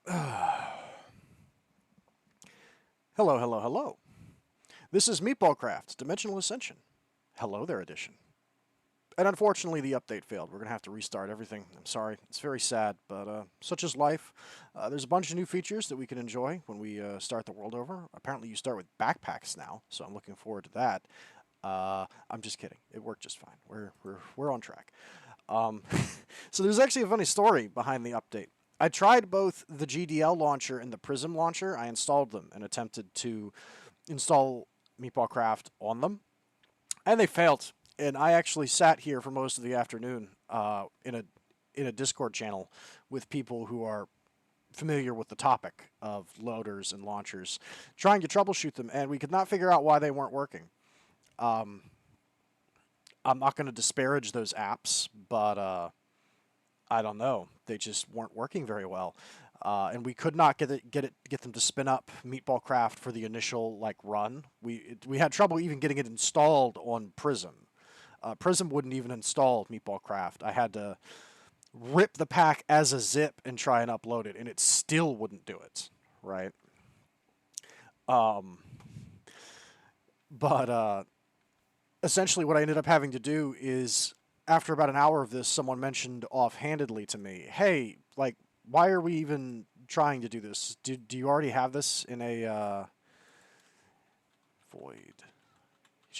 Hello, hello, hello. This is Meatballcraft, Dimensional Ascension. Hello there edition. And unfortunately, the update failed. We're going to have to restart everything. I'm sorry. It's very sad, but such is life. There's a bunch of new features that we can enjoy when we start the world over. Apparently, you start with backpacks now, so I'm looking forward to that. I'm just kidding. It worked just fine. We're on track. Um, so there's actually a funny story behind the update. I tried both the GDL launcher and the Prism launcher. I installed them and attempted to install Meatballcraft on them, and they failed. And I actually sat here for most of the afternoon in a Discord channel with people who are familiar with the topic of loaders and launchers, trying to troubleshoot them, and we could not figure out why they weren't working. Um, I'm not going to disparage those apps, but I don't know. They just weren't working very well, and we could not get them to spin up Meatballcraft for the initial run. We had trouble even getting it installed on Prism. Prism wouldn't even install Meatballcraft. I had to rip the pack as a zip and try and upload it, and it still wouldn't do it. Right. Um, but essentially, what I ended up having to do is, after about an hour of this, someone mentioned offhandedly to me, "Hey, why are we even trying to do this? Do you already have this in a void?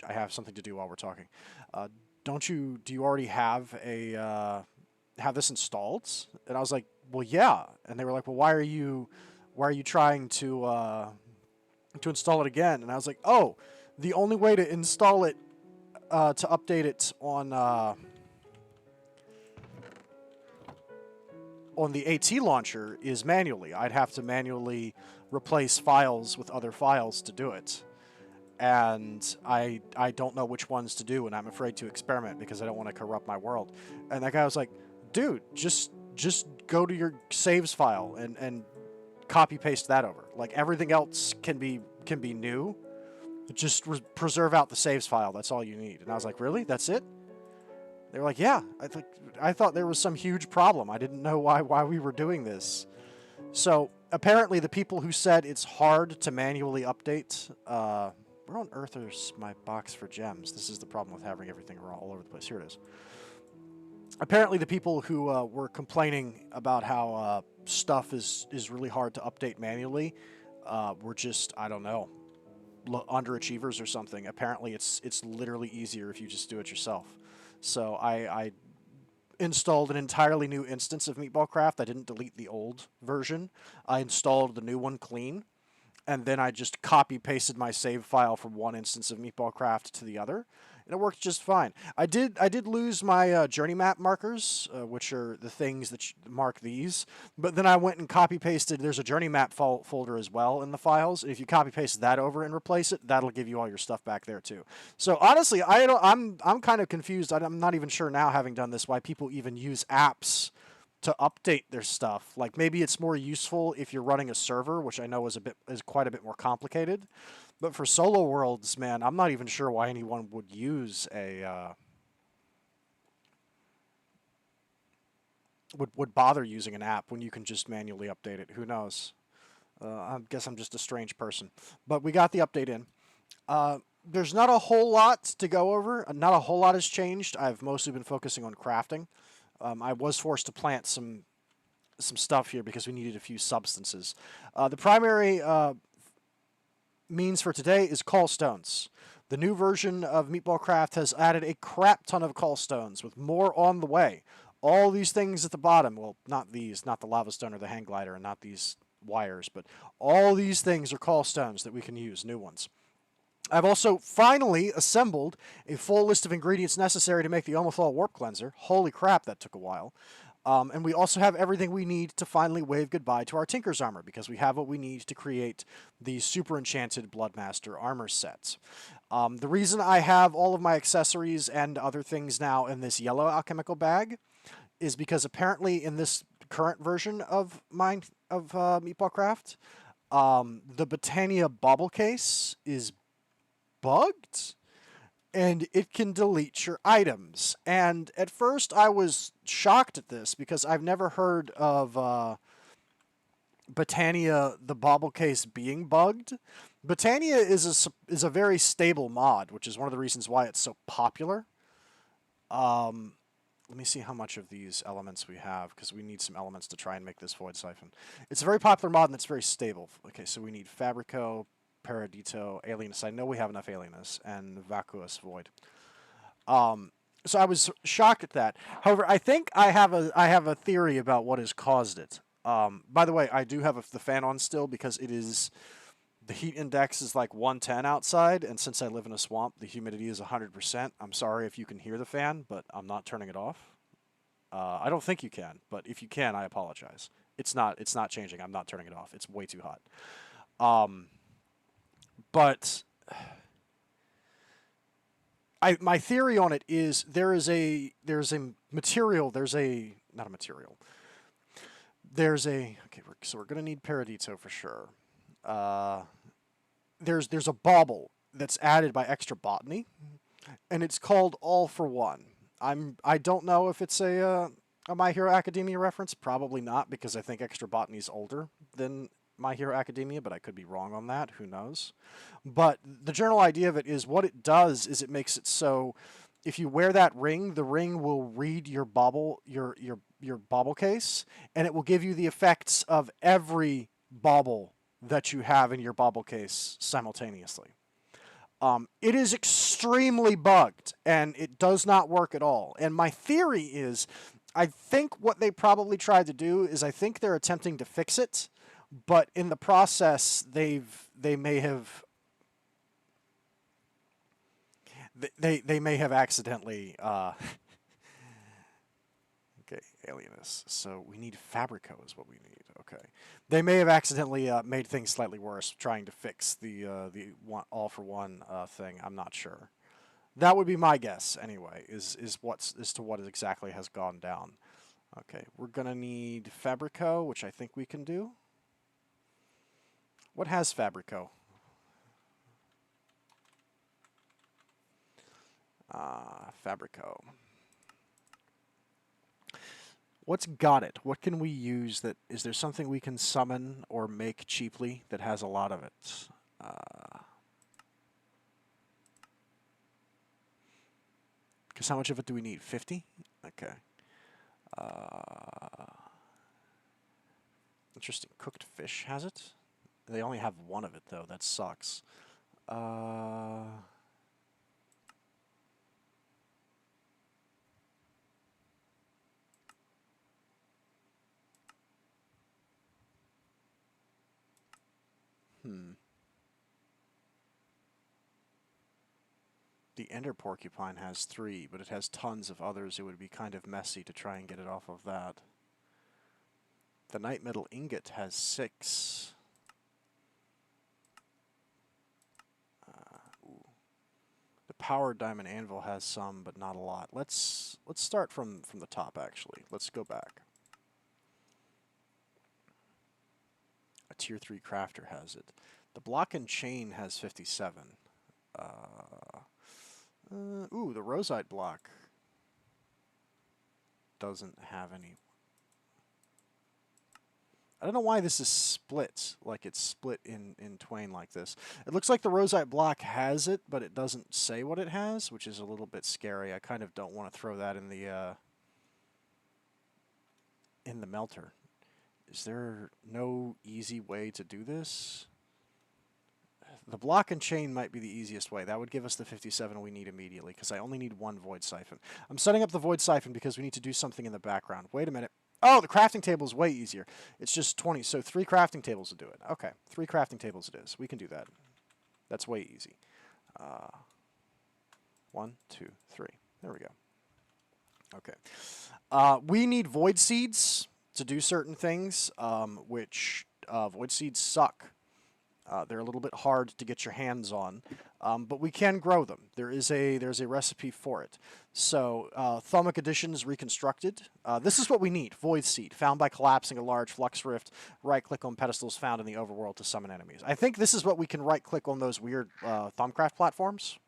I have something to do while we're talking. Uh, don't you? Do you already have this installed?" And I was like, "Well, yeah." And they were like, "Well, why are you trying to install it again?" And I was like, "Oh, the only way to install it to update it on the AT launcher is manually. I'd have to manually replace files with other files to do it." And I don't know which ones to do, and I'm afraid to experiment because I don't want to corrupt my world. And that guy was like, "Dude, just go to your saves file and copy paste that over. Like everything else can be new. Just preserve out the saves file. That's all you need." And I was like, "Really? That's it?" They were like, "Yeah." I thought there was some huge problem. I didn't know why we were doing this. So apparently, the people who said it's hard to manually update. Where on earth is my box for gems? This is the problem with having everything all over the place. Here it is. Apparently, the people who were complaining about how stuff is really hard to update manually were just, I don't know, underachievers or something. Apparently, it's literally easier if you just do it yourself. So I installed an entirely new instance of Meatballcraft. I didn't delete the old version. I installed the new one clean, and then I just copy pasted my save file from one instance of Meatballcraft to the other, and it worked just fine. I did lose my journey map markers, which are the things that mark these, but then I went and copy pasted. There's a journey map folder as well in the files. If you copy paste that over and replace it, that'll give you all your stuff back there too. So honestly, I'm kind of confused. I'm not even sure now, having done this, why people even use apps to update their stuff. Like maybe it's more useful if you're running a server, which I know is quite a bit more complicated. But for solo worlds, man, I'm not even sure why anyone would use a would bother using an app when you can just manually update it. Who knows? I guess I'm just a strange person. But we got the update in. There's not a whole lot to go over. Not a whole lot has changed. I've mostly been focusing on crafting. I was forced to plant some stuff here because we needed a few substances. The primary means for today is callstones. The new version of Meatballcraft has added a crap ton of callstones, with more on the way. All these things at the bottom, well, not these, not the lava stone or the hang glider, and not these wires, but all these things are callstones that we can use, new ones. I've also finally assembled a full list of ingredients necessary to make the Omothol Warp Cleanser. Holy crap, that took a while. And we also have everything we need to finally wave goodbye to our Tinker's Armor, because we have what we need to create the Super Enchanted Bloodmaster armor set. The reason I have all of my accessories and other things now in this yellow alchemical bag is because apparently in this current version of Meatballcraft, the Britannia bauble case is bugged, and it can delete your items. And at first I was shocked at this because I've never heard of Botania, the bauble case being bugged. Botania is a very stable mod, which is one of the reasons why it's so popular. Let me see how much of these elements we have, because we need some elements to try and make this Void Siphon. It's a very popular mod, and it's very stable. Okay, so we need Fabrico, Paradito, Alienus. I know we have enough Alienus, and Vacuous Void. So I was shocked at that. However, I think I have a theory about what has caused it. By the way, I do have the fan on still because it is... The heat index is like 110 outside, and since I live in a swamp, the humidity is 100%. I'm sorry if you can hear the fan, but I'm not turning it off. I don't think you can, but if you can, I apologize. It's not changing. I'm not turning it off. It's way too hot. But my theory on it is there's a material. Not a material. Okay. So we're gonna need Paradito for sure. There's a bauble that's added by Extra Botany, and it's called All for One. I don't know if it's a My Hero Academia reference. Probably not, because I think Extra Botany is older than My Hero Academia, but I could be wrong on that. Who knows? But the general idea of it is what it does is it makes it so if you wear that ring, the ring will read your bauble case, and it will give you the effects of every bauble that you have in your bauble case simultaneously. It is extremely bugged, and it does not work at all. And my theory is, I think what they probably tried to do is I think they're attempting to fix it, but in the process, they may have accidentally okay, Alienus. So we need Fabrico is what we need. Okay. They may have accidentally made things slightly worse trying to fix the all for one thing. I'm not sure. That would be my guess anyway, is to what exactly has gone down. Okay, we're going to need Fabrico, which I think we can do. What has Fabrico? Fabrico. What's got it? What can we use that... Is there something we can summon or make cheaply that has a lot of it? Because how much of it do we need? 50? Okay. Interesting. Cooked fish has it? They only have one of it, though. That sucks. The Ender Porcupine has 3, but it has tons of others. It would be kind of messy to try and get it off of that. The Night Metal Ingot has 6. The Power Diamond Anvil has some, but not a lot. Let's start from the top, actually. Let's go back. A Tier 3 crafter has it. The Block and Chain has 57. Ooh, the Rosite block doesn't have any. I don't know why this is split, like it's split in twain like this. It looks like the Rosite block has it, but it doesn't say what it has, which is a little bit scary. I kind of don't want to throw that in the melter. Is there no easy way to do this? The Block and Chain might be the easiest way. That would give us the 57 we need immediately, because I only need 1 Void Siphon. I'm setting up the Void Siphon because we need to do something in the background. Wait a minute. Oh, the crafting table is way easier. It's just 20, so 3 crafting tables will do it. Okay, 3 crafting tables it is. We can do that. That's way easy. 1, 2, 3. There we go. Okay. We need Void Seeds to do certain things, which Void Seeds suck. They're a little bit hard to get your hands on, but we can grow them. There's a recipe for it. So, Thaumic Editions Reconstructed. This is what we need. Void Seed, found by collapsing a large flux rift. Right-click on pedestals found in the overworld to summon enemies. I think this is what we can right-click on those weird Thaumcraft platforms.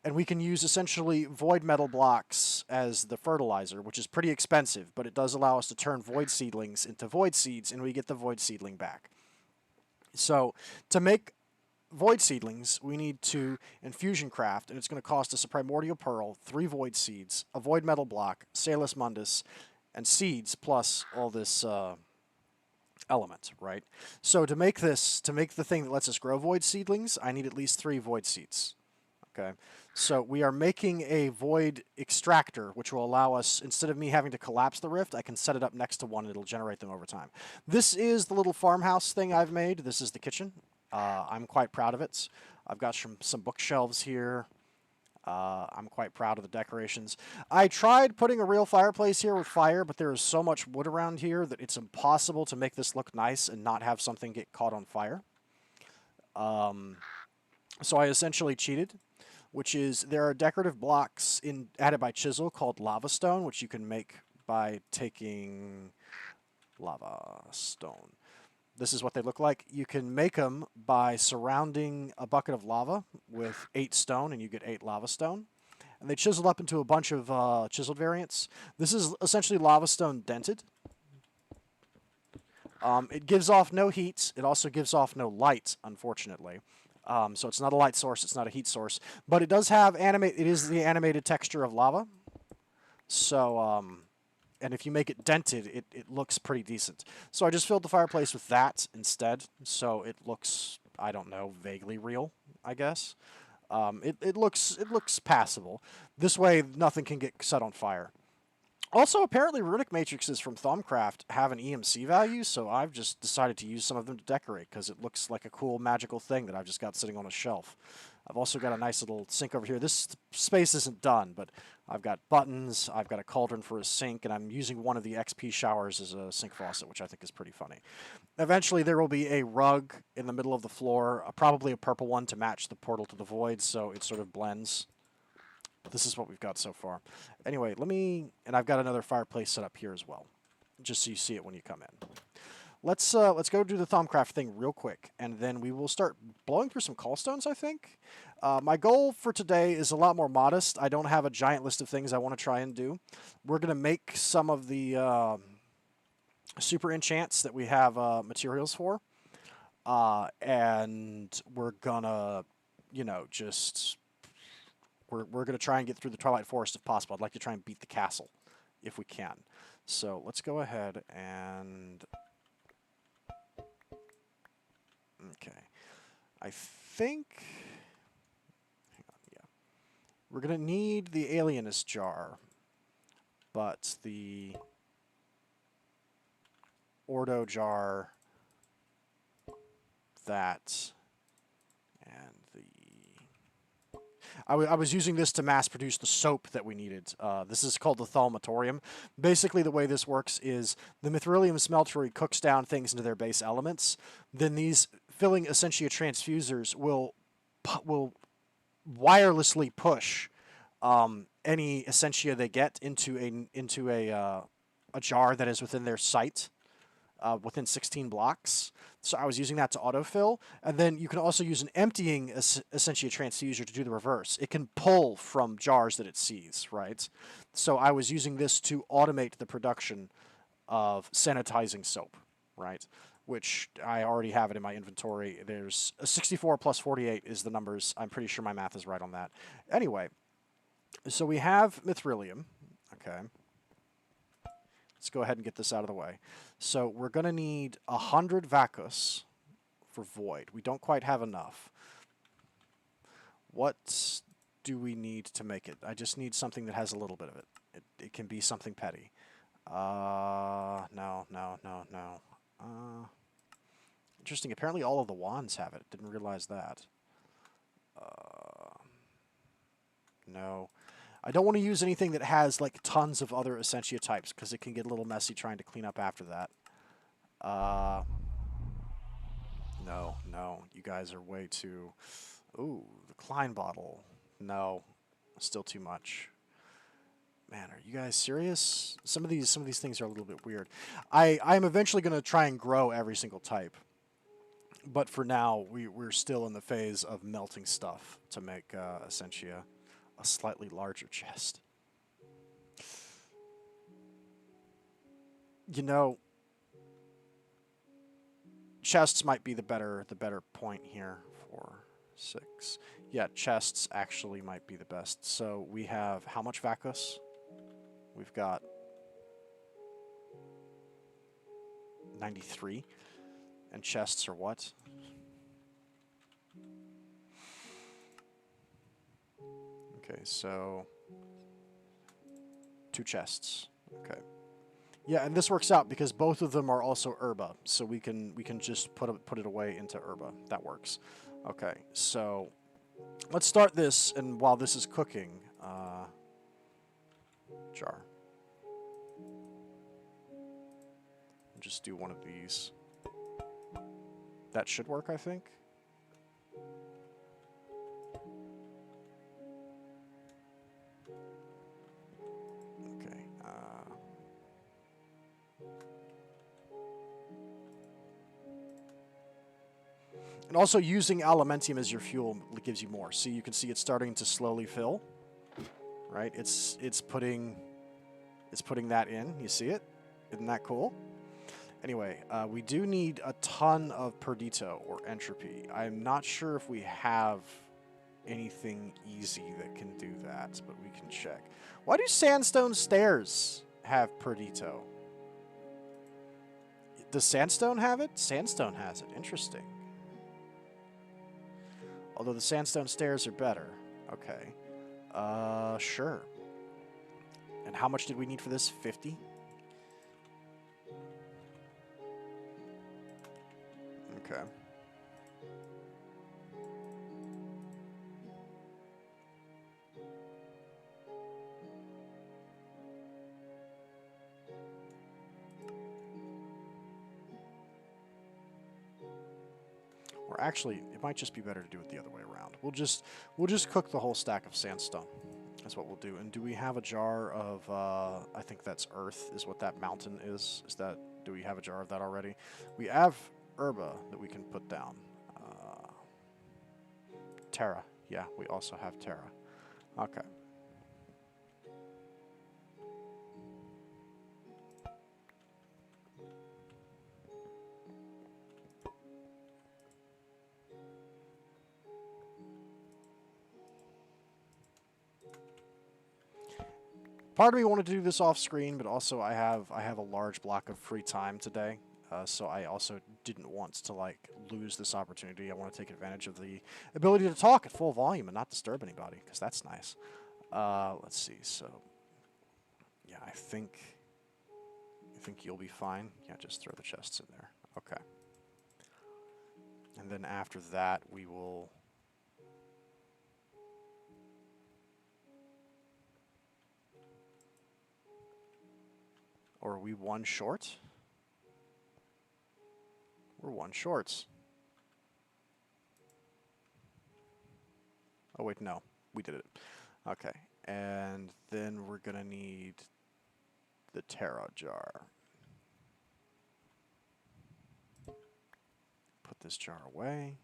And we can use essentially void metal blocks as the fertilizer, which is pretty expensive, but it does allow us to turn void seedlings into void seeds, and we get the void seedling back. So to make void seedlings, we need to Infusion Craft, and it's going to cost us a primordial pearl, 3 void seeds, a void metal block, Salus Mundus, and seeds, plus all this element, right? So to make this, to make the thing that lets us grow void seedlings, I need at least 3 void seeds. Okay, so we are making a void extractor, which will allow us, instead of me having to collapse the rift, I can set it up next to one and it'll generate them over time. This is the little farmhouse thing I've made. This is the kitchen. I'm quite proud of it. I've got some bookshelves here. I'm quite proud of the decorations. I tried putting a real fireplace here with fire, but there is so much wood around here that it's impossible to make this look nice and not have something get caught on fire. So I essentially cheated, which is there are decorative blocks added by Chisel called lava stone, which you can make by taking lava stone. This is what they look like. You can make them by surrounding a bucket of lava with 8 stone, and you get 8 lava stone. And they chisel up into a bunch of chiseled variants. This is essentially lava stone dented. It gives off no heat. It also gives off no light, unfortunately. So it's not a light source. It's not a heat source. But it does have it is the animated texture of lava. So, and if you make it dented, it looks pretty decent. So I just filled the fireplace with that instead. So it looks, I don't know, vaguely real, I guess. It looks passable. This way, nothing can get set on fire. Also, apparently, runic matrices from Thaumcraft have an EMC value, so I've just decided to use some of them to decorate because it looks like a cool magical thing that I've just got sitting on a shelf. I've also got a nice little sink over here. This space isn't done, but I've got buttons, I've got a cauldron for a sink, and I'm using one of the XP showers as a sink faucet, which I think is pretty funny. Eventually, there will be a rug in the middle of the floor, probably a purple one to match the portal to the void, so it sort of blends. This is what we've got so far. Anyway, and I've got another fireplace set up here as well, just so you see it when you come in. Let's go do the Thaumcraft thing real quick, and then we will start blowing through some callstones, I think. My goal for today is a lot more modest. I don't have a giant list of things I want to try and do. We're going to make some of the super enchants that we have materials for, and we're going to, just... We're going to try and get through the Twilight Forest if possible. I'd like to try and beat the castle if we can. So let's go ahead and... Okay. I think... Hang on, yeah. We're going to need the Alienist jar, but the Ordo jar, that... I was using this to mass produce the soap that we needed. This is called the Thaumatorium. Basically, the way this works is the Mithrilium smeltery cooks down things into their base elements. Then these filling Essentia transfusers will wirelessly push any Essentia they get into a jar that is within their sight. Within 16 blocks. So I was using that to autofill. And then you can also use an emptying Essentia transfuser to do the reverse. It can pull from jars that it sees, right? So I was using this to automate the production of sanitizing soap, right? Which I already have it in my inventory. There's a 64 plus 48 is the numbers. I'm pretty sure my math is right on that. Anyway, so we have Mithrilium, okay? Let's go ahead and get this out of the way. So we're going to need 100 Vacus for Void. We don't quite have enough. What do we need to make it? I just need something that has a little bit of it. It can be something petty. No. Interesting. Apparently all of the wands have it. Didn't realize that. No. I don't want to use anything that has, like, tons of other Essentia types, because it can get a little messy trying to clean up after that. No. You guys are way too... Ooh, the Klein bottle. No. Still too much. Man, are you guys serious? Some of these things are a little bit weird. I'm eventually going to try and grow every single type. But for now, we're still in the phase of melting stuff to make Essentia. a slightly larger chest. You know, chests might be the better point here. 4, 6. Yeah, chests actually might be the best. So we have how much Vacus? We've got 93. And chests are what? Okay, so 2 chests. Okay. Yeah, and this works out because both of them are also herba, so we can just put it away into herba. That works. Okay, so let's start this, and while this is cooking, jar. Just do one of these. That should work, I think. Okay. And also using aluminium as your fuel gives you more. See, you can see it's starting to slowly fill. Right? It's putting that in. You see it? Isn't that cool? Anyway, we do need a ton of Perdito, or entropy. I'm not sure if we have anything easy that can do that, but we can check. Why do sandstone stairs have Perdito? Does sandstone have it? Sandstone has it. Interesting. Although the sandstone stairs are better. Okay. Sure. And how much did we need for this? 50? Okay. Or actually, it might just be better to do it the other way around. We'll just cook the whole stack of sandstone. That's what we'll do. And do we have a jar of I think that's earth is what that mountain is. Do we have a jar of that already? We have herba that we can put down. Terra. Yeah, we also have Terra. Okay. Part of me wanted to do this off screen, but also I have a large block of free time today, so I also didn't want to lose this opportunity. I want to take advantage of the ability to talk at full volume and not disturb anybody, because that's nice. Let's see. So yeah, I think you'll be fine. Yeah, just throw the chests in there. Okay. And then after that, we will. Or are we one short? We're one short. Oh, wait, no. We did it. Okay. And then we're going to need the Terra jar. Put this jar away.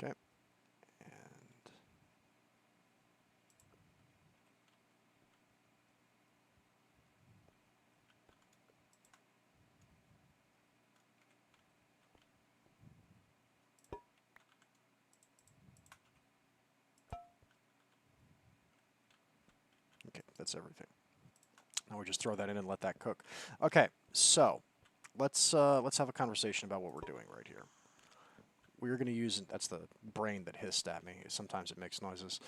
Okay. Okay, that's everything. Now we just throw that in and let that cook. Okay, so let's have a conversation about what we're doing right here. We're going to use, that's the brain that hissed at me. Sometimes it makes noises.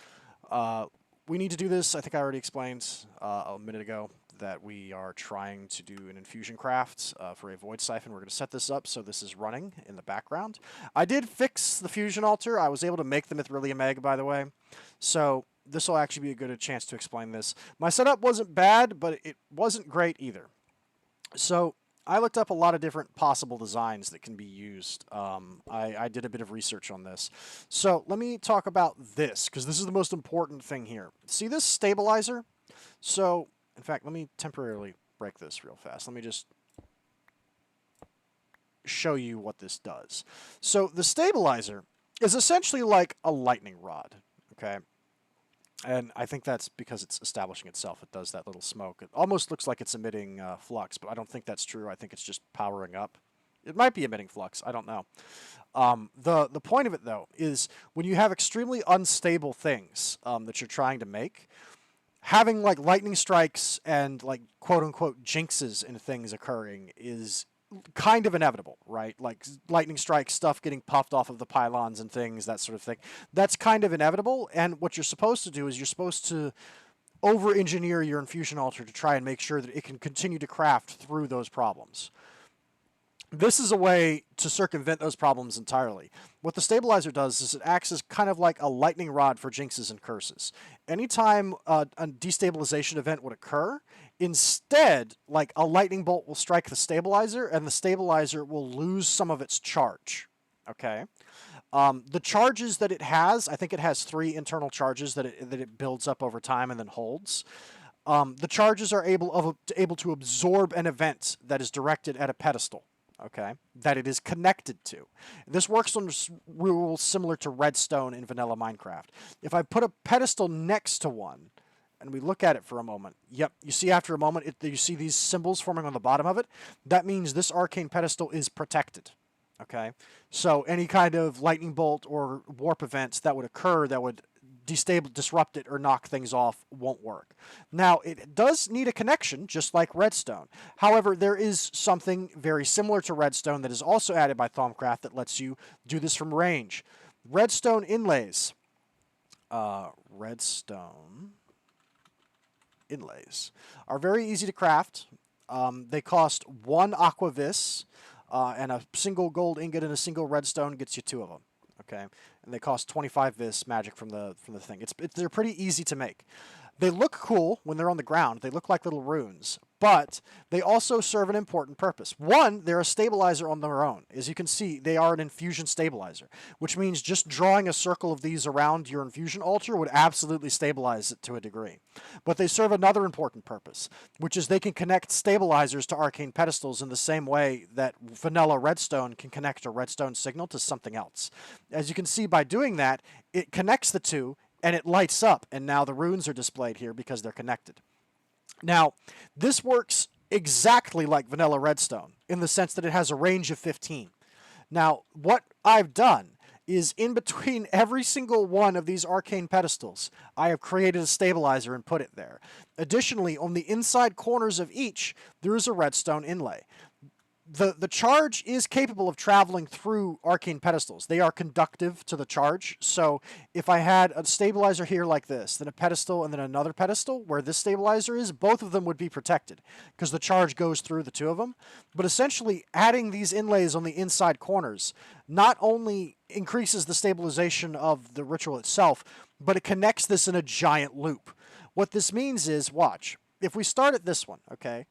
We need to do this. I think I already explained a minute ago that we are trying to do an Infusion Craft for a Void Siphon. We're going to set this up so this is running in the background. I did fix the Fusion Altar. I was able to make the Mithrilium Egg, by the way. So this will actually be a good chance to explain this. My setup wasn't bad, but it wasn't great either. So I looked up a lot of different possible designs that can be used. I did a bit of research on this. So let me talk about this, because this is the most important thing here. See this stabilizer? So, in fact, let me temporarily break this real fast. Let me just... show you what this does. So the stabilizer is essentially like a lightning rod, okay? And I think that's because it's establishing itself. It does that little smoke. It almost looks like it's emitting flux, but I don't think that's true. I think it's just powering up. It might be emitting flux. I don't know. The point of it, though, is when you have extremely unstable things that you're trying to make, having like lightning strikes and like quote-unquote jinxes and things occurring is kind of inevitable, right? Like lightning strike stuff getting puffed off of the pylons and things, that sort of thing. That's kind of inevitable, and what you're supposed to do is you're supposed to over-engineer your Infusion Altar to try and make sure that it can continue to craft through those problems. This is a way to circumvent those problems entirely. What the stabilizer does is it acts as kind of like a lightning rod for jinxes and curses. Anytime a destabilization event would occur, instead, like a lightning bolt will strike the stabilizer, and the stabilizer will lose some of its charge. Okay? The charges that it has, I think it has 3 internal charges that it builds up over time and then holds. The charges are able to absorb an event that is directed at a pedestal. Okay, that it is connected to. This works on rules similar to redstone in vanilla Minecraft. If I put a pedestal next to one, and we look at it for a moment, yep, you see after a moment, you see these symbols forming on the bottom of it. That means this arcane pedestal is protected. Okay, so any kind of lightning bolt or warp events that would occur that would disrupt it or knock things off won't work. Now, it does need a connection, just like redstone. However, there is something very similar to redstone that is also added by Thaumcraft that lets you do this from range. Redstone inlays. Redstone inlays are very easy to craft. They cost 1 aquavis, and a single gold ingot and a single redstone gets you 2 of them. Okay, and they cost 25 vis magic from the thing. They're pretty easy to make. They look cool when they're on the ground. They look like little runes, but they also serve an important purpose. One, they're a stabilizer on their own. As you can see, they are an infusion stabilizer, which means just drawing a circle of these around your Infusion Altar would absolutely stabilize it to a degree. But they serve another important purpose, which is they can connect stabilizers to arcane pedestals in the same way that vanilla redstone can connect a redstone signal to something else. As you can see, by doing that, it connects the two, and it lights up, and now the runes are displayed here because they're connected. Now, this works exactly like vanilla redstone in the sense that it has a range of 15. Now, what I've done is in between every single one of these arcane pedestals, I have created a stabilizer and put it there. Additionally, on the inside corners of each, there is a redstone inlay. The charge is capable of traveling through arcane pedestals. They are conductive to the charge. So if I had a stabilizer here like this, then a pedestal, and then another pedestal where this stabilizer is, both of them would be protected because the charge goes through the 2 of them. But essentially, adding these inlays on the inside corners not only increases the stabilization of the ritual itself, but it connects this in a giant loop. What this means is, watch, if we start at this one, okay,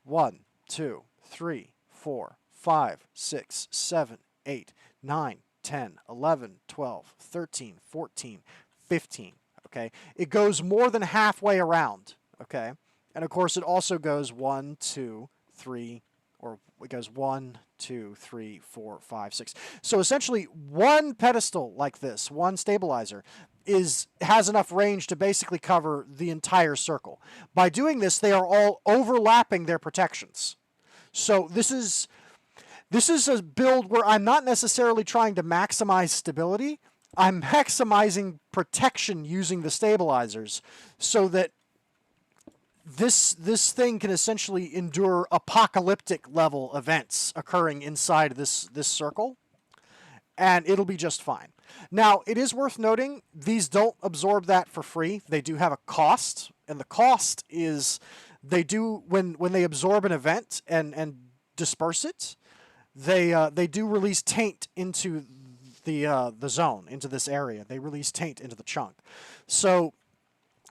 1, 2, 3, 4, 5, 6, 7, 8, 9, 10, 11, 12, 13, 14, 15, okay? It goes more than halfway around, okay? And of course, it also goes 1, 2, 3, or it goes 1, 2, 3, 4, 5, 6. So essentially, one pedestal like this, one stabilizer, has enough range to basically cover the entire circle. By doing this, they are all overlapping their protections. So this is a build where I'm not necessarily trying to maximize stability. I'm maximizing protection using the stabilizers so that this thing can essentially endure apocalyptic level events occurring inside this circle, and it'll be just fine. Now, it is worth noting, these don't absorb that for free. They do have a cost, and the cost is they do, when they absorb an event and disperse it, they do release taint into the zone, into this area. They release taint into the chunk. So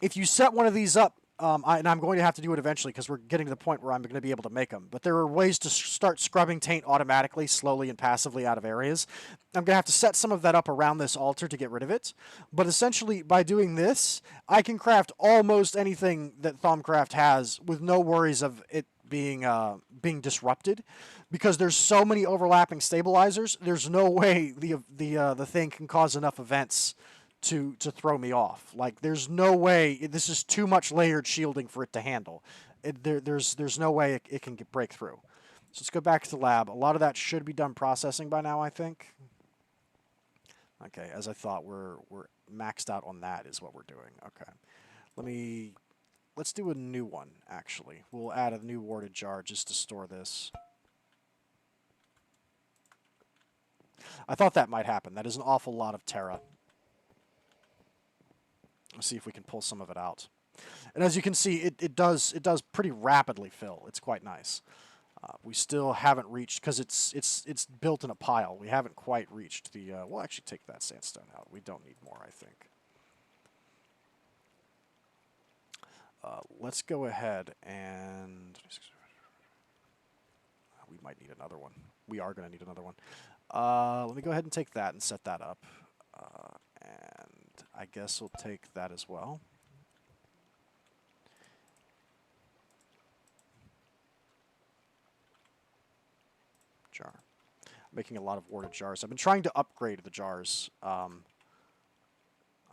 if you set one of these up, and I'm going to have to do it eventually because we're getting to the point where I'm going to be able to make them. But there are ways to start scrubbing taint automatically, slowly and passively out of areas. I'm going to have to set some of that up around this altar to get rid of it. But essentially, by doing this, I can craft almost anything that Thaumcraft has with no worries of it being disrupted, because there's so many overlapping stabilizers. There's no way the thing can cause enough events to throw me off. Like, there's no way. This is too much layered shielding for it to handle. There's no way it can break through. So let's go back to the lab. A lot of that should be done processing by now, I think. Okay, as I thought, we're maxed out on that is what we're doing. Okay. Let's do a new one, actually. We'll add a new warded jar just to store this. I thought that might happen. That is an awful lot of Terra. Let's see if we can pull some of it out. And as you can see, it does pretty rapidly fill. It's quite nice. We still haven't reached, because it's built in a pile. We haven't quite reached the... we'll actually take that sandstone out. We don't need more, I think. Let's go ahead and... We might need another one. We are going to need another one. Let me go ahead and take that and set that up. And I guess we'll take that as well. Jar. I'm making a lot of warded jars. I've been trying to upgrade the jars. There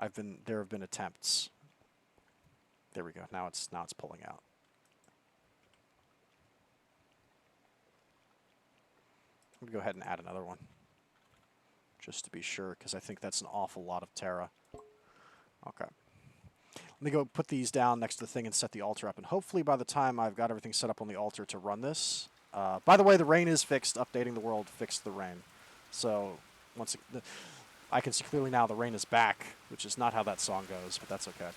have been attempts. There we go. Now it's pulling out. I'm going to go ahead and add another one, just to be sure, because I think that's an awful lot of Terra. Okay. Let me go put these down next to the thing and set the altar up, and hopefully by the time I've got everything set up on the altar to run this... by the way, the rain is fixed. Updating the world fixed the rain. So I can see clearly now the rain is back, which is not how that song goes, but that's okay.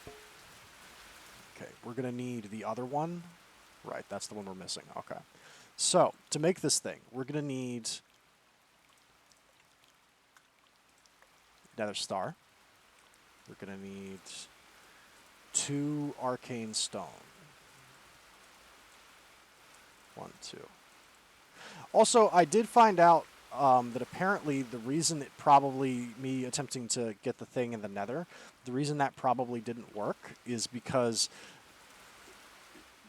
Okay, we're going to need the other one. Right, that's the one we're missing. Okay. So, to make this thing, we're going to need Nether Star. We're going to need 2 arcane stone. 1, 2. Also, I did find out that apparently the reason that probably me attempting to get the thing in the Nether, the reason that probably didn't work is because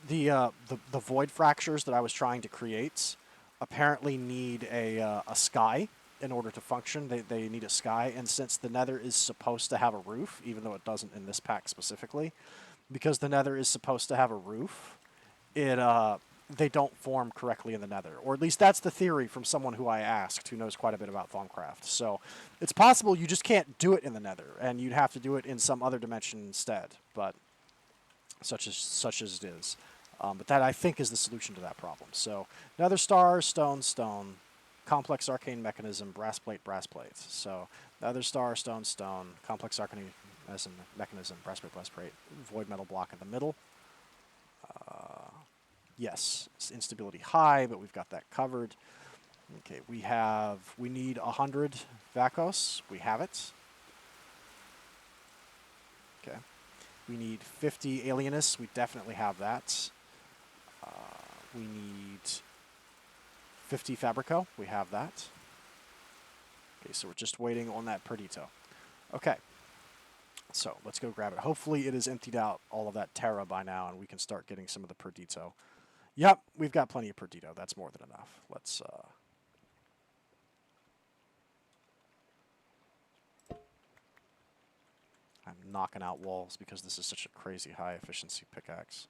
the void fractures that I was trying to create apparently need a sky in order to function. They need a sky, and since the Nether is supposed to have a roof, even though it doesn't in this pack specifically, because the Nether is supposed to have a roof, they don't form correctly in the Nether. Or at least that's the theory from someone who I asked, who knows quite a bit about Thaumcraft. So it's possible you just can't do it in the Nether, and you'd have to do it in some other dimension instead, but such as it is. But that, I think, is the solution to that problem. So Nether Star, stone, stone, complex arcane mechanism, brass plate. So Nether Star, stone, stone, complex arcane mechanism, brass plate, void metal block in the middle. Yes, it's instability high, but we've got that covered. Okay, we need 100 Vakos. We have it. Okay. We need 50 Alienists. We definitely have that. We need 50 Fabrico. We have that. Okay, so we're just waiting on that Perdito. Okay. So let's go grab it. Hopefully it has emptied out all of that Terra by now, and we can start getting some of the Perdito. Yep, we've got plenty of Perdito. That's more than enough. Let's... I'm knocking out walls because this is such a crazy high efficiency pickaxe.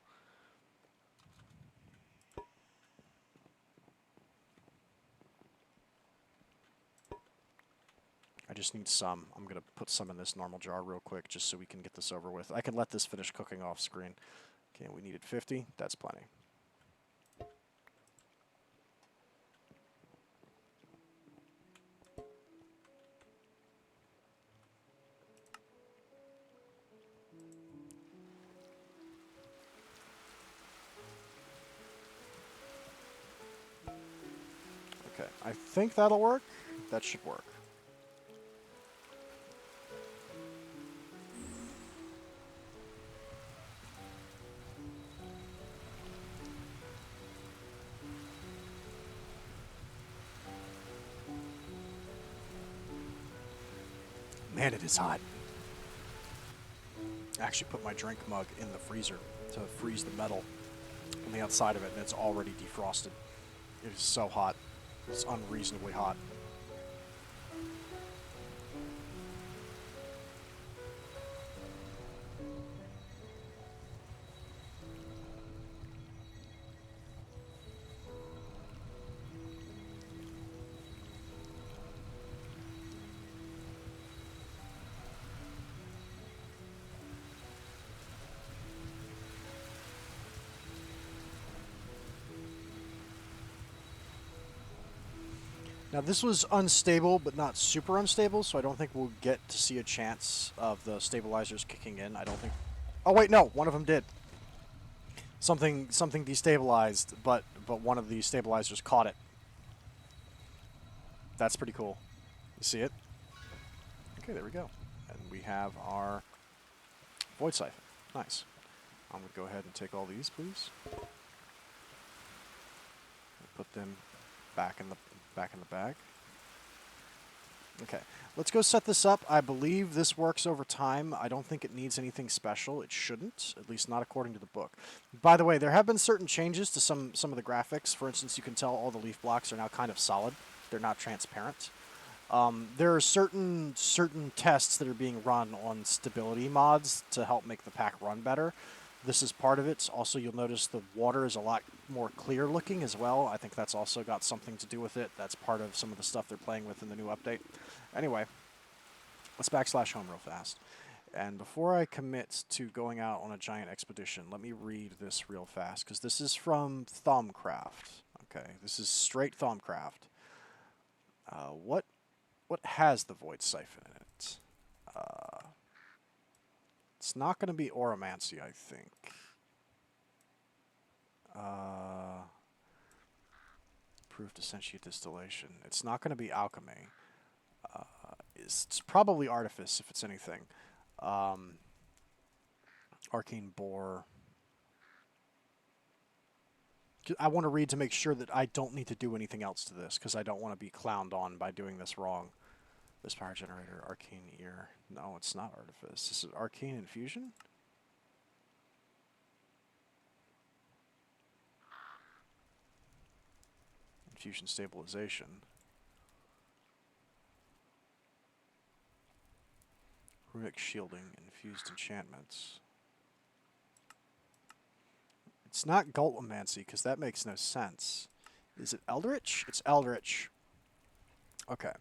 I just need some. I'm going to put some in this normal jar real quick just so we can get this over with. I can let this finish cooking off screen. Okay, we needed 50. That's plenty. Okay, I think that'll work. That should work. Man, it is hot. I actually put my drink mug in the freezer to freeze the metal. on the outside of it, and it's already defrosted. It is so hot. It's unreasonably hot. Now, this was unstable, but not super unstable, so I don't think we'll get to see a chance of the stabilizers kicking in. I don't think... Oh, wait, no! One of them did. Something destabilized, but one of the stabilizers caught it. That's pretty cool. You see it? Okay, there we go. And we have our Void Siphon. Nice. I'm going to go ahead and take all these, please. Put them back in the bag. Okay, let's go set this up. I believe this works over time. I don't think it needs anything special. It shouldn't, at least not according to the book. By the way, there have been certain changes to some of the graphics. For instance, you can tell all the leaf blocks are now kind of solid. They're not transparent. There are certain tests that are being run on stability mods to help make the pack run better. This is part of it. Also, you'll notice the water is a lot more clear looking as well. I think that's also got something to do with it. That's part of some of the stuff they're playing with in the new update. Anyway, let's / home real fast. And before I commit to going out on a giant expedition, let me read this real fast, because this is from Thaumcraft. Okay, this is straight Thaumcraft. What has the Void Siphon in it? It's not going to be Oromancy, I think. Improved Ascension Distillation. It's not going to be Alchemy. It's probably Artifice, if it's anything. Arcane Bore. I want to read to make sure that I don't need to do anything else to this, because I don't want to be clowned on by doing this wrong. This power generator, Arcane Ear. No, it's not Artifice. This is Arcane Infusion? Infusion Stabilization. Runic Shielding, Infused Enchantments. It's not Gultomancy, because that makes no sense. Is it Eldritch? It's Eldritch. Okay.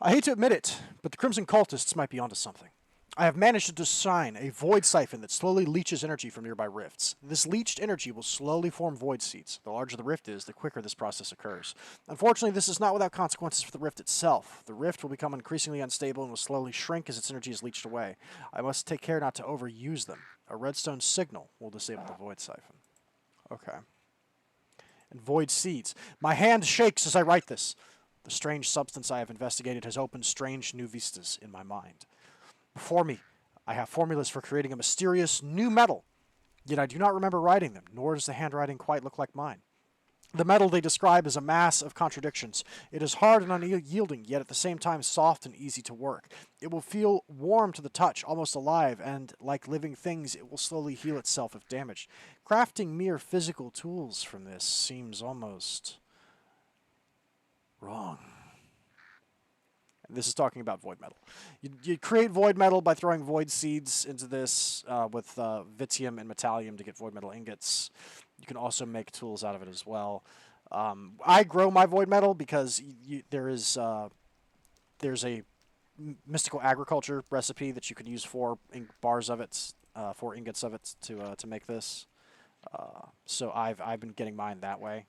I hate to admit it, but the Crimson Cultists might be onto something. I have managed to design a Void Siphon that slowly leeches energy from nearby rifts. This leached energy will slowly form void seeds. The larger the rift is, the quicker this process occurs. Unfortunately, this is not without consequences for the rift itself. The rift will become increasingly unstable and will slowly shrink as its energy is leached away. I must take care not to overuse them. A redstone signal will disable the Void Siphon. Okay. And Void Seeds. My hand shakes as I write this. The strange substance I have investigated has opened strange new vistas in my mind. Before me, I have formulas for creating a mysterious new metal, yet I do not remember writing them, nor does the handwriting quite look like mine. The metal they describe is a mass of contradictions. It is hard and unyielding, yet at the same time soft and easy to work. It will feel warm to the touch, almost alive, and like living things, it will slowly heal itself if damaged. Crafting mere physical tools from this seems almost wrong. This is talking about void metal. You create void metal by throwing void seeds into this with Vitium and Metallium to get void metal ingots. You can also make tools out of it as well. I grow my void metal because there's a mystical agriculture recipe that you can use 4 bars of it, 4 ingots of it to make this. So I've been getting mine that way.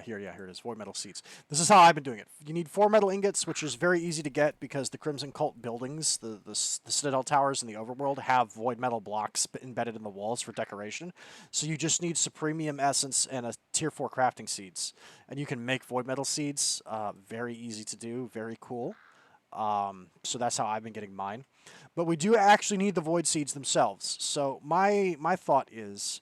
Here it is, void metal seeds. This is how I've been doing it. You need 4 metal ingots, which is very easy to get because the Crimson Cult buildings, the Citadel Towers in the overworld, have void metal blocks embedded in the walls for decoration. So you just need Supremium Essence and a Tier 4 crafting seeds. And you can make void metal seeds. Very easy to do, very cool. So that's how I've been getting mine. But we do actually need the void seeds themselves. So my thought is,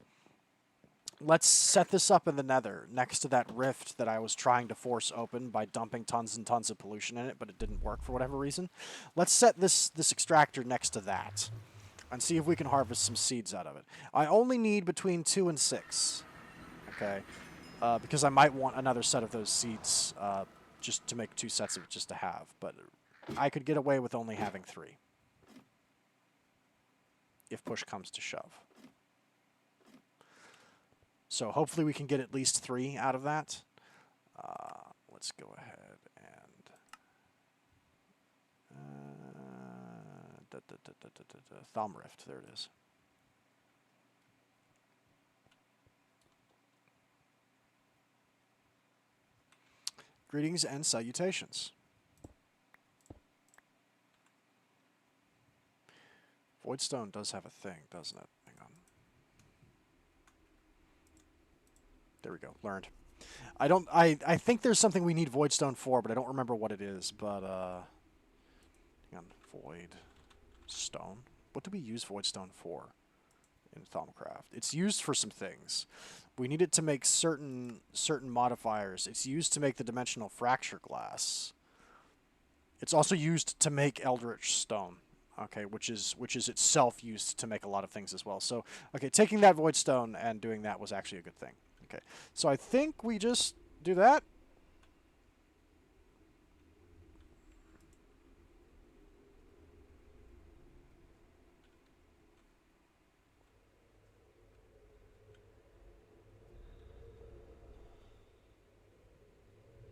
Let's set this up in the Nether, next to that rift that I was trying to force open by dumping tons and tons of pollution in it, but it didn't work for whatever reason. Let's set this extractor next to that, and see if we can harvest some seeds out of it. I only need between 2 and 6, okay? Because I might want another set of those seeds, just to make 2 sets of it just to have, but I could get away with only having 3. If push comes to shove. So hopefully we can get at least 3 out of that. Let's go ahead and... Thaumcraft, there it is. Greetings and salutations. Voidstone does have a thing, doesn't it? Hang on. There we go. Learned. I think there's something we need Voidstone for, but I don't remember what it is. But hang on. Voidstone. What do we use Voidstone for in Thaumcraft? It's used for some things. We need it to make certain modifiers. It's used to make the dimensional fracture glass. It's also used to make eldritch stone. Okay, which is itself used to make a lot of things as well. So, okay, taking that Voidstone and doing that was actually a good thing. Okay, so I think we just do that.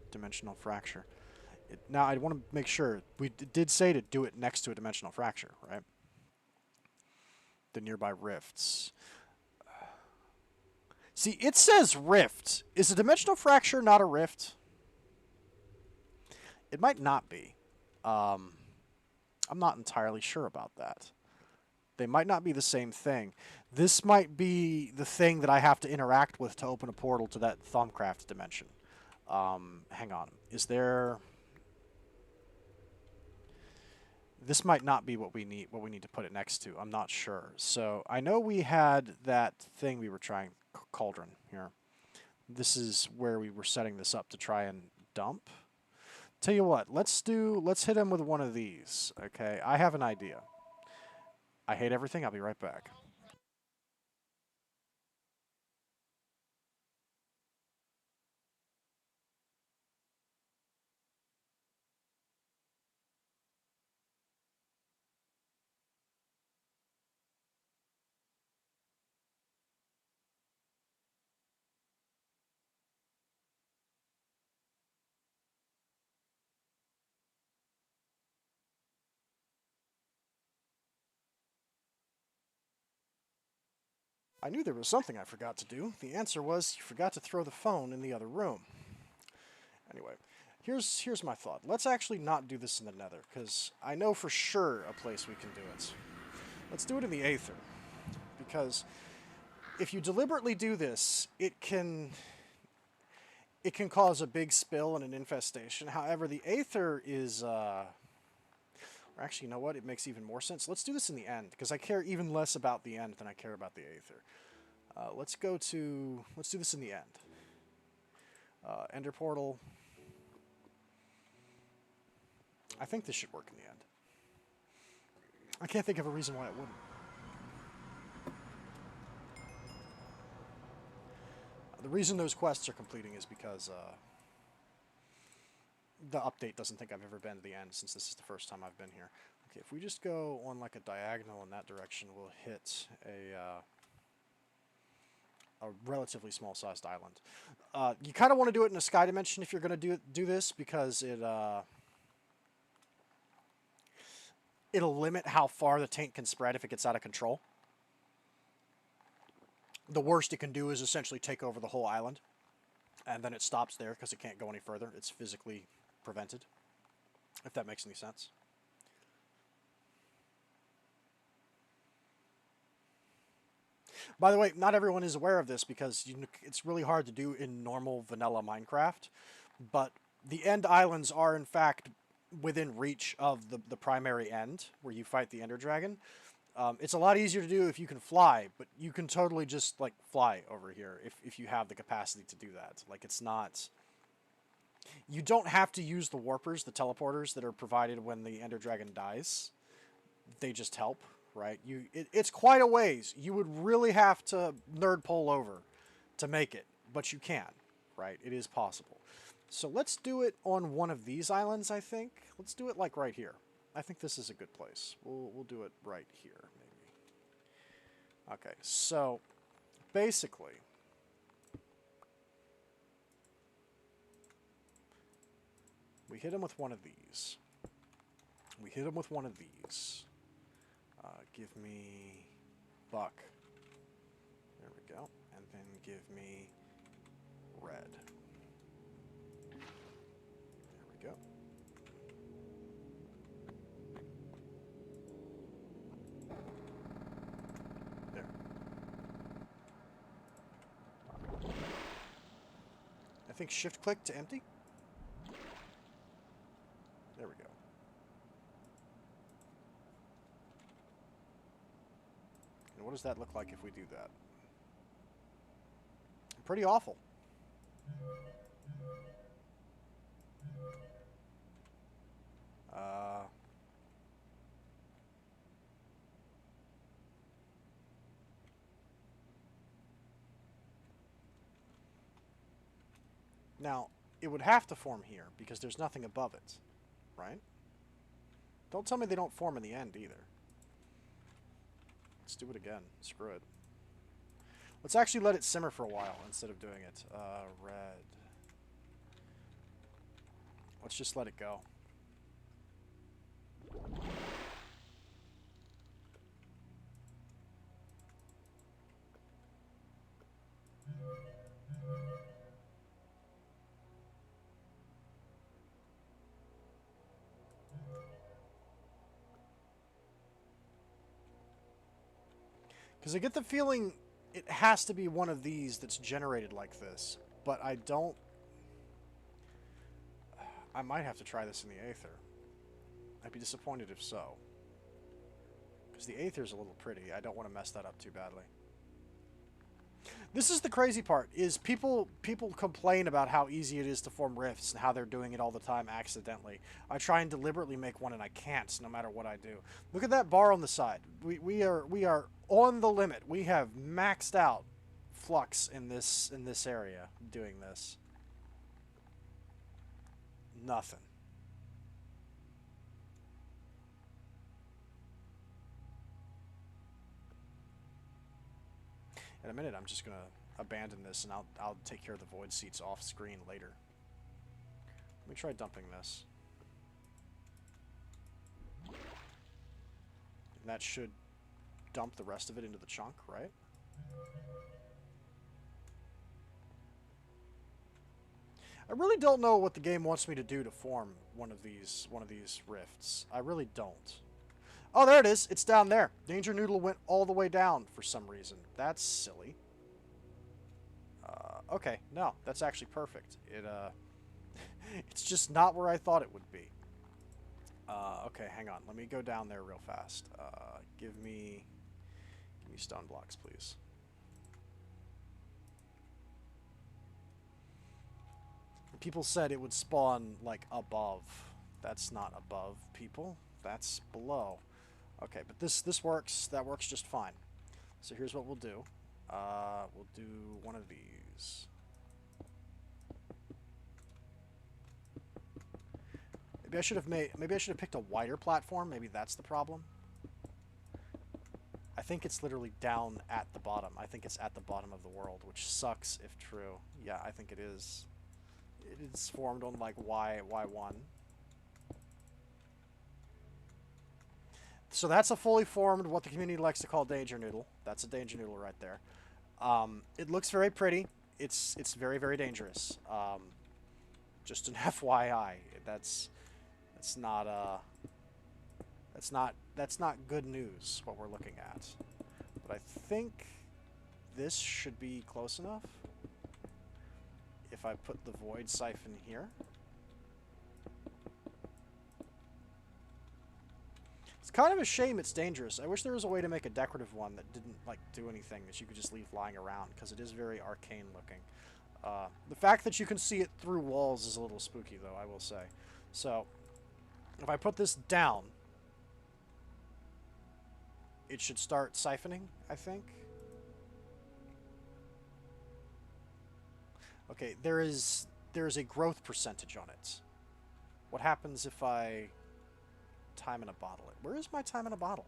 Dimensional fracture. Now, I want to make sure. We did say to do it next to a dimensional fracture, right? The nearby rifts. See, it says rift. Is a dimensional fracture not a rift? It might not be. I'm not entirely sure about that. They might not be the same thing. This might be the thing that I have to interact with to open a portal to that Thaumcraft dimension. Hang on. Is there... This might not be what we need to put it next to. I'm not sure. So I know we had that thing we were trying, cauldron here. This is where we were setting this up to try and dump. Tell you what, let's hit him with one of these. Okay, I have an idea. I hate everything. I'll be right back. I knew there was something I forgot to do. The answer was you forgot to throw the phone in the other room. Anyway, here's my thought. Let's actually not do this in the Nether, because I know for sure a place we can do it. Let's do it in the Aether, because if you deliberately do this, it can cause a big spill and an infestation. However, the Aether is... Or actually, you know what? It makes even more sense. Let's do this in the end, because I care even less about the end than I care about the Aether. Let's do this in the end. Ender Portal. I think this should work in the end. I can't think of a reason why it wouldn't. The reason those quests are completing is because the update doesn't think I've ever been to the end, since this is the first time I've been here. Okay, if we just go on like a diagonal in that direction, we'll hit a relatively small-sized island. You kind of want to do it in a sky dimension if you're going to do this, because it'll limit how far the taint can spread if it gets out of control. The worst it can do is essentially take over the whole island, and then it stops there because it can't go any further. It's physically prevented, if that makes any sense. By the way, not everyone is aware of this, because it's really hard to do in normal vanilla Minecraft, but the end islands are in fact within reach of the primary end, where you fight the Ender Dragon. It's a lot easier to do if you can fly, but you can totally just like fly over here if you have the capacity to do that. Like it's not. You don't have to use the warpers, the teleporters that are provided when the Ender Dragon dies. They just help, right? It's quite a ways. You would really have to nerd pole over to make it, but you can, right? It is possible. So let's do it on one of these islands, I think. Let's do it like right here. I think this is a good place. We'll do it right here, maybe. Okay, so basically, we hit him with one of these. We hit him with one of these. Give me buck. There we go. And then give me red. There we go. There. I think shift click to empty. There we go. And what does that look like if we do that? Pretty awful. Now, it would have to form here because there's nothing above it, right? Don't tell me they don't form in the end either. Let's do it again. Screw it. Let's actually let it simmer for a while instead of doing it. Red. Let's just let it go. Because I get the feeling it has to be one of these that's generated like this, but I don't... I might have to try this in the Aether. I'd be disappointed if so. Because the Aether's a little pretty. I don't want to mess that up too badly. This is the crazy part, is people complain about how easy it is to form rifts and how they're doing it all the time accidentally. I try and deliberately make one and I can't, no matter what I do. Look at that bar on the side. We are on the limit. We have maxed out flux in this area doing this. Nothing. In a minute, I'm just going to abandon this, and I'll take care of the void seats off screen later. Let me try dumping this. And that should dump the rest of it into the chunk, right? I really don't know what the game wants me to do to form one of these rifts. I really don't. Oh, there it is. It's down there. Danger Noodle went all the way down for some reason. That's silly. Okay, no, that's actually perfect. It's just not where I thought it would be. Okay, hang on. Let me go down there real fast. Give me stone blocks, please. People said it would spawn, like, above. That's not above, people. That's below. Okay, but this works. That works just fine. So here's what we'll do. We'll do one of these. Maybe I should have picked a wider platform. Maybe that's the problem. I think it's literally down at the bottom. I think it's at the bottom of the world, which sucks if true. Yeah, I think it is. It's formed on like Y1. So that's a fully formed, what the community likes to call Danger Noodle. That's a Danger Noodle right there. It looks very pretty. It's very, very dangerous. Just an FYI. That's not good news, what we're looking at. But I think this should be close enough. If I put the Void Siphon here. It's kind of a shame it's dangerous. I wish there was a way to make a decorative one that didn't, like, do anything, that you could just leave lying around, because it is very arcane looking. The fact that you can see it through walls is a little spooky, though, I will say. So, if I put this down, it should start siphoning, I think. Okay, there is a growth percentage on it. What happens if I time in a bottle it? Where is my time in a bottle?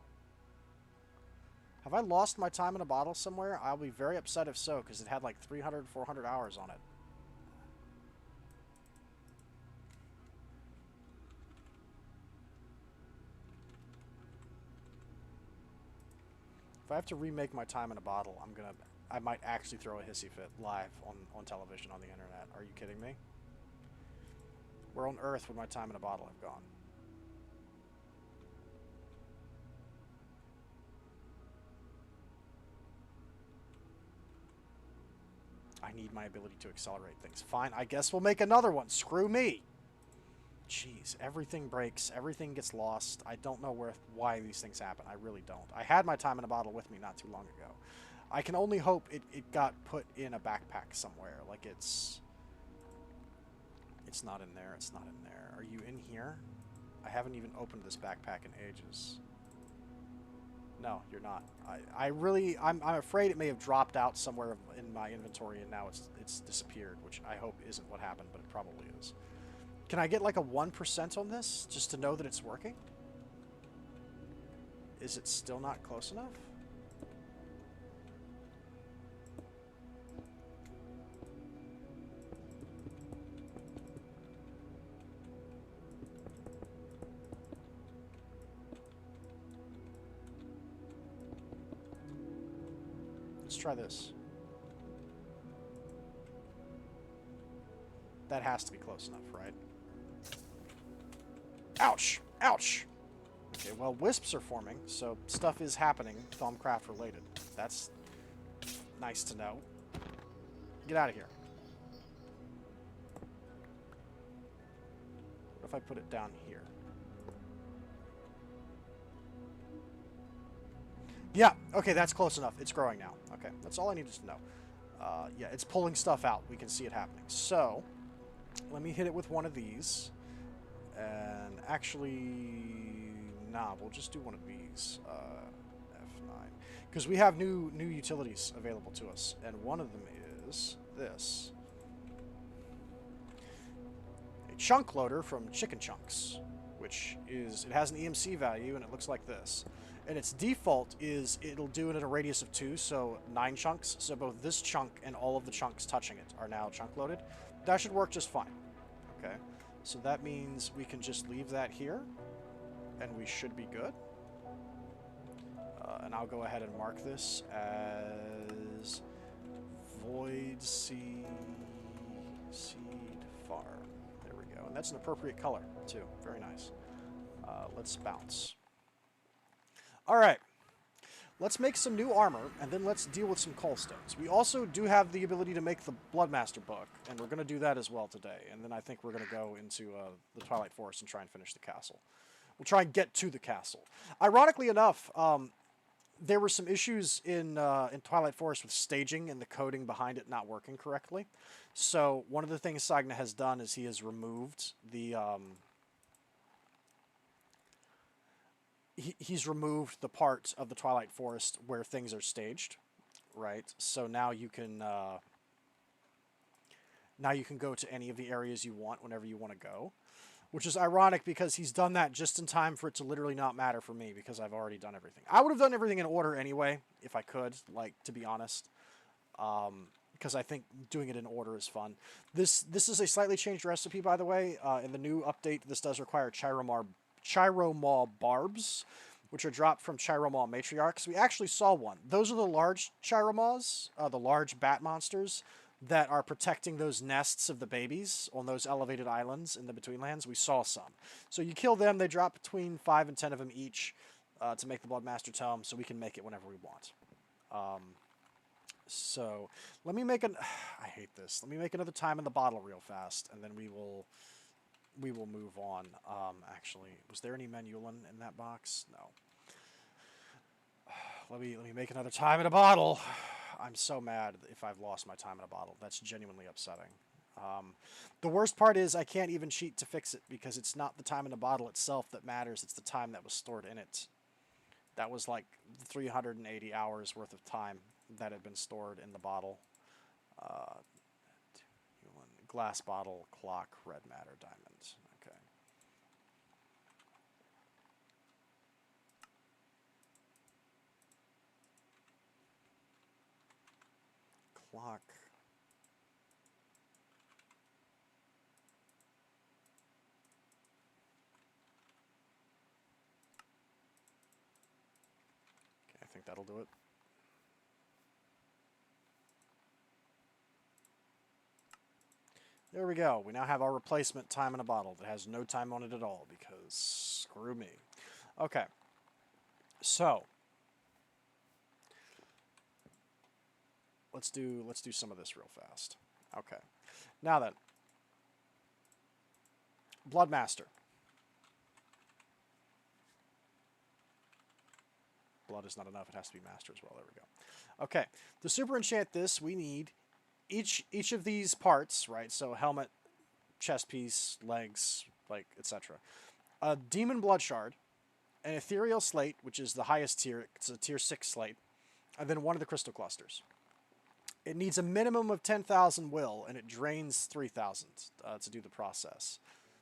Have I lost my time in a bottle somewhere? I'll be very upset if so, because it had like 300, 400 hours on it. If I have to remake my time in a bottle, I might actually throw a hissy fit live on television on the internet. Are you kidding me? Where on earth would my time in a bottle have gone? I need my ability to accelerate things. Fine, I guess we'll make another one. Screw me. Jeez, everything breaks, everything gets lost. I don't know why these things happen. I really don't. I had my time in a bottle with me not too long ago. I can only hope it got put in a backpack somewhere. Like it's not in there. It's not in there. Are you in here? I haven't even opened this backpack in ages. No, you're not. I'm afraid it may have dropped out somewhere in my inventory and now it's disappeared, which I hope isn't what happened, but it probably is. Can I get like a 1% on this just to know that it's working? Is it still not close enough? Let's try this. That has to be close enough, right? Ouch! Ouch! Okay, well, wisps are forming, so stuff is happening Thaumcraft related. That's nice to know. Get out of here. What if I put it down here? Yeah, okay, that's close enough. It's growing now. Okay, that's all I needed to know. Yeah, it's pulling stuff out. We can see it happening. So, let me hit it with one of these. And actually, nah, we'll just do one of these. F9. Because we have new utilities available to us. And one of them is this. A chunk loader from Chicken Chunks. Which is, it has an EMC value and it looks like this. And its default is it'll do it in a radius of 2, so 9 chunks. So both this chunk and all of the chunks touching it are now chunk loaded. That should work just fine. Okay. So that means we can just leave that here, and we should be good. And I'll go ahead and mark this as Void Seed Farm. There we go. And that's an appropriate color, too. Very nice. Let's bounce. All right. Let's make some new armor, and then let's deal with some callstones. We also do have the ability to make the Bloodmaster book, and we're going to do that as well today. And then I think we're going to go into the Twilight Forest and try and finish the castle. We'll try and get to the castle. Ironically enough, there were some issues in Twilight Forest with staging and the coding behind it not working correctly. So one of the things sainagh has done is he has removed the... He's removed the part of the Twilight Forest where things are staged, right? So now you can go to any of the areas you want whenever you want to go, which is ironic because he's done that just in time for it to literally not matter for me because I've already done everything. I would have done everything in order anyway if I could, like, to be honest, because I think doing it in order is fun. This is a slightly changed recipe, by the way. In the new update, this does require Chiromaw barbs, which are dropped from Chiromaw matriarchs. We actually saw one. Those are the large Chiromaws, the large bat monsters that are protecting those nests of the babies on those elevated islands in the Betweenlands. We saw some. So you kill them, they drop between 5 and 10 of them each to make the Bloodmaster tome, so we can make it whenever we want. So let me make I hate this. Let me make another time in the bottle real fast, and then we will we will move on. Actually, was there any Manulin in that box? No. Let me make another time in a bottle. I'm so mad if I've lost my time in a bottle. That's genuinely upsetting. The worst part is I can't even cheat to fix it because it's not the time in the bottle itself that matters. It's the time that was stored in it. That was like 380 hours worth of time that had been stored in the bottle. Glass bottle, clock, red matter, diamonds. Okay. Clock. Okay, I think that'll do it. There we go. We now have our replacement time in a bottle that has no time on it at all because screw me. Okay. So let's do some of this real fast. Okay. Now then. Bloodmaster. Blood is not enough. It has to be master as well. There we go. Okay. To super enchant this, we need each of these parts, right? So helmet, chest piece, legs, like etc. A demon blood shard, an ethereal slate, which is the highest tier. It's a tier 6 slate, and then one of the crystal clusters. It needs a minimum of 10,000 will, and it drains 3,000 to do the process.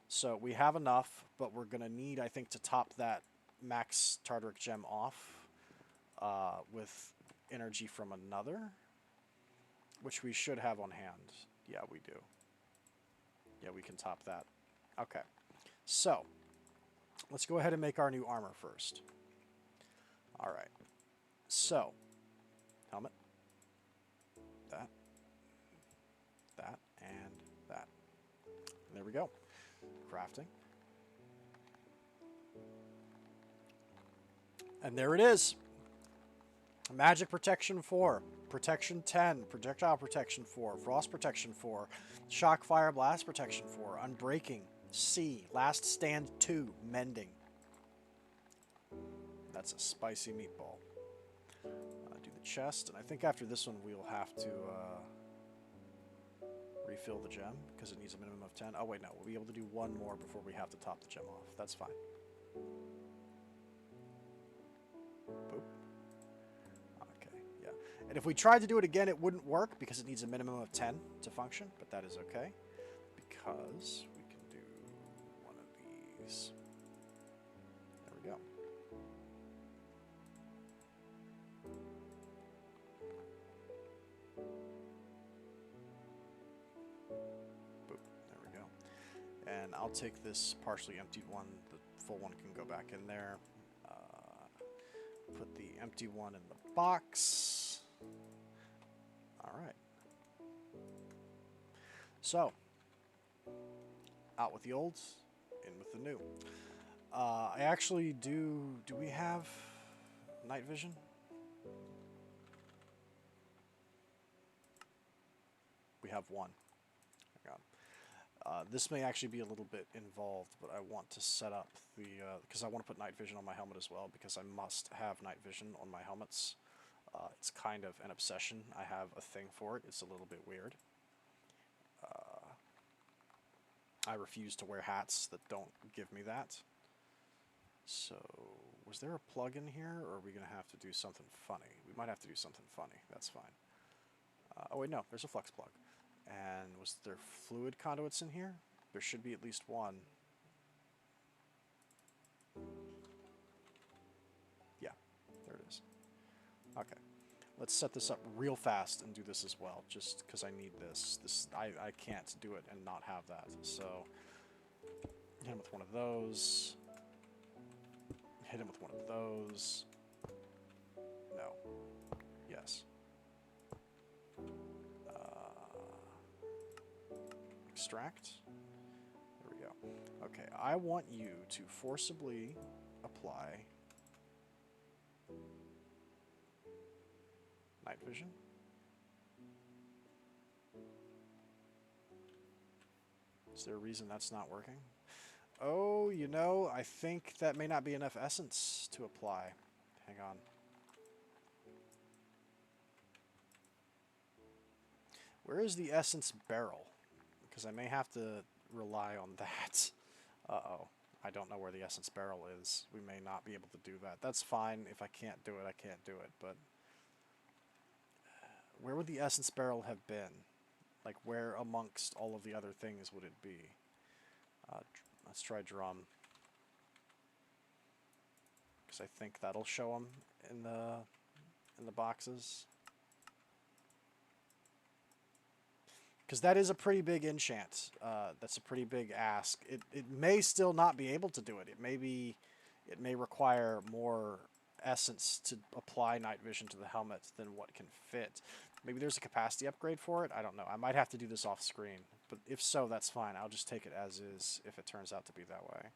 So we have enough, but we're going to need, I think, to top that max Tartaric gem off with energy from another, which we should have on hand. Yeah, we do. Yeah, we can top that. Okay. So, let's go ahead and make our new armor first. Alright. So, helmet. That. That. And that. And there we go. Crafting. And there it is. Magic Protection 4. Protection 10. Projectile Protection 4. Frost Protection 4. Shock, Fire, Blast Protection 4. Unbreaking. C. Last Stand 2. Mending. That's a spicy meatball. Do the chest. And I think after this one we'll have to refill the gem because it needs a minimum of 10. Oh wait, no. We'll be able to do one more before we have to top the gem off. That's fine. Boop. And if we tried to do it again, it wouldn't work because it needs a minimum of 10 to function, but that is okay because we can do one of these. There we go. Boop. There we go. And I'll take this partially emptied one. The full one can go back in there. Put the empty one in the box. Alright. So, out with the old, in with the new. I actually do we have night vision? We have one. Hang on. This may actually be a little bit involved, but I want to set up the, because I want to put night vision on my helmet as well, because I must have night vision on my helmets. It's kind of an obsession. I have a thing for it. It's a little bit weird. I refuse to wear hats that don't give me that. So, was there a plug in here, or are we going to have to do something funny? We might have to do something funny. That's fine. Oh wait, no. There's a flex plug. And was there fluid conduits in here? There should be at least one. Yeah, there it is. Okay. Let's set this up real fast and do this as well, just because I need this. I can't do it and not have that. So, hit him with one of those. Hit him with one of those. No. Yes. Extract. There we go. Okay, I want you to forcibly apply night vision. Is there a reason that's not working? Oh, you know, I think that may not be enough essence to apply. Hang on. Where is the essence barrel? Because I may have to rely on that. Uh-oh. I don't know where the essence barrel is. We may not be able to do that. That's fine. If I can't do it, I can't do it. But where would the essence barrel have been? Like, where amongst all of the other things would it be? Let's try drum. Because I think that'll show them in the boxes. Because that is a pretty big enchant. That's a pretty big ask. It may still not be able to do it. It may require more essence to apply night vision to the helmet than what can fit. Maybe there's a capacity upgrade for it. I don't know. I might have to do this off screen. But if so, that's fine. I'll just take it as is if it turns out to be that way.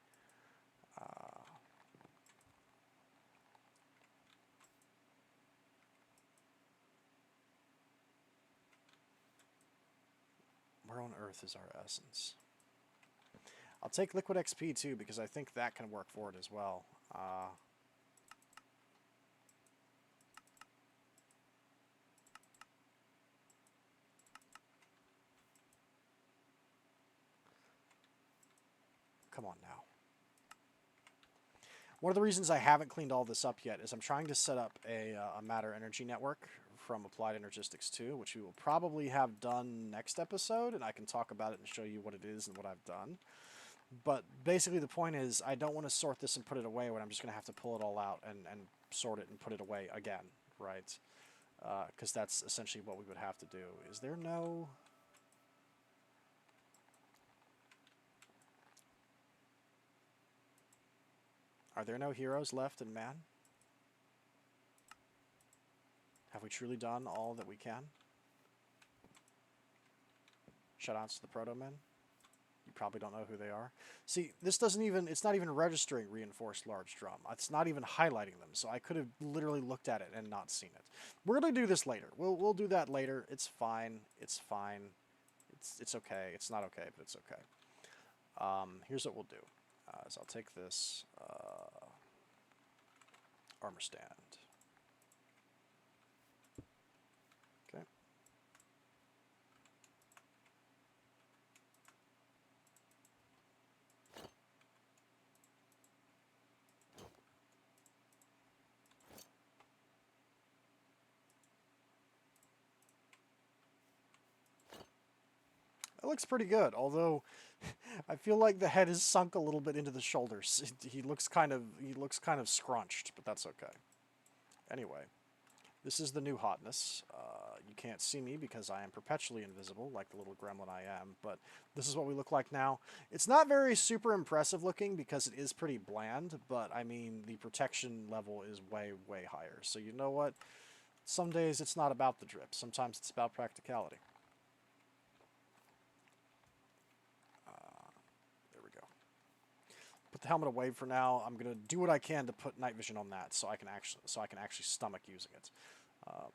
Where on earth is our essence? I'll take liquid XP too, because I think that can work for it as well. Come on now. One of the reasons I haven't cleaned all this up yet is I'm trying to set up a matter energy network from Applied Energistics 2, which we will probably have done next episode, and I can talk about it and show you what it is and what I've done. But basically the point is I don't want to sort this and put it away when I'm just going to have to pull it all out and sort it and put it away again, right? Because that's essentially what we would have to do. Is there no... Are there no heroes left in Man? Have we truly done all that we can? Shoutouts to the Proto-Men. You probably don't know who they are. See, this doesn't even, it's not even registering reinforced large drum. It's not even highlighting them, so I could have literally looked at it and not seen it. We're going to do this later. We'll do that later. It's fine. It's fine. It's okay. It's not okay, but it's okay. Here's what we'll do. Is I'll take this armor stand. Okay. That looks pretty good, although I feel like the head is sunk a little bit into the shoulders. He looks kind of scrunched, but that's okay. Anyway, this is the new hotness. You can't see me because I am perpetually invisible, like the little gremlin I am, but this is what we look like now. It's not very super impressive looking because it is pretty bland, but I mean, the protection level is way, way higher. So you know what? Some days it's not about the drip. Sometimes it's about practicality. Put the helmet away for now. I'm gonna do what I can to put night vision on that, so I can actually stomach using it.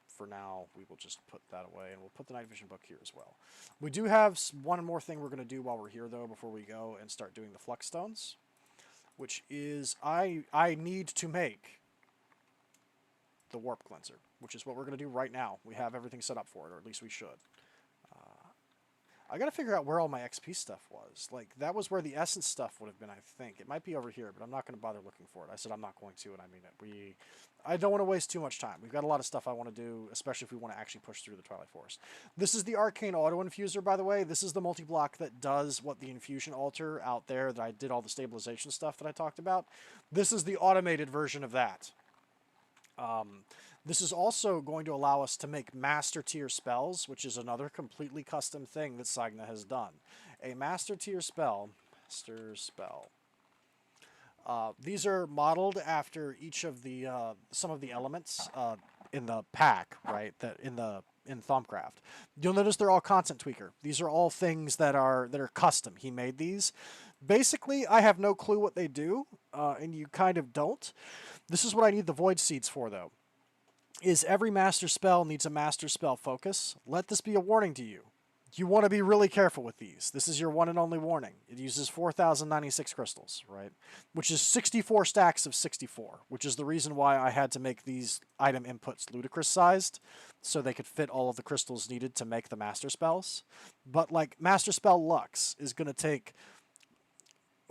For now, we will just put that away, and we'll put the night vision book here as well. We do have one more thing we're gonna do while we're here, though, before we go and start doing the flux stones, which is I need to make the warp cleanser, which is what we're gonna do right now. We have everything set up for it, or at least we should. I gotta figure out where all my XP stuff was. Like, that was where the essence stuff would have been, I think. It might be over here, but I'm not gonna bother looking for it. I said I'm not going to, and I mean it. I don't want to waste too much time. We've got a lot of stuff I want to do, especially if we want to actually push through the Twilight Forest. This is the Arcane Auto Infuser, by the way. This is the multi-block that does what the Infusion Altar out there that I did all the stabilization stuff that I talked about. This is the automated version of that. This is also going to allow us to make master tier spells, which is another completely custom thing that sainagh has done. A master tier spell. These are modeled after each of the some of the elements in the pack, right? That in Thaumcraft. You'll notice they're all content tweaker. These are all things that are custom. He made these. Basically, I have no clue what they do, and you kind of don't. This is what I need the Void Seeds for, though. Is every master spell needs a master spell focus. Let this be a warning to you. You want to be really careful with these. This is your one and only warning. It uses 4,096 crystals, right? Which is 64 stacks of 64, which is the reason why I had to make these item inputs ludicrous sized, so they could fit all of the crystals needed to make the master spells. But like Master Spell Lux is going to take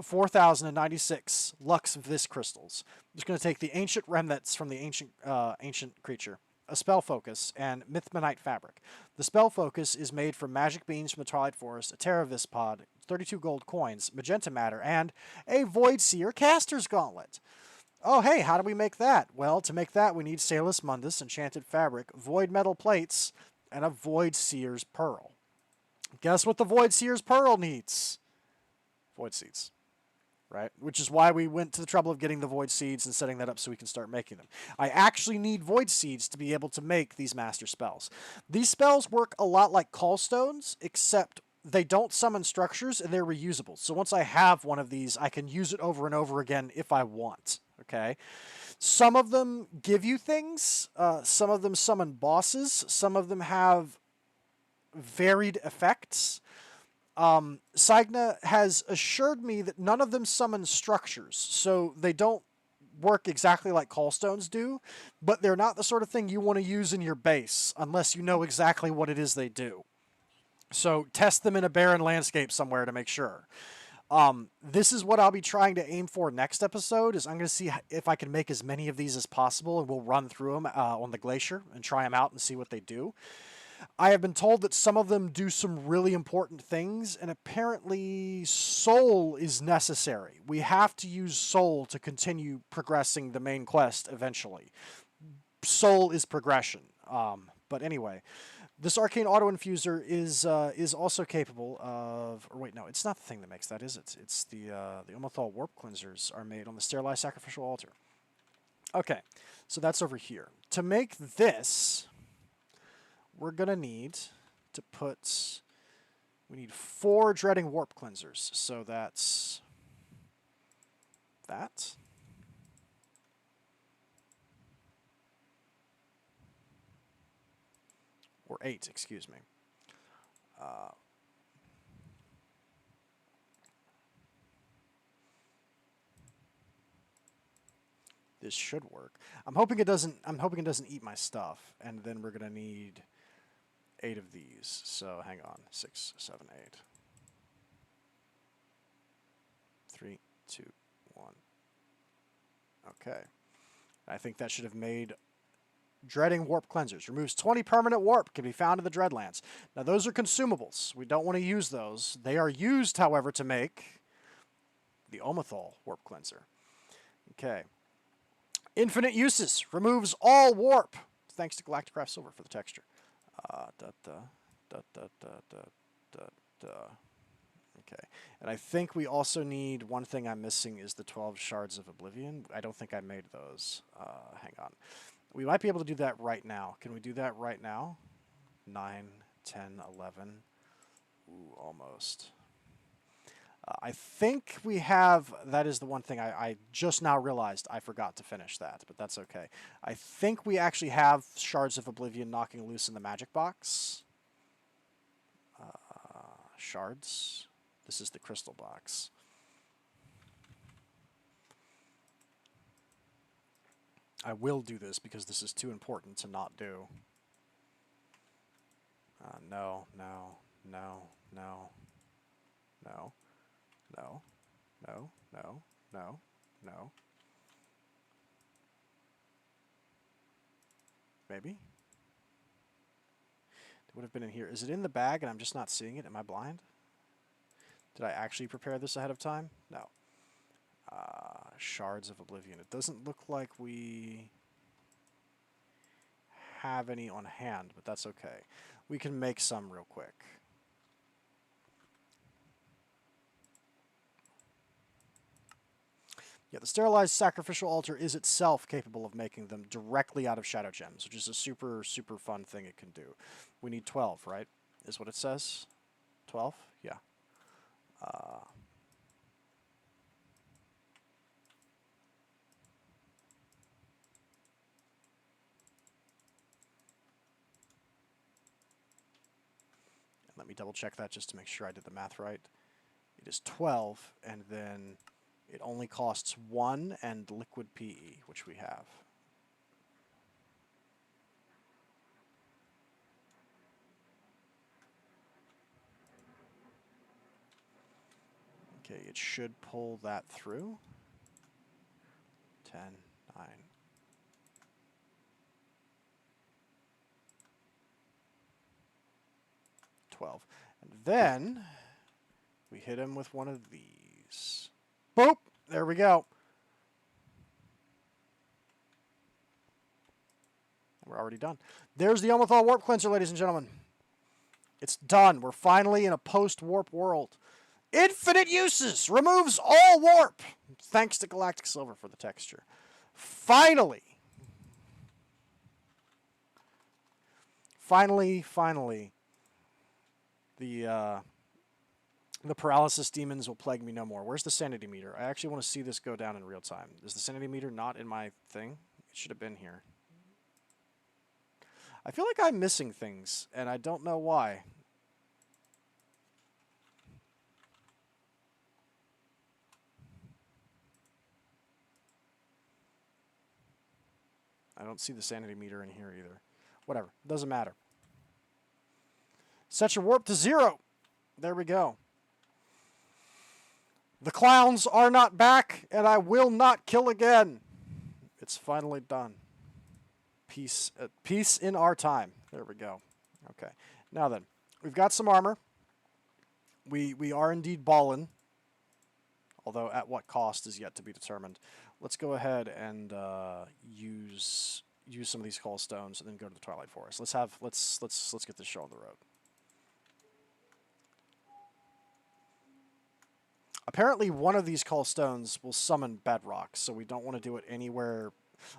4,096 Lux of this crystals. It's going to take the ancient remnants from the ancient creature, a spell focus, and Mythmanite fabric. The spell focus is made from magic beans from the Twilight Forest, a Terravis pod, 32 gold coins, magenta matter, and a Void Seer caster's gauntlet. Oh, hey, how do we make that? Well, to make that, we need Salus Mundus, enchanted fabric, void metal plates, and a Void Seer's pearl. Guess what the Void Seer's pearl needs? Void seeds. Right? Which is why we went to the trouble of getting the Void Seeds and setting that up so we can start making them. I actually need Void Seeds to be able to make these master spells. These spells work a lot like Callstones, except they don't summon structures and they're reusable. So once I have one of these, I can use it over and over again if I want. Okay? Some of them give you things. Some of them summon bosses. Some of them have varied effects. Sainagh has assured me that none of them summon structures, so they don't work exactly like Callstones do, but they're not the sort of thing you want to use in your base unless you know exactly what it is they do. So test them in a barren landscape somewhere to make sure. This is what I'll be trying to aim for next episode, is I'm going to see if I can make as many of these as possible, and we'll run through them on the glacier and try them out and see what they do. I have been told that some of them do some really important things, and apparently soul is necessary. We have to use soul to continue progressing the main quest eventually. Soul is progression. But anyway, this arcane auto infuser is also capable of... Or wait, no, it's not the thing that makes that, is it? It's the Omothol Warp Cleansers are made on the sterilized sacrificial altar. Okay, so that's over here. To make this... we're going to need to put... we need 4 Dreading Warp Cleansers. So that's... that. Or 8, excuse me. This should work. I'm hoping it doesn't eat my stuff. And then we're going to need... 8 of these. So hang on. 6, 7, 8. 3, 2, 1. Okay. I think that should have made Dreading Warp Cleansers. Removes 20 permanent warp. Can be found in the Dreadlands. Now those are consumables. We don't want to use those. They are used, however, to make the Omothol Warp Cleanser. Okay. Infinite uses. Removes all warp. Thanks to Galacticraft Silver for the texture. Okay, and I think we also need... one thing I'm missing is the 12 Shards of Oblivion. I don't think I made those. Hang on. We might be able to do that right now. Can we do that right now? 9, 10, 11. Ooh, almost. I think we have... that is the one thing I just now realized I forgot to finish that, but that's okay. I think we actually have Shards of Oblivion knocking loose in the magic box. Shards. This is the crystal box. I will do this because this is too important to not do. No, no, no, no, no. No, no, no, no, no. Maybe? It would have been in here. Is it in the bag and I'm just not seeing it? Am I blind? Did I actually prepare this ahead of time? No. Shards of Oblivion. It doesn't look like we have any on hand, but that's okay. We can make some real quick. Yeah, the sterilized sacrificial altar is itself capable of making them directly out of shadow gems, which is a super, super fun thing it can do. We need 12, right? Is what it says? 12? Yeah. And let me double check that just to make sure I did the math right. It is 12, and then it only costs 1 and liquid PE, which we have. Okay, it should pull that through. 10, 9. 12. And then we hit him with one of these. Boop! There we go. We're already done. There's the Omothol Warp Cleanser, ladies and gentlemen. It's done. We're finally in a post-warp world. Infinite uses! Removes all warp! Thanks to Galactic Silver for the texture. Finally! Finally. The paralysis demons will plague me no more. Where's the sanity meter? I actually want to see this go down in real time. Is the sanity meter not in my thing? It should have been here. I feel like I'm missing things, and I don't know why. I don't see the sanity meter in here either. Whatever. Doesn't matter. Set your warp to 0. There we go. The clowns are not back, and I will not kill again. It's finally done. Peace in our time. There we go. Okay. Now then, we've got some armor. We are indeed ballin', although at what cost is yet to be determined. Let's go ahead and use some of these callstones, and then go to the Twilight Forest. Let's get this show on the road. Apparently, one of these callstones will summon bedrock, so we don't want to do it anywhere.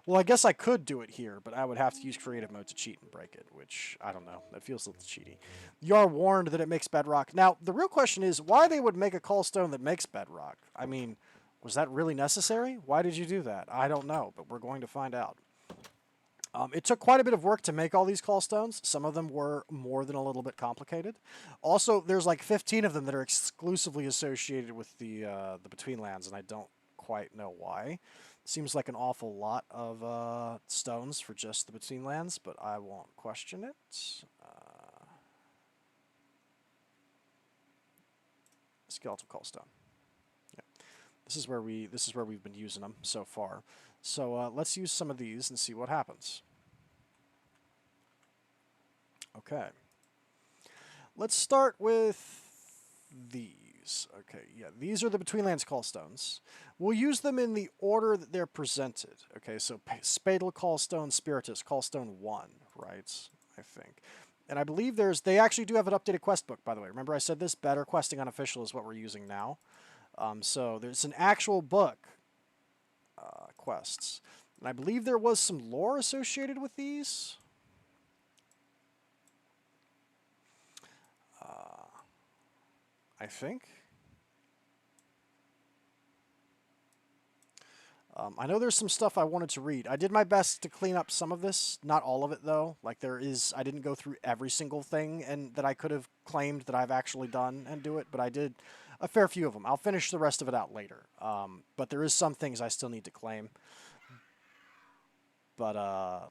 Well, I guess I could do it here, but I would have to use creative mode to cheat and break it, which, I don't know. That feels a little cheaty. You are warned that it makes bedrock. Now, the real question is why they would make a callstone that makes bedrock. I mean, was that really necessary? Why did you do that? I don't know, but we're going to find out. It took quite a bit of work to make all these callstones. Some of them were more than a little bit complicated. Also, there's like 15 of them that are exclusively associated with the Betweenlands, and I don't quite know why. Seems like an awful lot of stones for just the Betweenlands, but I won't question it. Skeletal callstone. Yeah. This is where we've been using them so far. So let's use some of these and see what happens. Okay. Let's start with these. Okay, yeah, these are the Betweenlands callstones. We'll use them in the order that they're presented. Okay, so Spadal Callstone, Spiritus, Callstone 1, right? I think. And I believe they actually do have an updated quest book, by the way. Remember I said this? Better Questing Unofficial is what we're using now. So there's an actual book. Quests. And I believe there was some lore associated with these. I think. I know there's some stuff I wanted to read. I did my best to clean up some of this. Not all of it, though. Like, I didn't go through every single thing and that I could have claimed that I've actually done and do it, but I did a fair few of them. I'll finish the rest of it out later. But there is some things I still need to claim. But,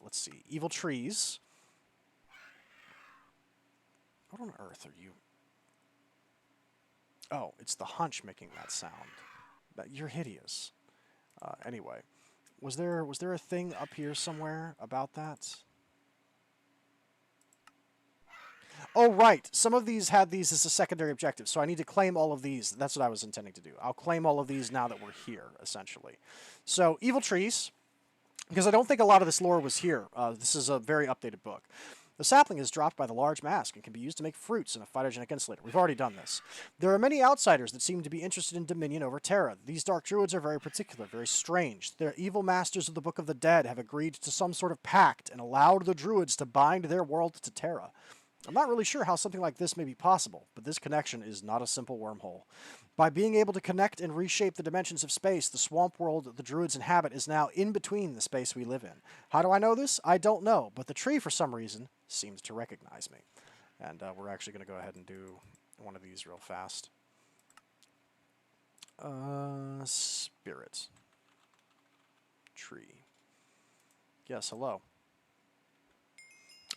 let's see. Evil trees. What on earth are you? Oh, it's the hunch making that sound. You're hideous. Anyway, was there a thing up here somewhere about that? Oh, right. Some of these had these as a secondary objective, so I need to claim all of these. That's what I was intending to do. I'll claim all of these now that we're here, essentially. So, evil trees, because I don't think a lot of this lore was here. This is a very updated book. The sapling is dropped by the large mask and can be used to make fruits in a phytogenic insulator. We've already done this. There are many outsiders that seem to be interested in dominion over Terra. These dark druids are very particular, very strange. Their evil masters of the Book of the Dead have agreed to some sort of pact and allowed the druids to bind their world to Terra. I'm not really sure how something like this may be possible, but this connection is not a simple wormhole. By being able to connect and reshape the dimensions of space, the swamp world that the druids inhabit is now in between the space we live in. How do I know this? I don't know, but the tree, for some reason, seems to recognize me. And we're actually going to go ahead and do one of these real fast. Spirit. Tree. Yes, hello.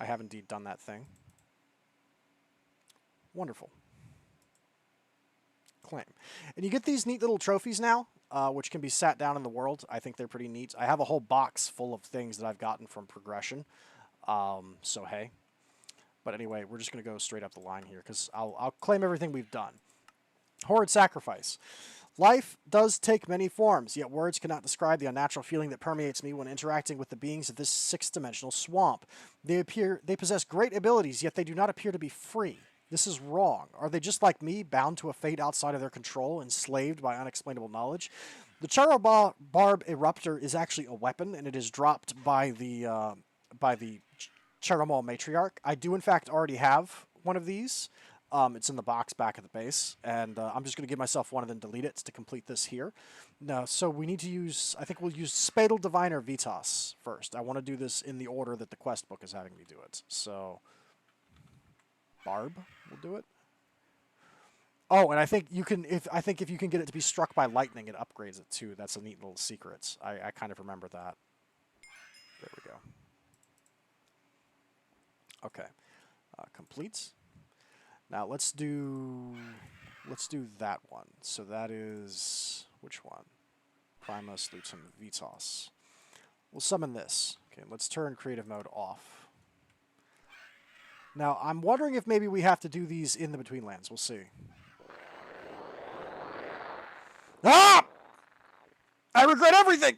I have indeed done that thing. Wonderful. Claim. And you get these neat little trophies now, which can be sat down in the world. I think they're pretty neat. I have a whole box full of things that I've gotten from progression. So hey. But anyway, we're just going to go straight up the line here, because I'll claim everything we've done. Horrid Sacrifice. Life does take many forms, yet words cannot describe the unnatural feeling that permeates me when interacting with the beings of this six-dimensional swamp. They possess great abilities, yet they do not appear to be free. This is wrong. Are they just like me, bound to a fate outside of their control, enslaved by unexplainable knowledge? The Charro Barb Eruptor is actually a weapon, and it is dropped by the Charro Matriarch. I do, in fact, already have one of these. It's in the box back at the base, and I'm just going to give myself one and then delete it to complete this here. No, so we need to use, I think we'll use Spadal Diviner Vitas first. I want to do this in the order that the quest book is having me do it. So, Barb will do it. Oh, and I think you can, if you can get it to be struck by lightning, it upgrades it too. That's a neat little secret. I kind of remember that. There we go. Okay, complete. Now let's do that one. So that is, which one? Primus Lutum Vitas. We'll summon this. Okay, let's turn creative mode off. Now I'm wondering if maybe we have to do these in the Betweenlands. We'll see. Ah! I regret everything!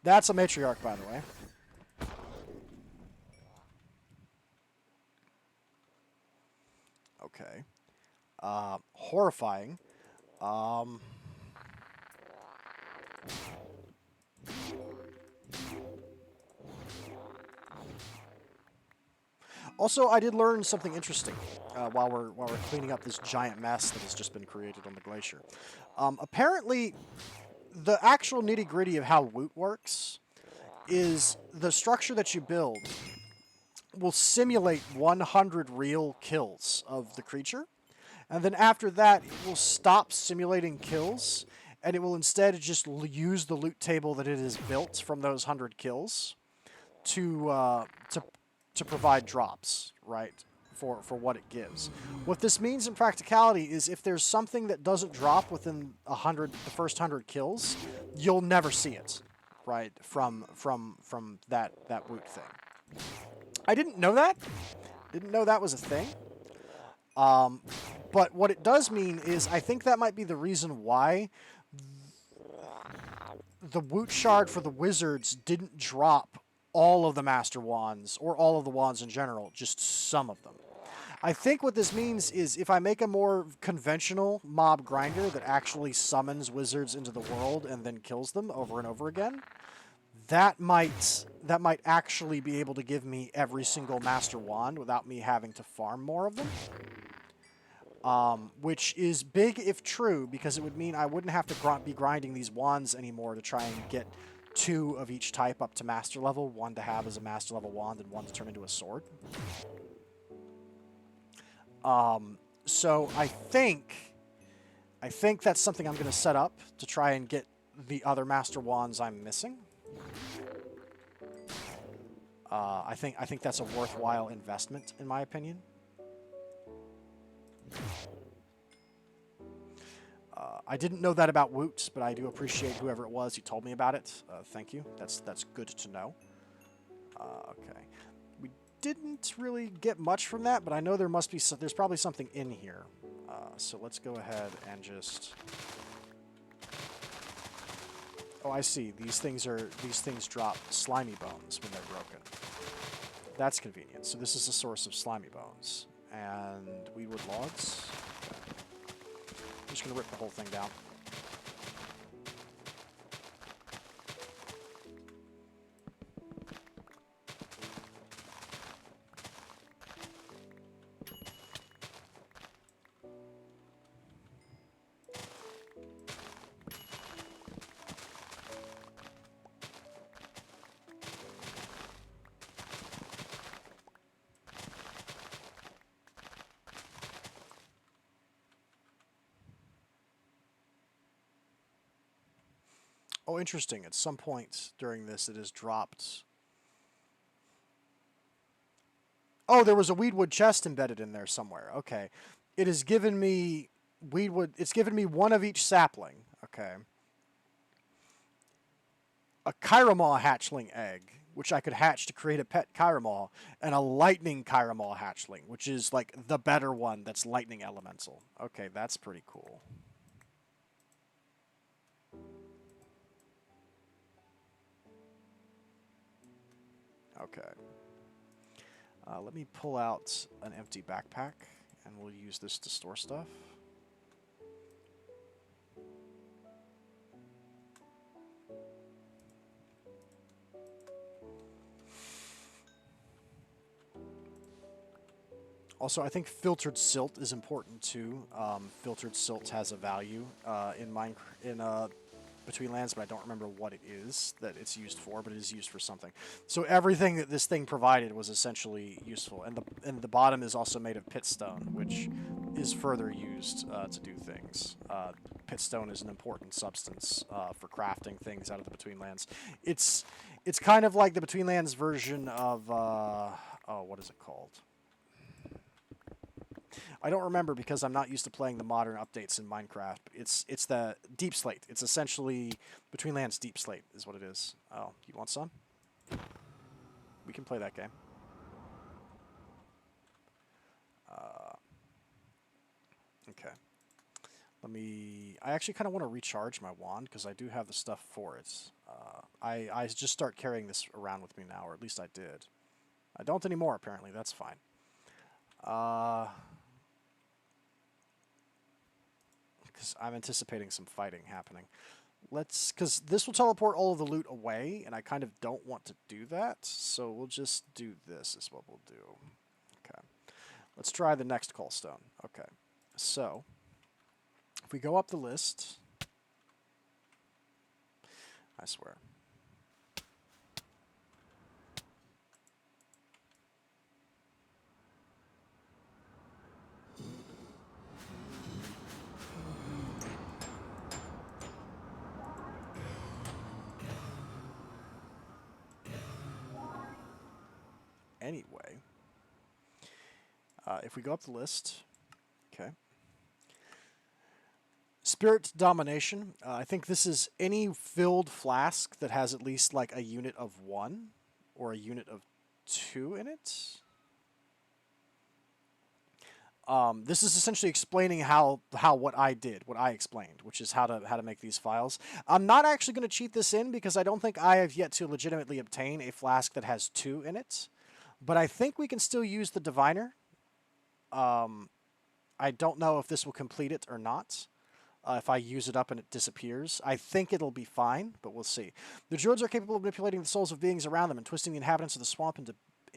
That's a matriarch, by the way. Okay. Horrifying. Also, I did learn something interesting while we're cleaning up this giant mess that has just been created on the glacier. Apparently, the actual nitty-gritty of how loot works is the structure that you build will simulate 100 real kills of the creature, and then after that, it will stop simulating kills, and it will instead just use the loot table that it has built from those 100 kills to provide drops, right, for what it gives. What this means in practicality is if there's something that doesn't drop within the first 100 kills, you'll never see it, right, from that loot thing. I didn't know that. Didn't know that was a thing. But what it does mean is I think that might be the reason why the Woot Shard for the wizards didn't drop all of the Master Wands, or all of the wands in general, just some of them. I think what this means is if I make a more conventional mob grinder that actually summons wizards into the world and then kills them over and over again, that might actually be able to give me every single Master Wand without me having to farm more of them. Which is big if true, because it would mean I wouldn't have to be grinding these wands anymore to try and get 2 of each type up to master level, one to have as a master level wand and one to turn into a sword. So I think that's something I'm going to set up to try and get the other master wands I'm missing. I think that's a worthwhile investment, in my opinion. I didn't know that about Woot, but I do appreciate whoever it was who told me about it. Thank you. That's good to know. Okay. We didn't really get much from that, but I know there's probably something in here. So let's go ahead and just... Oh, I see. These things drop slimy bones when they're broken. That's convenient. So this is a source of slimy bones. And weedwood logs. Okay. I'm just going to rip the whole thing down. Oh, interesting. At some point during this, it has dropped... Oh, there was a weedwood chest embedded in there somewhere. Okay. It has given me weedwood... It's given me one of each sapling. Okay. A Chiromaw hatchling egg, which I could hatch to create a pet Chiromaw, and a lightning Chiromaw hatchling, which is like the better one that's lightning elemental. Okay, that's pretty cool. Okay. Let me pull out an empty backpack, and we'll use this to store stuff. Also, I think filtered silt is important too. Filtered silt has a value in Betweenlands, but I don't remember what it is that it's used for, but it is used for something. So everything that this thing provided was essentially useful, and the bottom is also made of pitstone, which is further used to do things. Pitstone is an important substance for crafting things out of the Betweenlands. It's kind of like the Betweenlands version of oh, what is it called? I don't remember because I'm not used to playing the modern updates in Minecraft. It's the Deep Slate. It's essentially Betweenlands Deep Slate is what it is. Oh, you want some? We can play that game. Okay. I actually kind of want to recharge my wand because I do have the stuff for it. I just start carrying this around with me now, or at least I did. I don't anymore, apparently. That's fine. Because I'm anticipating some fighting happening. Because this will teleport all of the loot away, and I kind of don't want to do that, so we'll just do this is what we'll do. Okay. Let's try the next callstone. Okay. So, if we go up the list, I swear. Anyway, if we go up the list, okay. Spirit Domination. I think this is any filled flask that has at least like a unit of 1 or a unit of 2 in it. This is essentially explaining how what I did, what I explained, which is how to make these files. I'm not actually going to cheat this in because I don't think I have yet to legitimately obtain a flask that has 2 in it. But I think we can still use the diviner. I don't know if this will complete it or not. If I use it up and it disappears. I think it'll be fine, but we'll see. The druids are capable of manipulating the souls of beings around them and twisting the inhabitants of the swamp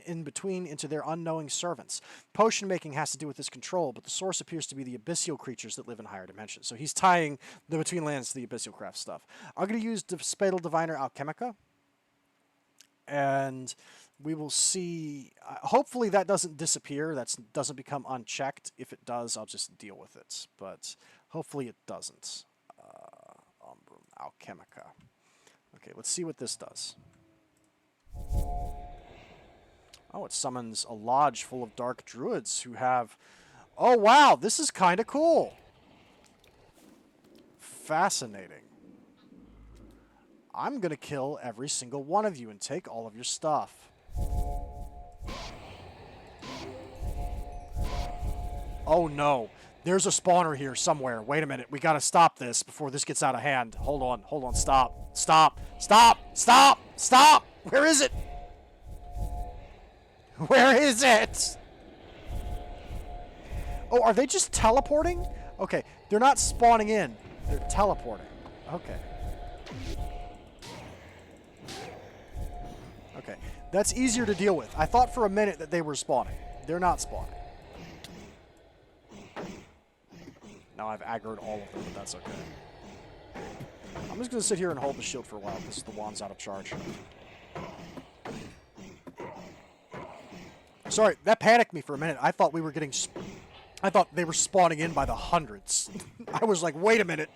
in between into their unknowing servants. Potion making has to do with this control, but the source appears to be the abyssal creatures that live in higher dimensions. So he's tying the Betweenlands to the Abyssal-craft stuff. I'm going to use the Spadal Diviner Alchemica. And we will see. Hopefully that doesn't disappear. That doesn't become unchecked. If it does, I'll just deal with it. But hopefully it doesn't. Umbrum Alchemica. Okay, let's see what this does. Oh, it summons a lodge full of dark druids who have... Oh, wow, this is kind of cool. Fascinating. I'm going to kill every single one of you and take all of your stuff. Oh no, there's a spawner here somewhere. Wait a minute, we got to stop this before this gets out of hand. Hold on, stop. Where is it? Where is it? Oh, are they just teleporting? Okay, they're not spawning in. They're teleporting. Okay. Okay, that's easier to deal with. I thought for a minute that they were spawning. They're not spawning. Now I've aggroed all of them, but that's okay. I'm just going to sit here and hold the shield for a while because the wand's out of charge. Sorry, that panicked me for a minute. I thought we were getting... I thought they were spawning in by the hundreds. I was like, wait a minute.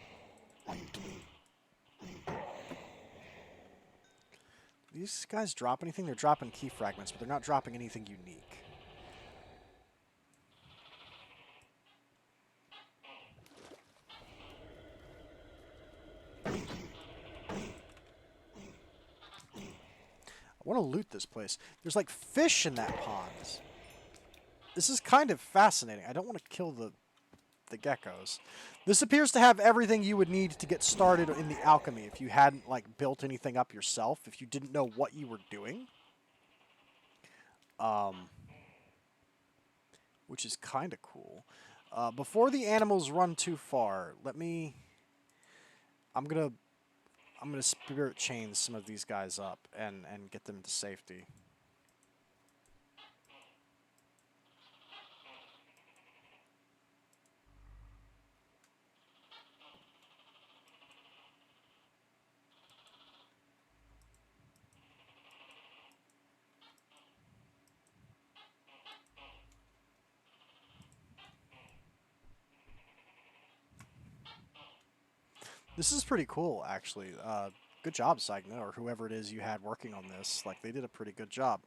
these guys drop anything? They're dropping key fragments, but they're not dropping anything unique. I want to loot this place. There's like fish in that pond. This is kind of fascinating. I don't want to kill the geckos. This appears to have everything you would need to get started in the alchemy if you hadn't like built anything up yourself, if you didn't know what you were doing. Which is kind of cool. Before the animals run too far, I'm gonna spirit chain some of these guys up and get them to safety. This is pretty cool, actually. Good job, sainagh, or whoever it is you had working on this. Like, they did a pretty good job.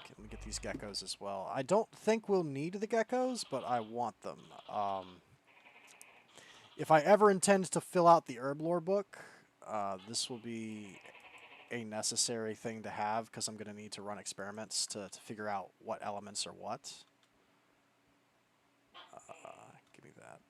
Okay, let me get these geckos as well. I don't think we'll need the geckos, but I want them. If I ever intend to fill out the herb lore book, this will be a necessary thing to have, because I'm going to need to run experiments to figure out what elements are what. Give me that.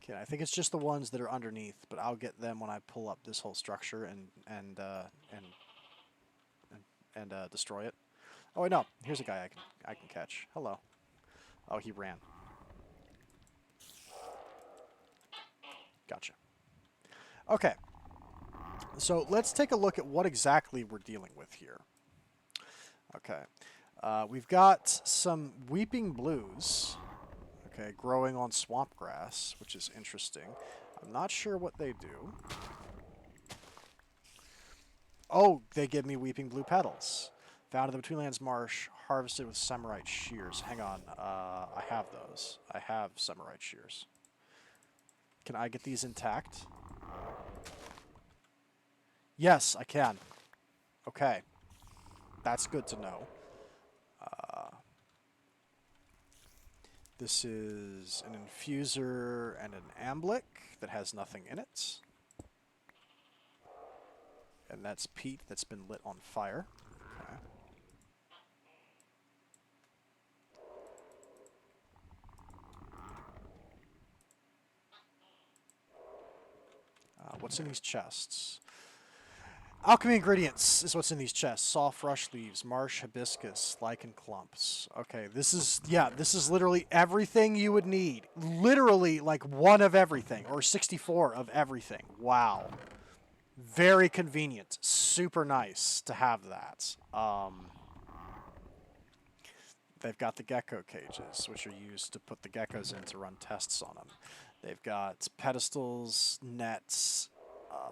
Okay, I think it's just the ones that are underneath, but I'll get them when I pull up this whole structure and destroy it. Oh wait, no, here's a guy I can catch. Hello. Oh, he ran. Gotcha. Okay, so let's take a look at what exactly we're dealing with here. Okay, we've got some weeping blues. Okay, growing on swamp grass, which is interesting. I'm not sure what they do. Oh, they give me weeping blue petals. Found in the Betweenlands marsh, harvested with samurai shears. Hang on, I have those. I have samurai shears. Can I get these intact? Yes, I can. Okay. That's good to know. This is an infuser and an amblic that has nothing in it. And that's peat that's been lit on fire. Okay. What's in these chests? Alchemy ingredients is what's in these chests. Soft rush leaves, marsh hibiscus, lichen clumps. Okay, this is literally everything you would need. Literally, like, one of everything, or 64 of everything. Wow. Very convenient. Super nice to have that. They've got the gecko cages, which are used to put the geckos in to run tests on them. They've got pedestals, nets,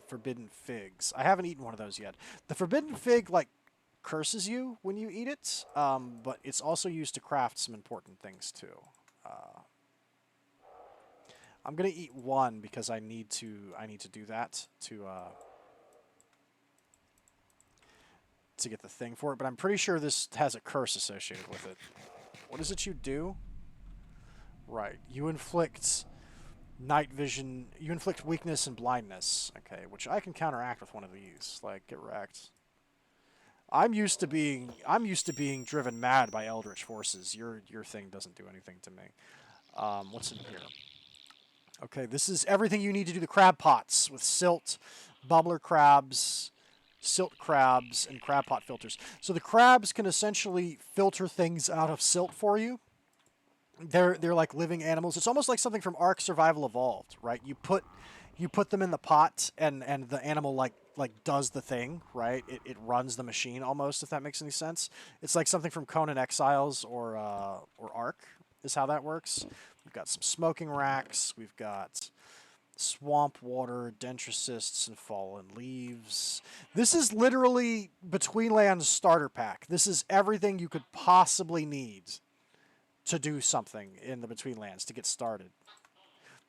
forbidden figs. I haven't eaten one of those yet. The forbidden fig, like, curses you when you eat it, but it's also used to craft some important things, too. I'm going to eat one because I need to do that to get the thing for it, but I'm pretty sure this has a curse associated with it. What is it you do? Right. You inflict night vision. You inflict weakness and blindness. Okay, which I can counteract with one of these. Like, get wrecked. I'm used to being driven mad by eldritch forces. Your thing doesn't do anything to me. What's in here? Okay, this is everything you need to do the crab pots with silt, bubbler crabs, silt crabs, and crab pot filters. So the crabs can essentially filter things out of silt for you. They're like living animals. It's almost like something from Ark Survival Evolved, right? You put them in the pot, and the animal like does the thing, right? It runs the machine almost, if that makes any sense. It's like something from Conan Exiles or Ark is how that works. We've got some smoking racks. We've got swamp water, dendrocysts, and fallen leaves. This is literally Betweenlands starter pack. This is everything you could possibly need to do something in the Betweenlands to get started.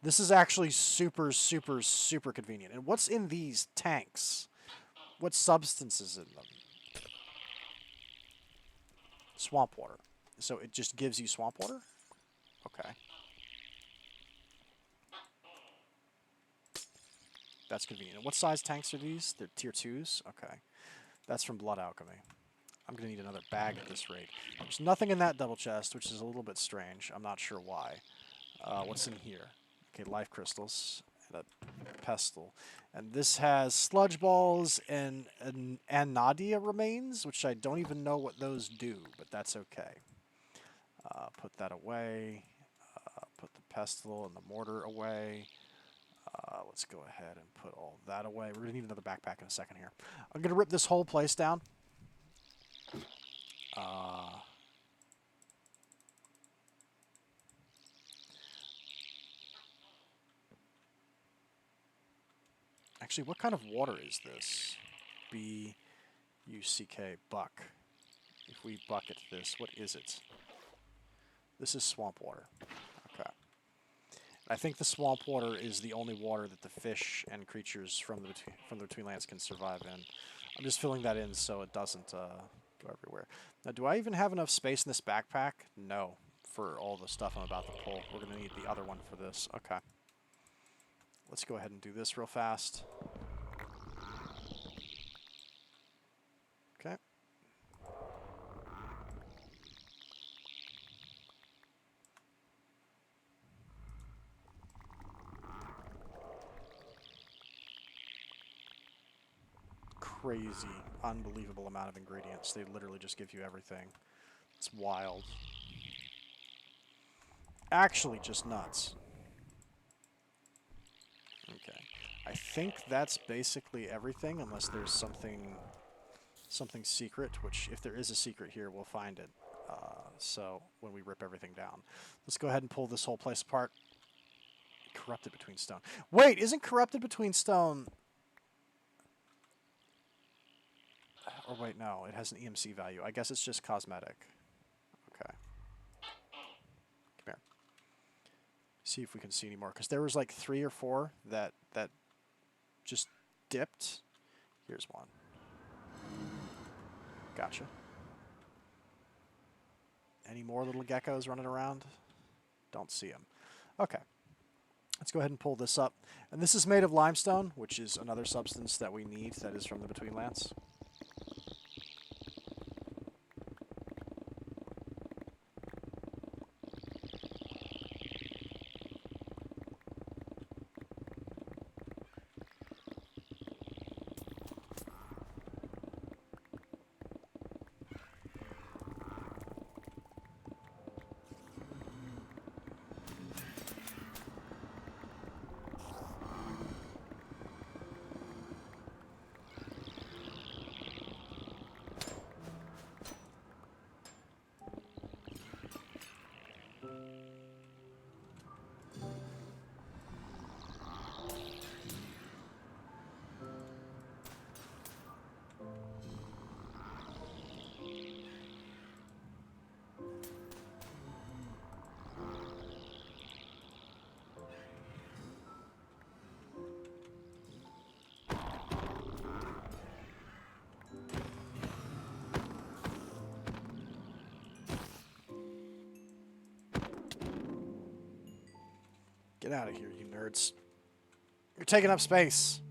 This is actually super, super, super convenient. And what's in these tanks? What substance is in them? Swamp water. So it just gives you swamp water? Okay. That's convenient. And what size tanks are these? They're tier 2s? Okay. That's from Blood Alchemy. I'm going to need another bag at this rate. There's nothing in that double chest, which is a little bit strange. I'm not sure why. What's in here? Okay, life crystals and a pestle. And this has sludge balls and Nadia remains, which I don't even know what those do, but that's okay. Put that away. Put the pestle and the mortar away. Let's go ahead and put all that away. We're going to need another backpack in a second here. I'm going to rip this whole place down. Actually, what kind of water is this? B-U-C-K, buck. If we bucket this, what is it? This is swamp water. Okay. I think the swamp water is the only water that the fish and creatures from the Betweenlands can survive in. I'm just filling that in so it doesn't go everywhere. Now, do I even have enough space in this backpack? No, for all the stuff I'm about to pull. We're going to need the other one for this. Okay. Let's go ahead and do this real fast. Okay. Crazy, unbelievable amount of ingredients. They literally just give you everything. It's wild. Actually, just nuts. Okay. I think that's basically everything, unless there's something secret, which if there is a secret here, we'll find it. So when we rip everything down. Let's go ahead and pull this whole place apart. Corrupted Between Stone. Wait, isn't Corrupted Between Stone... Or wait, no, it has an EMC value. I guess it's just cosmetic. Okay. Come here. See if we can see any more. Because there was like 3 or 4 that just dipped. Here's one. Gotcha. Any more little geckos running around? Don't see them. Okay. Let's go ahead and pull this up. And this is made of limestone, which is another substance that we need that is from the Betweenlands. Get out of here, you nerds. You're taking up space.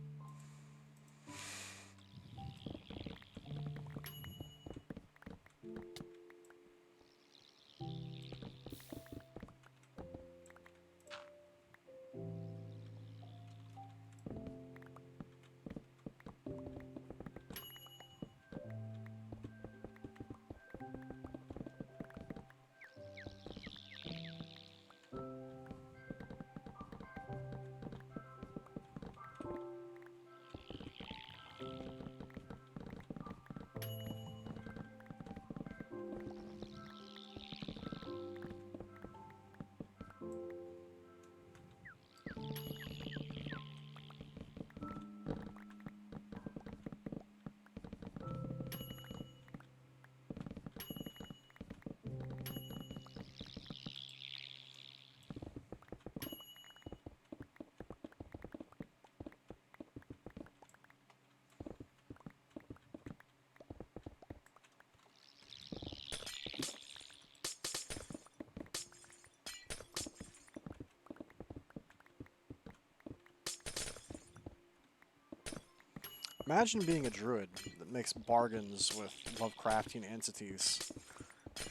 Imagine being a druid that makes bargains with Lovecraftian entities,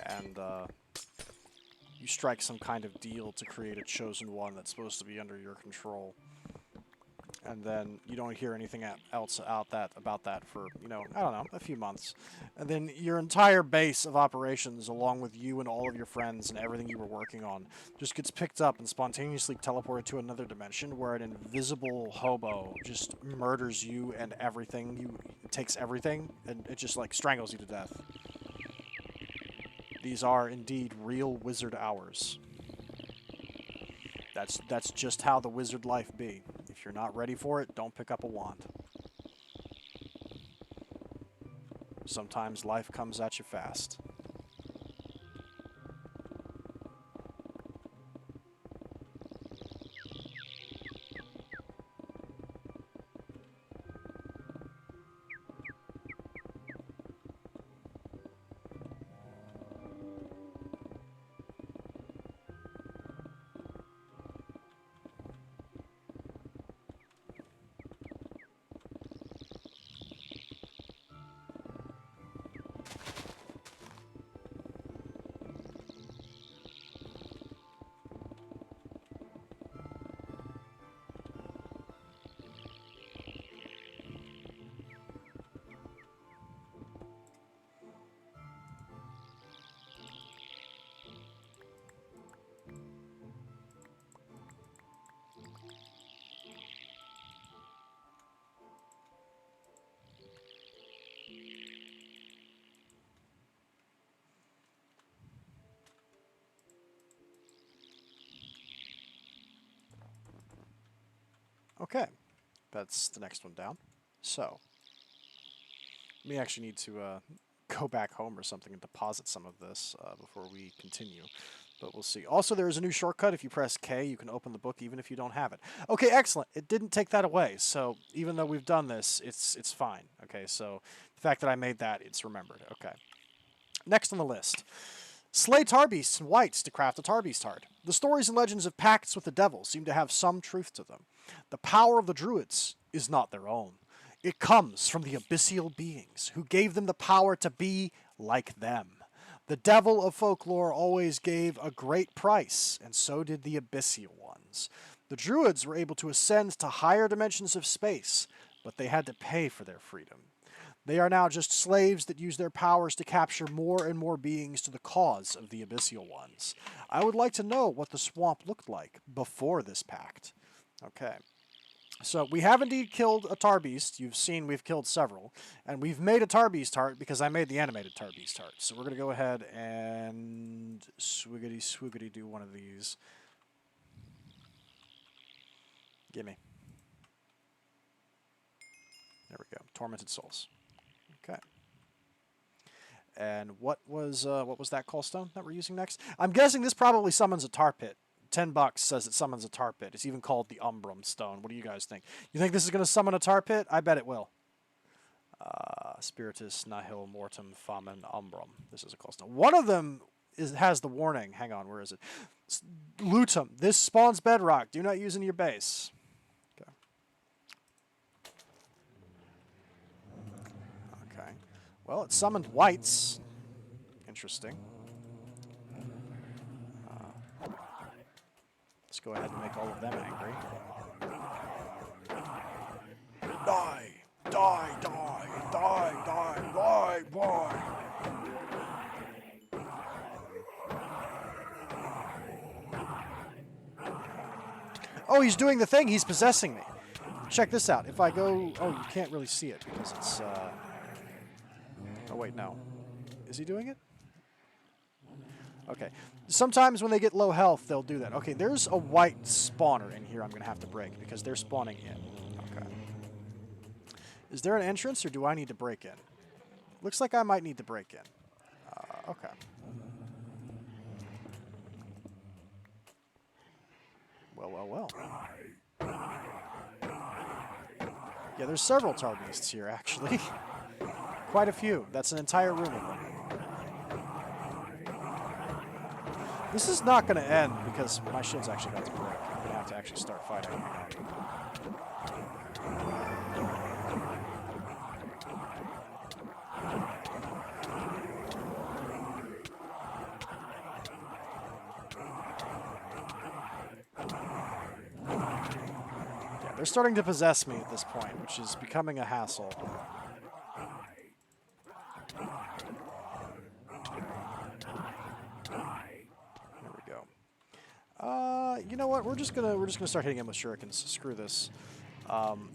and you strike some kind of deal to create a chosen one that's supposed to be under your control. And then you don't hear anything else about that for, you know, I don't know, a few months. And then your entire base of operations, along with you and all of your friends and everything you were working on, just gets picked up and spontaneously teleported to another dimension where an invisible hobo just murders you and everything. Takes everything, and it just, like, strangles you to death. These are indeed real wizard hours. That's just how the wizard life be. If you're not ready for it, don't pick up a wand. Sometimes life comes at you fast. Okay, that's the next one down. So, we actually need to go back home or something and deposit some of this before we continue. But we'll see. Also, there is a new shortcut. If you press K, you can open the book even if you don't have it. Okay, excellent. It didn't take that away. So even though we've done this, it's fine. Okay, so the fact that I made that, it's remembered. Okay. Next on the list. Slay tar beasts and whites to craft a tar beast heart. The stories and legends of pacts with the devil seem to have some truth to them. The power of the druids is not their own. It comes from the abyssal beings who gave them the power to be like them. The devil of folklore always gave a great price, and so did the abyssal ones. The druids were able to ascend to higher dimensions of space, but they had to pay for their freedom. They are now just slaves that use their powers to capture more and more beings to the cause of the abyssal ones. I would like to know what the swamp looked like before this pact. Okay. So we have indeed killed a tar beast. You've seen we've killed several. And we've made a tar beast heart because I made the animated tar beast heart. So we're going to go ahead and swiggity do one of these. Gimme. There we go. Tormented souls. Okay. And what was that callstone that we're using next? I'm guessing this probably summons a tar pit. $10 says it summons a tar pit. It's even called the Umbrum Stone. What do you guys think? You think this is going to summon a tar pit? I bet it will. Spiritus, Nihil, Mortem, Famen, Umbrum. This is a callstone. One of them has the warning. Hang on, where is it? Lutum. This spawns bedrock. Do not use in your base. Okay. Okay. Well, it summoned whites. Interesting. Let's go ahead and make all of them angry. Die! Die! Die! Die! Die! Die! Die! Oh, he's doing the thing. He's possessing me. Check this out. If I go... Oh, you can't really see it because it's... Oh, wait, no. Is he doing it? Okay. Sometimes when they get low health, they'll do that. Okay, there's a white spawner in here I'm going to have to break because they're spawning in. Okay. Is there an entrance or do I need to break in? Looks like I might need to break in. Okay. Well. Yeah, there's several tar beasts here, actually. Quite a few. That's an entire room of them. This is not going to end because my shield's actually about to break. I'm going to have to actually start fighting. They're starting to possess me at this point, which is becoming a hassle. There we go. You know what? We're just gonna start hitting him with shurikens. Screw this.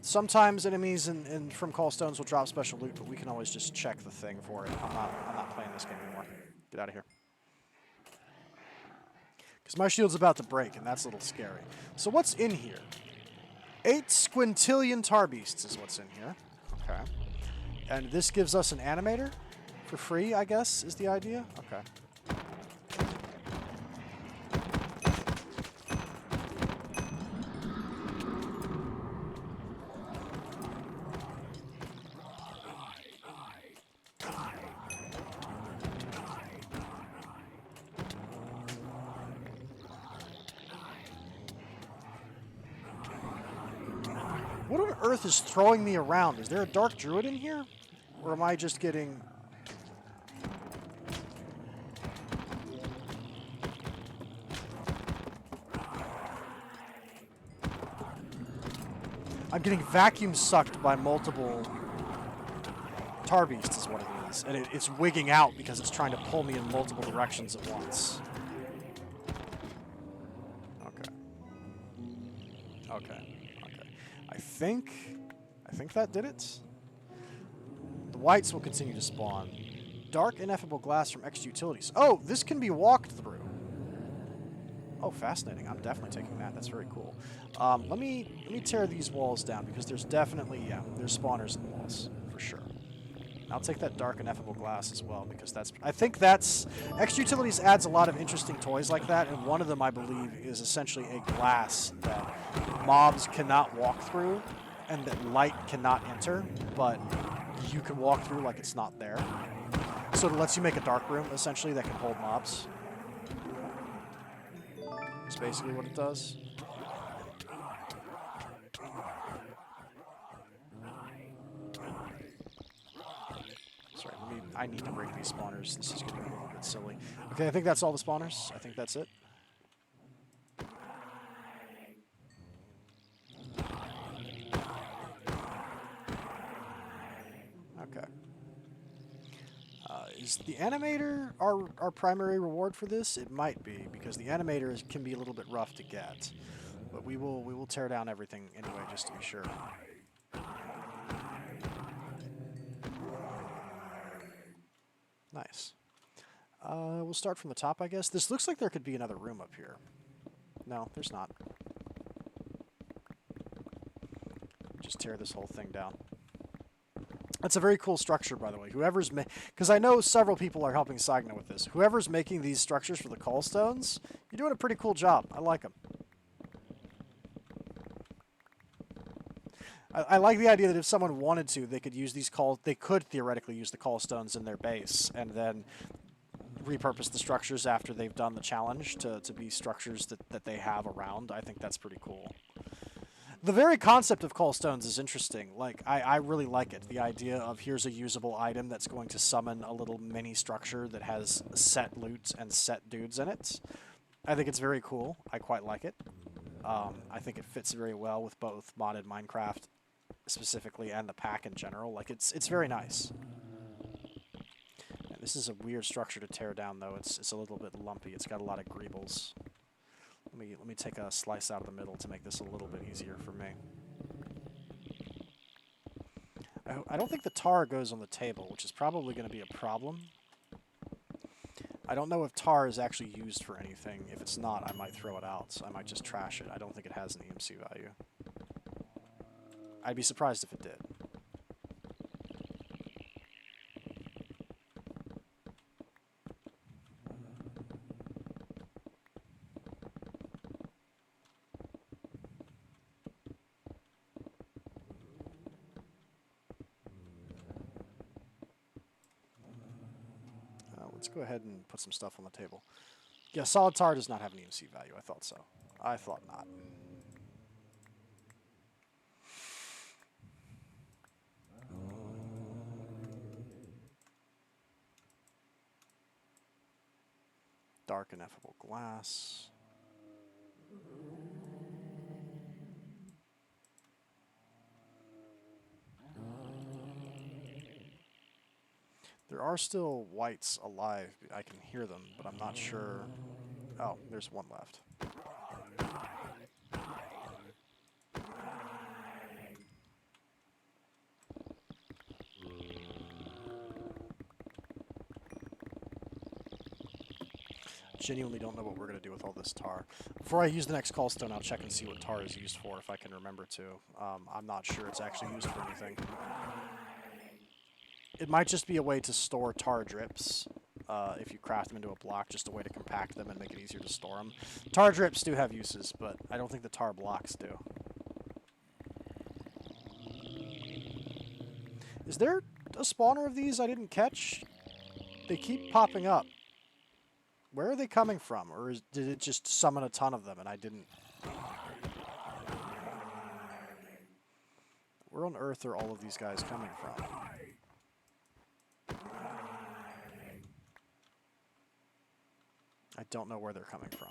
Sometimes enemies from Callstones will drop special loot, but we can always just check the thing for it. I'm not playing this game anymore. Get out of here. Because my shield's about to break, and that's a little scary. So what's in here? 8 squintillion tar beasts is what's in here. Okay. And this gives us an animator for free, I guess, is the idea? Okay. What on earth is throwing me around? Is there a dark druid in here? Or am I just getting... I'm getting vacuum sucked by multiple tar beasts is what it is. And it's wigging out because it's trying to pull me in multiple directions at once. Okay. Okay. I think that did it. The whites will continue to spawn. Dark ineffable glass from extra utilities. Oh, this can be walked through. Oh, fascinating. I'm definitely taking that. That's very cool. Let me tear these walls down because there's definitely, yeah, there's spawners in the walls for sure. I'll take that dark ineffable glass as well because I think that's extra utilities adds a lot of interesting toys like that, and one of them I believe is essentially a glass that mobs cannot walk through and that light cannot enter, but you can walk through like it's not there. So it lets you make a dark room essentially that can hold mobs. That's basically what it does. Sorry, I need to break these spawners. This is getting a little bit silly. Okay, I think that's all the spawners. I think that's it. Okay. Is the animator our primary reward for this? It might be, because the animator can be a little bit rough to get. But we will tear down everything anyway, just to be sure. Nice. We'll start from the top, I guess. This looks like there could be another room up here. No, there's not. Just tear this whole thing down. That's a very cool structure, by the way. Whoever's because I know several people are helping sainagh with this. Whoever's making these structures for the Callstones, you're doing a pretty cool job. I like them. I like the idea that if someone wanted to, they could use they could theoretically use the Callstones in their base and then repurpose the structures after they've done the challenge to be structures that they have around. I think that's pretty cool. The very concept of Callstones is interesting. Like, I really like it. The idea of here's a usable item that's going to summon a little mini structure that has set loot and set dudes in it. I think it's very cool. I quite like it. I think it fits very well with both modded Minecraft specifically and the pack in general. Like, it's very nice. And this is a weird structure to tear down, though. It's a little bit lumpy. It's got a lot of greebles. Let me take a slice out of the middle to make this a little bit easier for me. I don't think the tar goes on the table, which is probably going to be a problem. I don't know if tar is actually used for anything. If it's not, I might throw it out. So I might just trash it. I don't think it has an EMC value. I'd be surprised if it did. Let's go ahead and put some stuff on the table. Yeah, solid tar does not have an EMC value. I thought so. I thought not. Dark ineffable glass. There are still whites alive. I can hear them, but I'm not sure. Oh, there's one left. Genuinely don't know what we're going to do with all this tar. Before I use the next callstone, I'll check and see what tar is used for, if I can remember to. I'm not sure it's actually used for anything. It might just be a way to store tar drips, if you craft them into a block, just a way to compact them and make it easier to store them. Tar drips do have uses, but I don't think the tar blocks do. Is there a spawner of these I didn't catch? They keep popping up. Where are they coming from? Or did it just summon a ton of them and I didn't... Where on earth are all of these guys coming from? I don't know where they're coming from.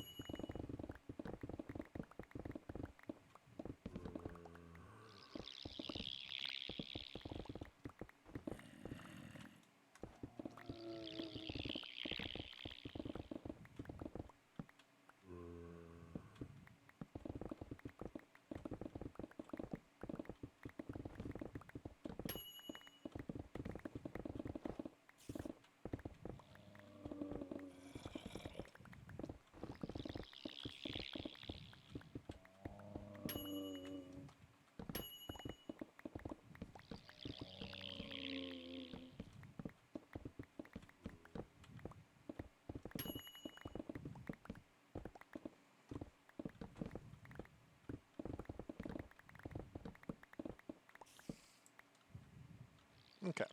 Okay.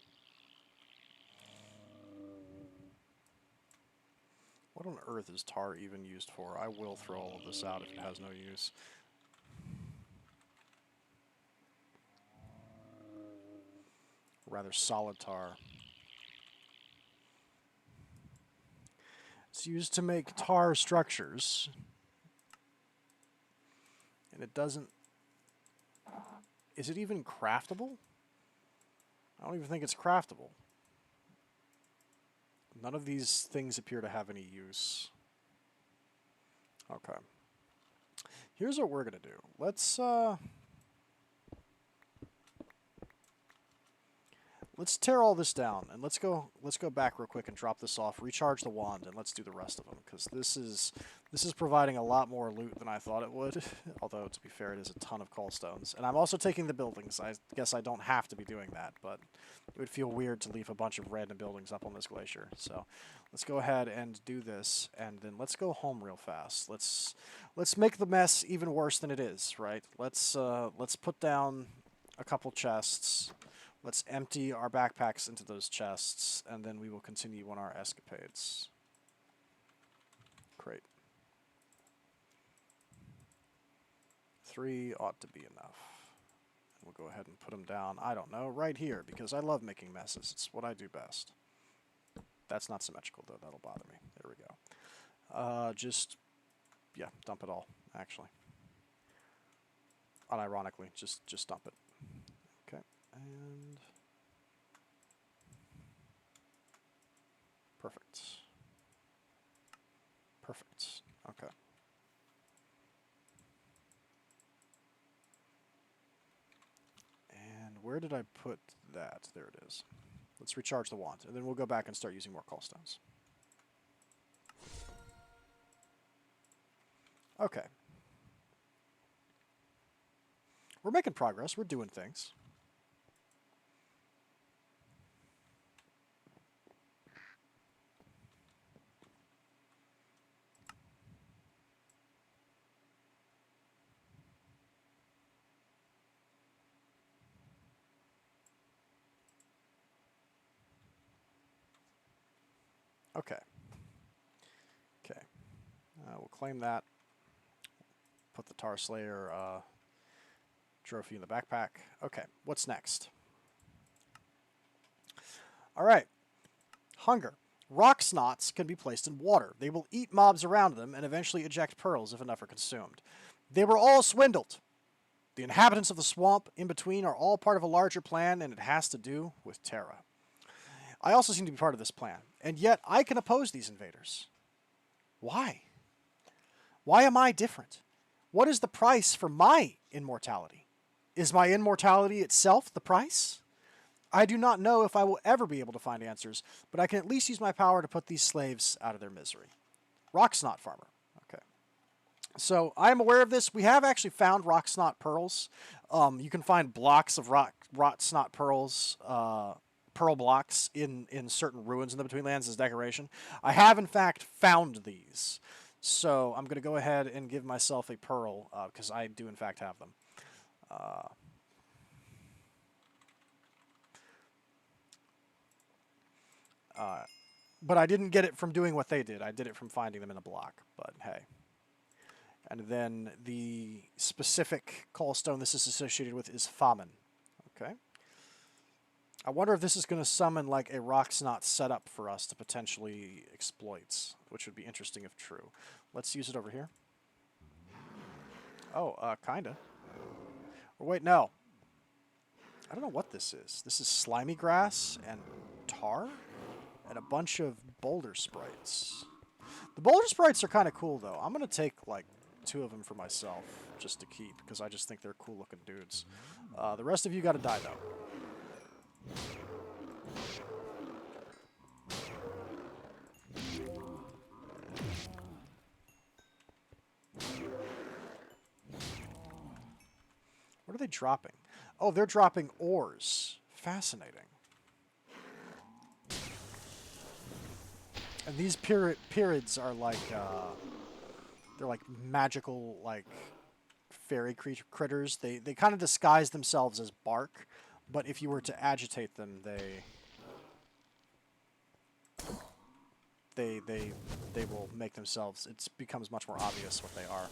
What on earth is tar even used for? I will throw all of this out if it has no use. Rather solid tar. It's used to make tar structures. And it doesn't... Is it even craftable? I don't even think it's craftable. None of these things appear to have any use. Okay. Here's what we're going to do. Let's tear all this down, and let's go back real quick and drop this off, recharge the wand, and let's do the rest of them, because this is providing a lot more loot than I thought it would, although, to be fair, it is a ton of callstones. And I'm also taking the buildings. I guess I don't have to be doing that, but it would feel weird to leave a bunch of random buildings up on this glacier. So let's go ahead and do this, and then let's go home real fast. Let's make the mess even worse than it is, right? Let's put down a couple chests. Let's empty our backpacks into those chests, and then we will continue on our escapades. Great. 3 ought to be enough. We'll go ahead and put them down, I don't know, right here, because I love making messes. It's what I do best. That's not symmetrical, though. That'll bother me. There we go. Yeah, dump it all, actually. Unironically, just dump it. Okay. And perfect. Perfect. Okay. And where did I put that? There it is. Let's recharge the wand, and then we'll go back and start using more callstones. Okay. We're making progress. We're doing things. Okay. Okay. We'll claim that. Put the Tar Slayer trophy in the backpack. Okay, what's next? All right. Hunger. Rock snots can be placed in water. They will eat mobs around them and eventually eject pearls if enough are consumed. They were all swindled. The inhabitants of the swamp in between are all part of a larger plan, and it has to do with Terra. I also seem to be part of this plan, and yet I can oppose these invaders. Why? Why am I different? What is the price for my immortality? Is my immortality itself the price? I do not know if I will ever be able to find answers, but I can at least use my power to put these slaves out of their misery. Rocksnot farmer. Okay. So I am aware of this. We have actually found rocksnot pearls. You can find blocks of rocksnot pearls, pearl blocks in certain ruins in the Betweenlands as decoration. I have, in fact, found these. So I'm going to go ahead and give myself a pearl, because I do, in fact, have them. But I didn't get it from doing what they did. I did it from finding them in a block. But hey. And then the specific callstone this is associated with is famine. Okay. I wonder if this is going to summon like a rocksnot setup for us to potentially exploit, which would be interesting if true. Let's use it over here. Oh, kinda. Or wait, no. I don't know what this is. This is slimy grass and tar and a bunch of boulder sprites. The boulder sprites are kind of cool, though. I'm going to take, like, 2 of them for myself just to keep, because I just think they're cool-looking dudes. The rest of you got to die, though. What are they dropping? Oh, they're dropping ores. Fascinating. And these Pyrrhids are like, they're like magical, like, fairy critters. They kind of disguise themselves as bark, but if you were to agitate them, they will make themselves, it becomes much more obvious what they are.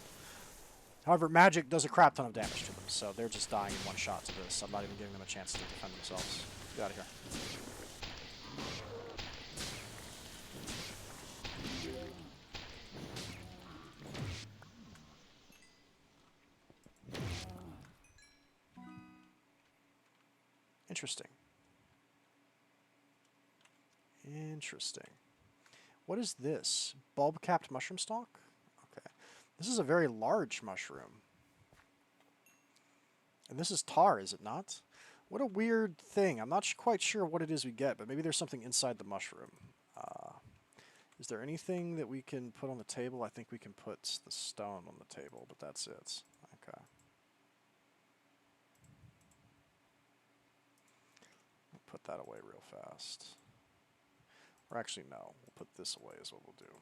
However, magic does a crap ton of damage to them, so they're just dying in one shot to this. I'm not even giving them a chance to defend themselves. Get out of here. Interesting. Interesting. What is this? Bulb-capped mushroom stalk? Okay. This is a very large mushroom. And this is tar, is it not? What a weird thing. I'm not quite sure what it is we get, but maybe there's something inside the mushroom. Is there anything that we can put on the table? I think we can put the stone on the table, but that's it. Okay. Put that away real fast. Or actually, no. We'll put this away is what we'll do.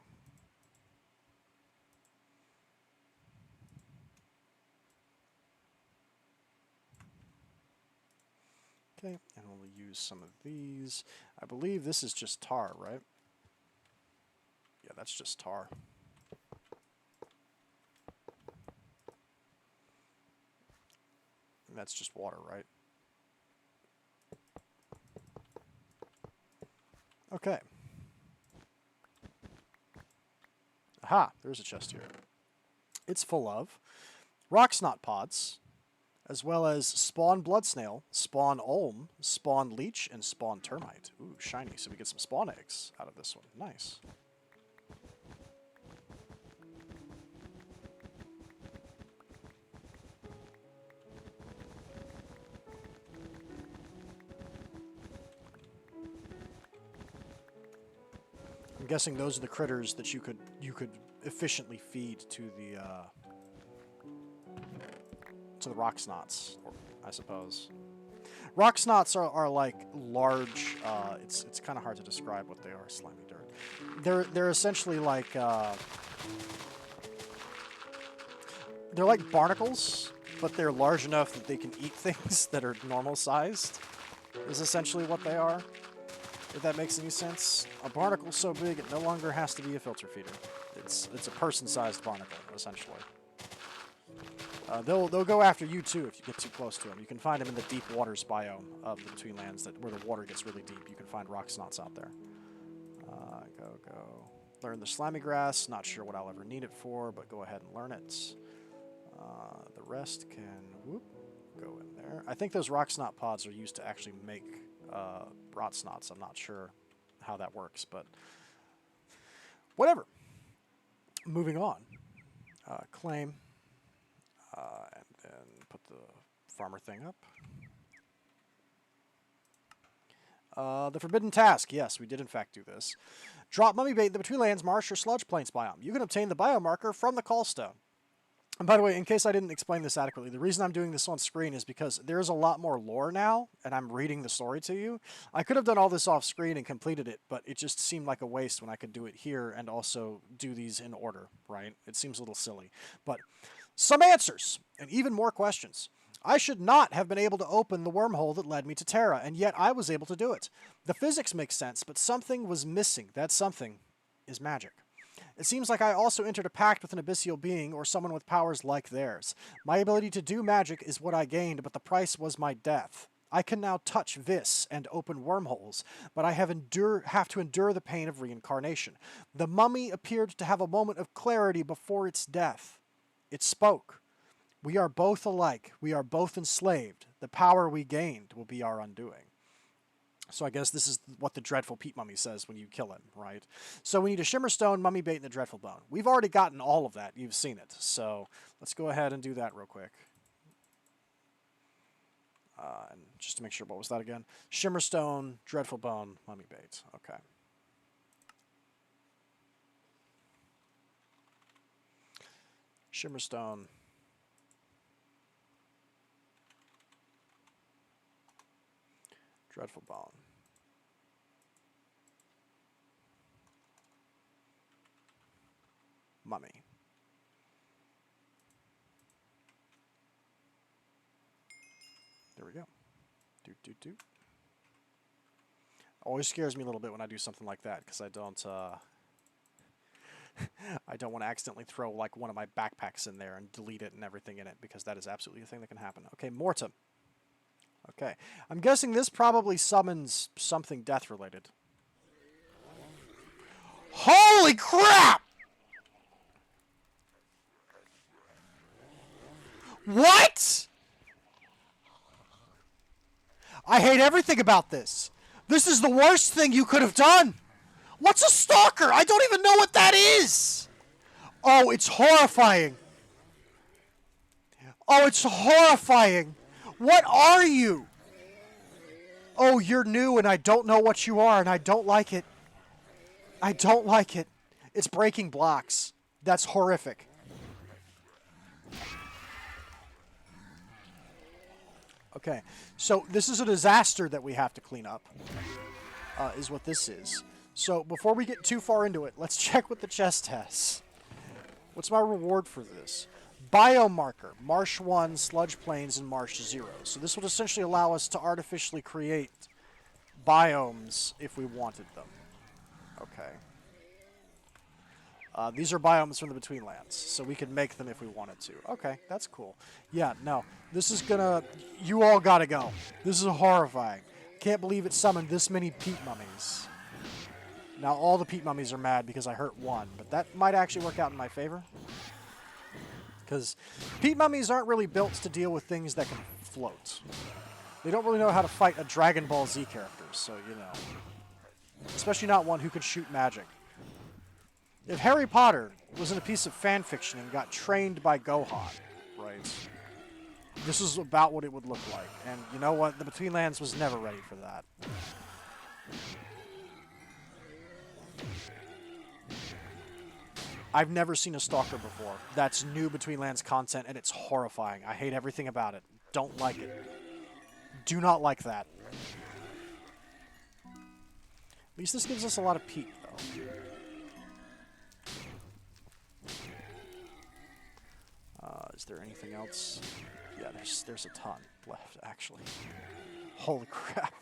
Okay, and we'll use some of these. I believe this is just tar, right? Yeah, that's just tar. And that's just water, right? Okay. Aha, there's a chest here. It's full of rocksnot pods, as well as spawn blood snail, spawn olm, spawn leech, and spawn termite. Ooh, shiny. So we get some spawn eggs out of this one. Nice. I'm guessing those are the critters that you could efficiently feed to the rocksnots, I suppose. Rocksnots are like large. It's kind of hard to describe what they are. Slimy dirt. They're essentially like they're like barnacles, but they're large enough that they can eat things that are normal sized. Is essentially what they are. If that makes any sense. A barnacle's so big it no longer has to be a filter feeder. It's a person-sized barnacle, essentially. They'll go after you too if you get too close to them. You can find them in the deep waters biome of the Betweenlands, where the water gets really deep. You can find rocksnots out there. Go. Learn the slimy grass. Not sure what I'll ever need it for, but go ahead and learn it. The rest can go in there. I think those rocksnot pods are used to actually make rot snots. I'm not sure how that works, but whatever. Moving on. Claim. And then put the farmer thing up. The forbidden task. Yes, we did in fact do this. Drop mummy bait in the Betweenlands marsh or sludge plains biome. You can obtain the biomarker from the callstone. And by the way, in case I didn't explain this adequately, the reason I'm doing this on screen is because there's a lot more lore now, and I'm reading the story to you. I could have done all this off screen and completed it, but it just seemed like a waste when I could do it here and also do these in order, right? It seems a little silly. But some answers, and even more questions. I should not have been able to open the wormhole that led me to Terra, and yet I was able to do it. The physics make sense, but something was missing. That something is magic. It seems like I also entered a pact with an abyssal being or someone with powers like theirs. My ability to do magic is what I gained, but the price was my death. I can now touch Vis and open wormholes, but I have to endure the pain of reincarnation. The mummy appeared to have a moment of clarity before its death. It spoke. We are both alike. We are both enslaved. The power we gained will be our undoing. So I guess this is what the Dreadful Peat Mummy says when you kill him, right? So we need a Shimmerstone, Mummy Bait, and the Dreadful Bone. We've already gotten all of that. You've seen it. So let's go ahead and do that real quick. And just to make sure, what was that again? Shimmerstone, Dreadful Bone, Mummy Bait. Okay. Shimmerstone. Dreadful Bone. Mummy. There we go. Do. Always scares me a little bit when I do something like that, because I don't I don't want to accidentally throw like one of my backpacks in there and delete it and everything in it, because that is absolutely a thing that can happen. Okay, Mortem. Okay, I'm guessing this probably summons something death-related. Holy crap! What? I hate everything about this. This is the worst thing you could have done. What's a stalker? I don't even know what that is. Oh, it's horrifying. Oh, it's horrifying. What are you? Oh, you're new and I don't know what you are and I don't like it. I don't like it. It's breaking blocks. That's horrific. Okay, so this is a disaster that we have to clean up, is what this is. So before we get too far into it, let's check what the chest has. What's my reward for this? Biomarker, Marsh 1, Sludge Plains, and Marsh 0. So this would essentially allow us to artificially create biomes if we wanted them. Okay. These are biomes from the Betweenlands, so we could make them if we wanted to. Okay, that's cool. Yeah, no, this is gonna... You all gotta go. This is horrifying. Can't believe it summoned this many peat mummies. Now, all the peat mummies are mad because I hurt one, but that might actually work out in my favor. Because peat mummies aren't really built to deal with things that can float. They don't really know how to fight a Dragon Ball Z character, so, you know. Especially not one who could shoot magic. If Harry Potter was in a piece of fan fiction and got trained by Gohan, right, this is about what it would look like. And you know what? The Betweenlands was never ready for that. I've never seen a stalker before. That's new Betweenlands content, and it's horrifying. I hate everything about it. Don't like it. Do not like that. At least this gives us a lot of peat, though. Is there anything else? Yeah, there's a ton left, actually. Holy crap.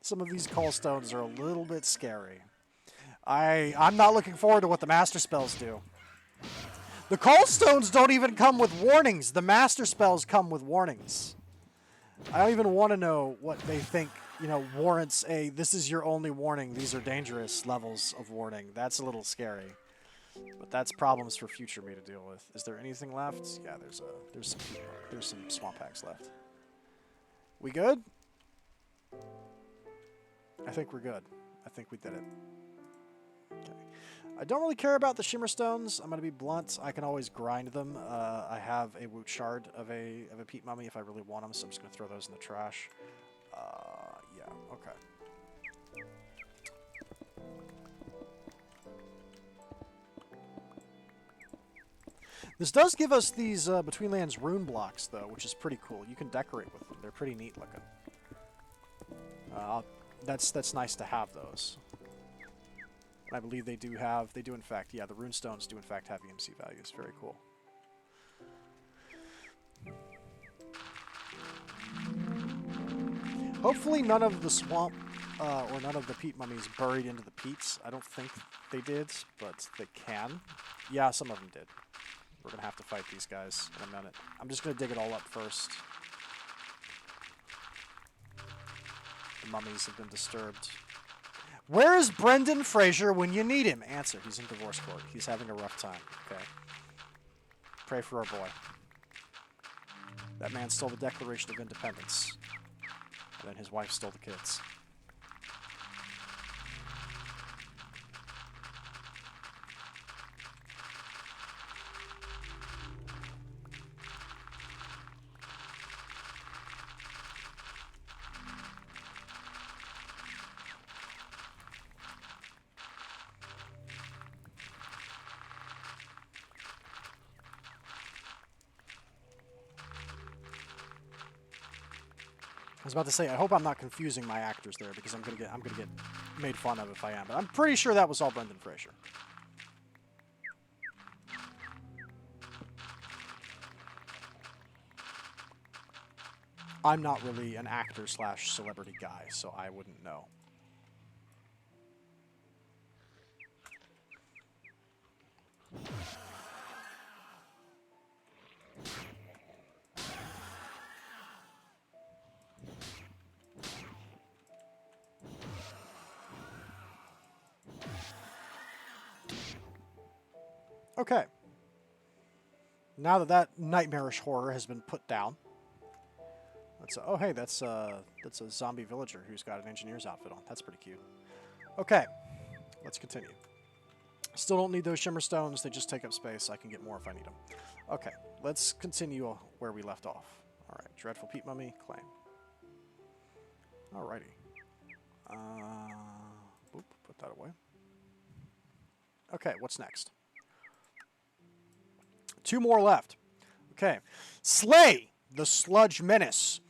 Some of these callstones are a little bit scary. I'm not looking forward to what the master spells do. The callstones don't even come with warnings. The master spells come with warnings. I don't even want to know what they think, you know, warrants a, this is your only warning, these are dangerous levels of warning. That's a little scary. But that's problems for future me to deal with. Is there anything left? Yeah, there's some swamp packs left. We good? I think we're good. I think we did it. Okay. I don't really care about the shimmer stones. I'm going to be blunt. I can always grind them. I have a woot shard of a peat mummy if I really want them, so I'm just going to throw those in the trash. Yeah, okay. This does give us these Betweenlands rune blocks, though, which is pretty cool. You can decorate with them. They're pretty neat looking. That's nice to have those. I believe they do in fact, yeah, the rune stones do in fact have EMC values. Very cool. Hopefully none of the swamp or none of the peat mummies buried into the peats. I don't think they did, but they can. Yeah, some of them did. We're going to have to fight these guys in a minute. I'm just going to dig it all up first. The mummies have been disturbed. Where is Brendan Fraser when you need him? Answer, he's in divorce court. He's having a rough time. Okay. Pray for our boy. That man stole the Declaration of Independence. And then his wife stole the kids. I was about to say, I hope I'm not confusing my actors there because I'm gonna get made fun of if I am. But I'm pretty sure that was all Brendan Fraser. I'm not really an actor / celebrity guy, so I wouldn't know. Okay. Now that that nightmarish horror has been put down, let's. Oh, hey, that's a zombie villager who's got an engineer's outfit on. That's pretty cute. Okay, let's continue. Still don't need those shimmer stones. They just take up space. I can get more if I need them. Okay, let's continue where we left off. All right, dreadful peat mummy claim. Alrighty. Boop, put that away. Okay, what's next? 2 more left. Okay. Slay the sludge menace.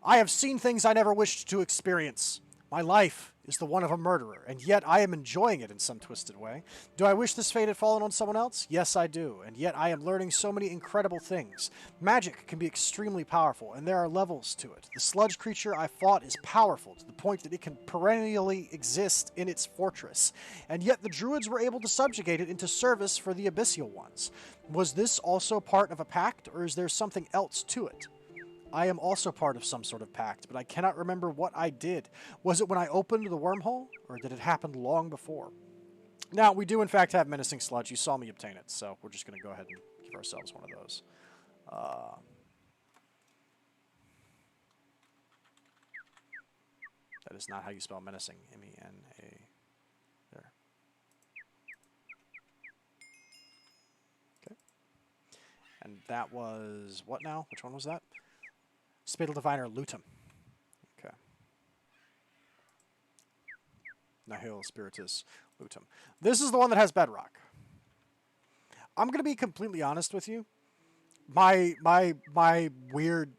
I have seen things I never wished to experience. My life is the one of a murderer, and yet I am enjoying it in some twisted way. Do I wish this fate had fallen on someone else? Yes, I do, and yet I am learning so many incredible things. Magic can be extremely powerful, and there are levels to it. The sludge creature I fought is powerful to the point that it can perennially exist in its fortress, and yet the druids were able to subjugate it into service for the abyssal ones. Was this also part of a pact, or is there something else to it? I am also part of some sort of pact, but I cannot remember what I did. Was it when I opened the wormhole, or did it happen long before? Now, we do in fact have menacing sludge. You saw me obtain it, so we're just going to go ahead and give ourselves one of those. That is not how you spell menacing. M-E-N-A. There. Okay. And that was... what now? Which one was that? Spadal Diviner Lutum. Okay. Nihil Spiritus Lutum. This is the one that has bedrock. I'm going to be completely honest with you. My weird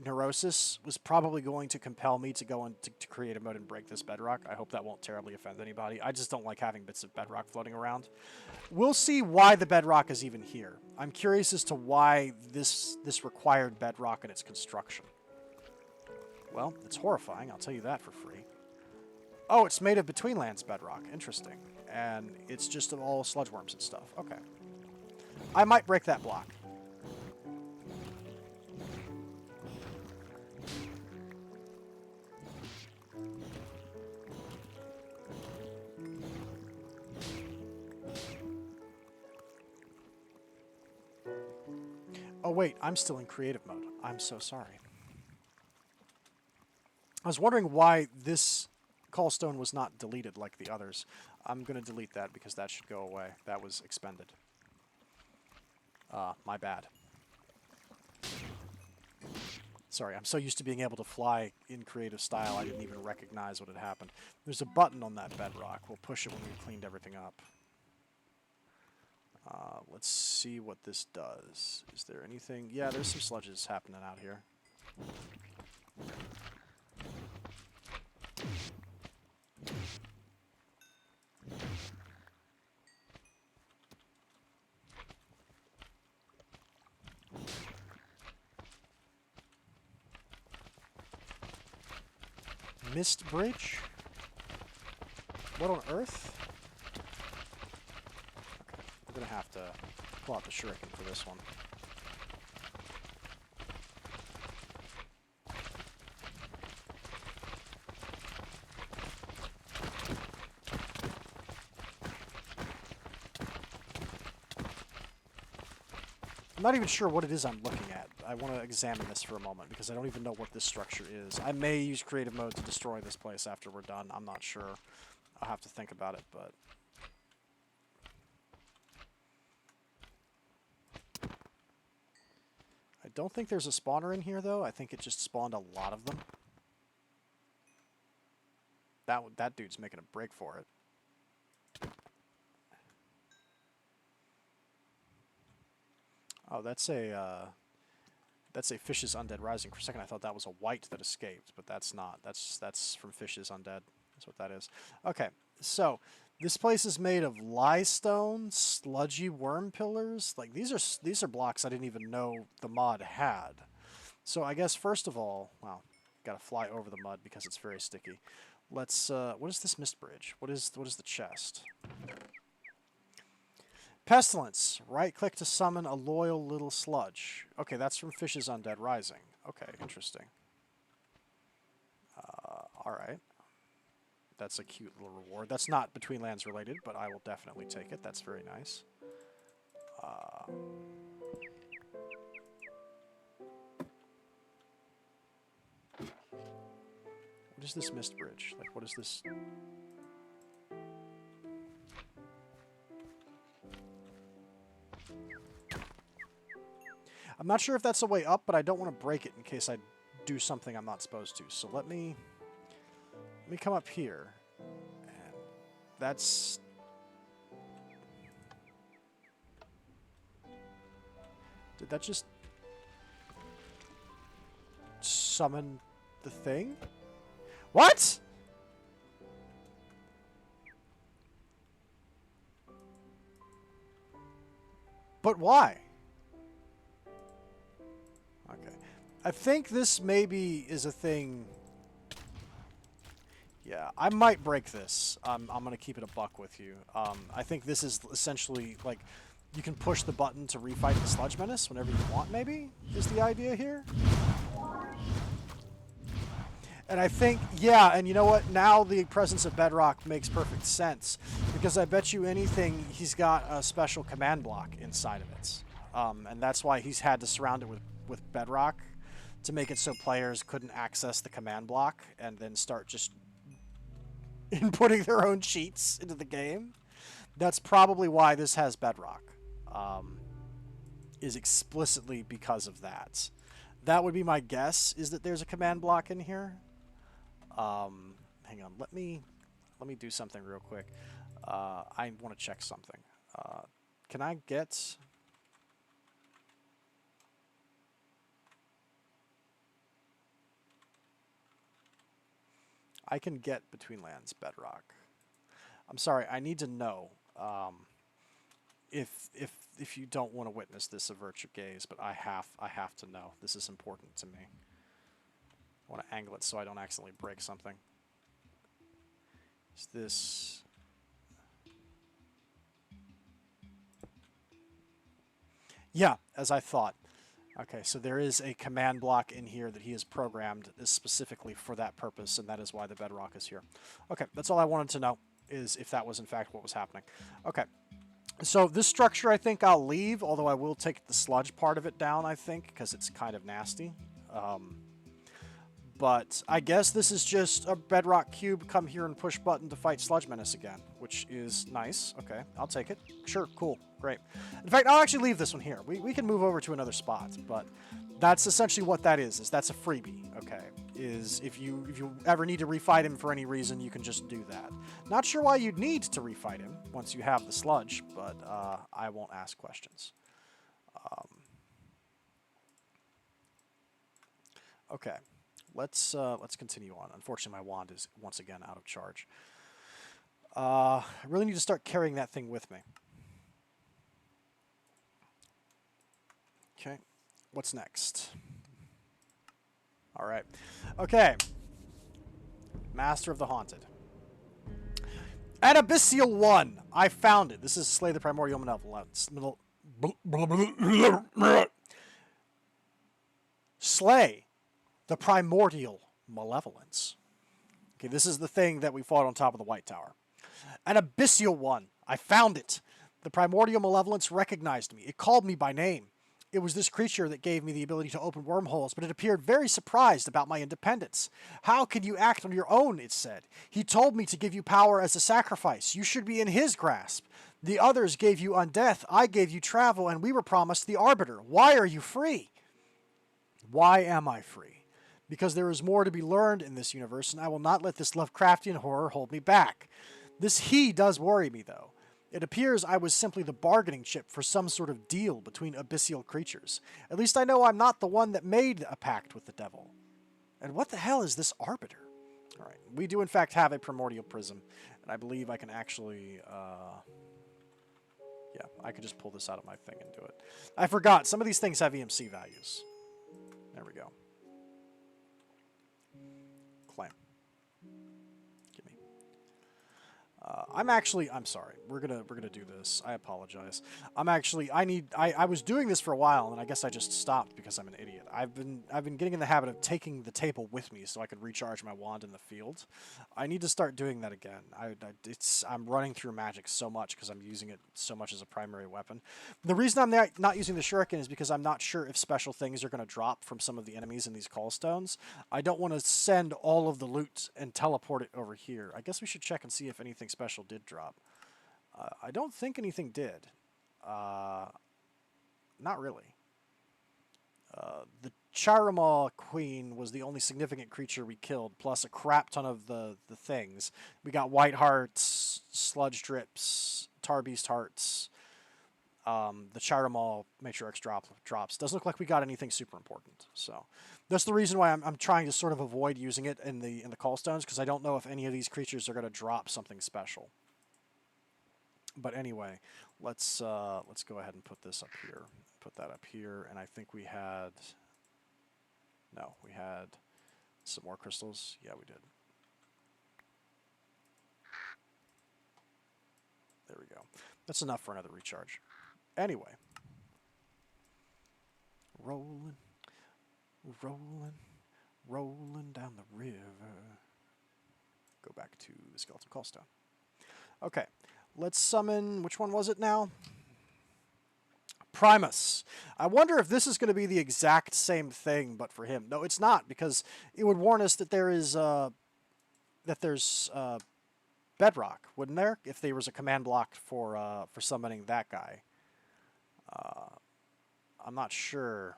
neurosis was probably going to compel me to go and to create a mode and break this bedrock. I hope that won't terribly offend anybody. I just don't like having bits of bedrock floating around. We'll see why the bedrock is even here. I'm curious as to why this required bedrock in its construction. Well, it's horrifying, I'll tell you that for free. Oh, it's made of Betweenlands bedrock. Interesting. And it's just all sludge worms and stuff. Okay. I might break that block. Oh, wait, I'm still in creative mode. I'm so sorry. I was wondering why this callstone was not deleted like the others. I'm going to delete that because that should go away. That was expended. My bad. Sorry, I'm so used to being able to fly in creative style, I didn't even recognize what had happened. There's a button on that bedrock. We'll push it when we've cleaned everything up. Let's see what this does. Is there anything? Yeah, there's some sludges happening out here. Mist bridge? What on earth? Okay, we're gonna have to pull out the shuriken for this one. I'm not even sure what it is I'm looking at. I want to examine this for a moment because I don't even know what this structure is. I may use creative mode to destroy this place after we're done. I'm not sure. I'll have to think about it, but... I don't think there's a spawner in here, though. I think it just spawned a lot of them. That dude's making a break for it. Oh, that's a Fish's Undead Rising. For a second, I thought that was a white that escaped, but that's not. That's from Fish's Undead. That's what that is. Okay, so this place is made of limestone, sludgy worm pillars. Like these are blocks I didn't even know the mod had. So I guess first of all, well, gotta fly over the mud because it's very sticky. Let's. What is this mist bridge? What is the chest? Pestilence. Right-click to summon a loyal little sludge. Okay, that's from Fish's Undead Rising. Okay, interesting. Alright. That's a cute little reward. That's not Betweenlands related, but I will definitely take it. That's very nice. What is this mist bridge? Like, what is this... I'm not sure if that's a way up, but I don't want to break it in case I do something I'm not supposed to. So let me come up here. And that's... Did that just summon the thing? What? But why? Okay. I think this maybe is a thing... Yeah, I might break this. I'm going to keep it a buck with you. I think this is essentially, like, you can push the button to refight the Sludge Menace whenever you want, maybe, is the idea here. And I think, yeah, and you know what? Now the presence of Bedrock makes perfect sense. Because I bet you anything, he's got a special command block inside of it. And that's why he's had to surround it with Bedrock to make it so players couldn't access the command block and then start just inputting their own cheats into the game. That's probably why this has Bedrock. Is explicitly because of that. That would be my guess, is that there's a command block in here. Hang on, let me do something real quick. I want to check something. Can I get... I can get Betweenlands Bedrock. I'm sorry, I need to know if you don't want to witness this, avert your gaze, but I have to know. This is important to me. I want to angle it so I don't accidentally break something. Is this... Yeah, as I thought. Okay, so there is a command block in here that he has programmed specifically for that purpose, and that is why the Bedrock is here. Okay, that's all I wanted to know, is if that was in fact what was happening. Okay, so this structure I think I'll leave, although I will take the sludge part of it down, I think, because it's kind of nasty. But I guess this is just a bedrock cube, come here and push button to fight Sludge Menace again, which is nice. Okay, I'll take it. Sure, cool, great. In fact, I'll actually leave this one here. We can move over to another spot, but that's essentially what that is that's a freebie, okay? Is if you ever need to refight him for any reason, you can just do that. Not sure why you'd need to refight him once you have the sludge, but I won't ask questions. Okay. Let's continue on. Unfortunately, my wand is once again out of charge. I really need to start carrying that thing with me. Okay, what's next? All right. Okay. Master of the Haunted. An Abyssal 1! I found it. This is Slay the Primordial Malevolence. Slay the Primordial Malevolence. Okay, this is the thing that we fought on top of the White Tower. An Abyssal 1. I found it. The Primordial Malevolence recognized me. It called me by name. It was this creature that gave me the ability to open wormholes, but it appeared very surprised about my independence. How can you act on your own, it said. He told me to give you power as a sacrifice. You should be in his grasp. The others gave you undeath. I gave you travel, and we were promised the Arbiter. Why are you free? Why am I free? Because there is more to be learned in this universe, and I will not let this Lovecraftian horror hold me back. This he does worry me, though. It appears I was simply the bargaining chip for some sort of deal between abyssal creatures. At least I know I'm not the one that made a pact with the devil. And what the hell is this Arbiter? All right, we do in fact have a primordial prism, and I believe I can actually, yeah, I could just pull this out of my thing and do it. I forgot, some of these things have EMC values. There we go. Claim. Give me. I'm sorry. We're gonna do this. I apologize. I was doing this for a while, and I guess I just stopped because I'm an idiot. I've been getting in the habit of taking the table with me so I could recharge my wand in the field. I need to start doing that again. I'm running through magic so much because I'm using it so much as a primary weapon. The reason I'm not using the shuriken is because I'm not sure if special things are going to drop from some of the enemies in these callstones. I don't want to send all of the loot and teleport it over here. I guess we should check and see if anything special did drop. I don't think anything did. Not really. The Charamaw Queen was the only significant creature we killed, plus a crap ton of the things. We got White Hearts, Sludge Drips, Tar Beast Hearts, the Charamaw Matriarch's drops. Doesn't look like we got anything super important. So that's the reason why I'm trying to sort of avoid using it in the Callstones, because I don't know if any of these creatures are going to drop something special. But anyway, let's go ahead and put this up here. Put that up here, and I think we had some more crystals. Yeah, we did. There we go. That's enough for another recharge. Anyway. Rolling down the river. Go back to the Skeleton Callstone. Okay. Let's summon, which one was it now? Primus. I wonder if this is going to be the exact same thing, but for him. No, it's not, because it would warn us that there's bedrock, wouldn't there? If there was a command block for summoning that guy. I'm not sure.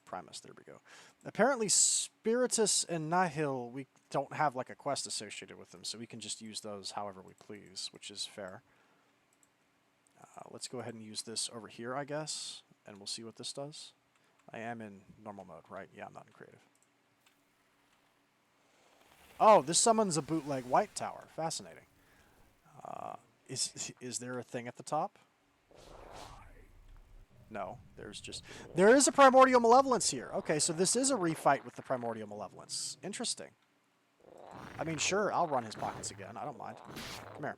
Primus, there we go. Apparently, Spiritus and Nihil, we don't have like a quest associated with them, so we can just use those however we please, which is fair. Let's go ahead and use this over here, I guess, and we'll see what this does. I am in normal mode, right? Yeah, I'm not in creative. Oh, this summons a bootleg White Tower. Fascinating. Is there a thing at the top? No, there is a Primordial Malevolence here. Okay, so this is a refight with the Primordial Malevolence. Interesting. I mean, sure, I'll run his pockets again. I don't mind. Come here.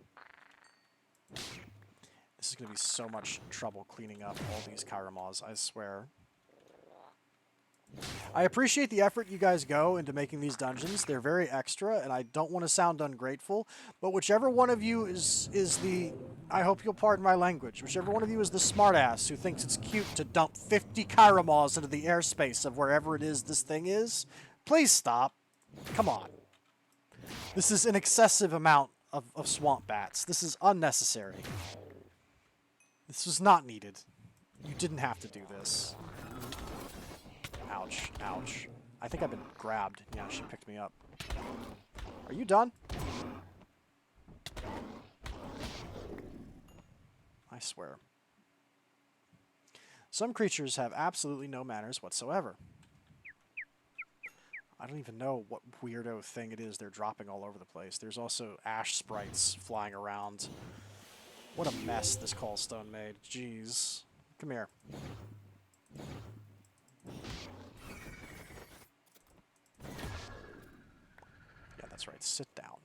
This is going to be so much trouble cleaning up all these Chiramaws, I swear. I appreciate the effort you guys go into making these dungeons. They're very extra, and I don't want to sound ungrateful, but whichever one of you is the... I hope you'll pardon my language. Whichever one of you is the smartass who thinks it's cute to dump 50 Chiramaws into the airspace of wherever it is this thing is, please stop. Come on. This is an excessive amount of swamp bats. This is unnecessary. This was not needed. You didn't have to do this. Ouch. Ouch. I think I've been grabbed. Yeah, she picked me up. Are you done? I swear. Some creatures have absolutely no manners whatsoever. I don't even know what weirdo thing it is they're dropping all over the place. There's also ash sprites flying around. What a mess this callstone made. Jeez. Come here. Yeah, that's right. Sit down.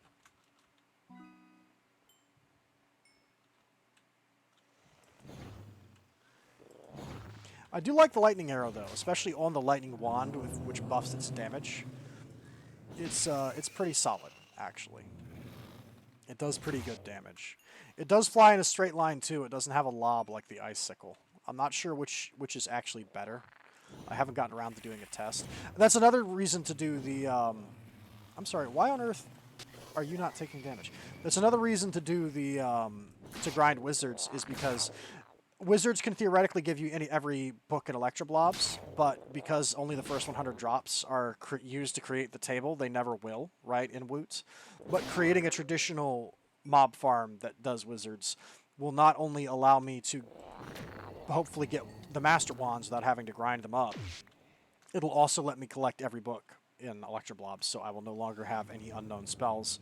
I do like the lightning arrow, though, especially on the lightning wand, which buffs its damage. It's pretty solid, actually. It does pretty good damage. It does fly in a straight line, too. It doesn't have a lob like the icicle. I'm not sure which is actually better. I haven't gotten around to doing a test. And that's another reason to do the... I'm sorry, why on earth are you not taking damage? That's another reason to do the... to grind wizards, is because... Wizards can theoretically give you every book in Electroblobs, but because only the first 100 drops are used to create the table, they never will, right, in Woots. But creating a traditional mob farm that does wizards will not only allow me to hopefully get the Master Wands without having to grind them up, it'll also let me collect every book in Electroblobs, so I will no longer have any unknown spells,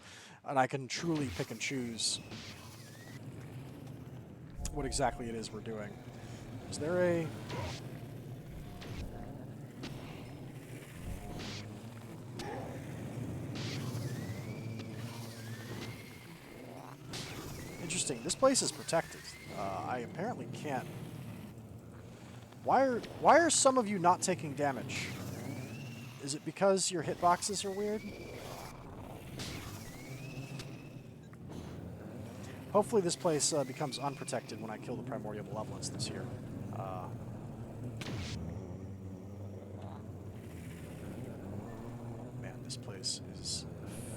and I can truly pick and choose what exactly it is we're doing. Is there a... Interesting. This place is protected. I apparently can't... Why are some of you not taking damage? Is it because your hitboxes are weird? Hopefully this place becomes unprotected when I kill the Primordial Malevolence this year. Man, this place is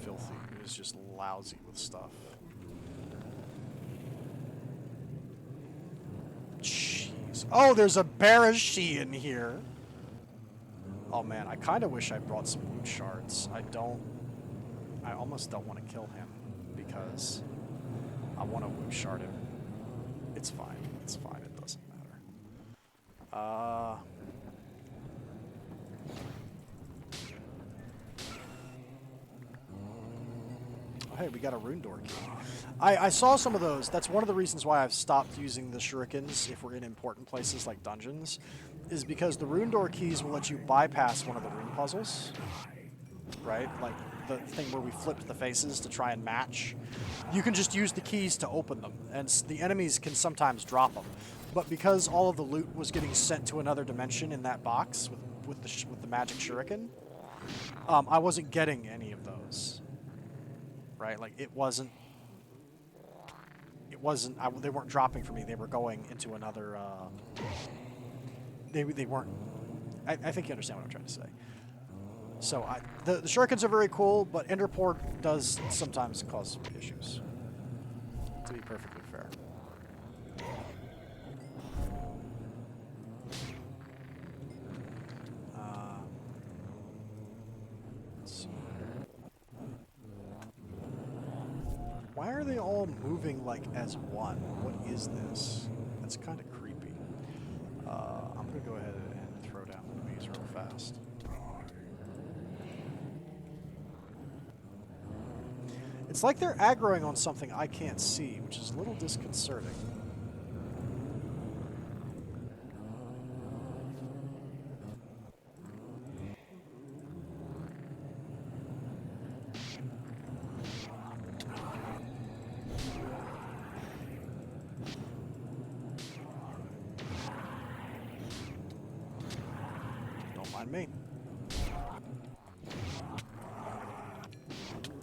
filthy. It is just lousy with stuff. Jeez. Oh, there's a Barashi in here! Oh man, I kind of wish I brought some loot shards. I almost don't want to kill him, because... I want to wound shard him. It's fine. It's fine. It doesn't matter. Oh, hey, we got a rune door key. I saw some of those. That's one of the reasons why I've stopped using the shurikens if we're in important places like dungeons, is because the rune door keys will let you bypass one of the rune puzzles. Right? Like the thing where we flipped the faces to try and match. You can just use the keys to open them, and the enemies can sometimes drop them. But because all of the loot was getting sent to another dimension in that box with the magic shuriken, I wasn't getting any of those. Right? Like they weren't dropping for me. They were going into another. They weren't. I think you understand what I'm trying to say. So the shurikens are very cool, but Enderport does sometimes cause issues, to be perfectly fair. Let's see. Why are they all moving like as one? What is this? That's kind of creepy. I'm going to go ahead and throw down enemies real fast. It's like they're aggroing on something I can't see, which is a little disconcerting. Don't mind me.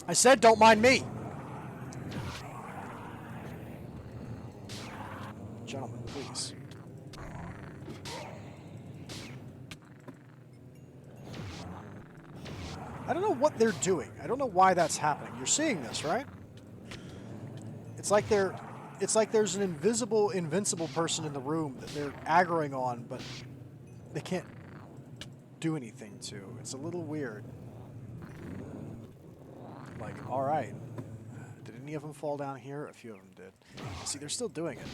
I said don't mind me! Gentlemen, please. I don't know what they're doing. I don't know why that's happening. You're seeing this, right? It's like there's an invincible person in the room that they're aggroing on, but they can't do anything to. It's a little weird. Like, all right. Did any of them fall down here? A few of them did. See, they're still doing it.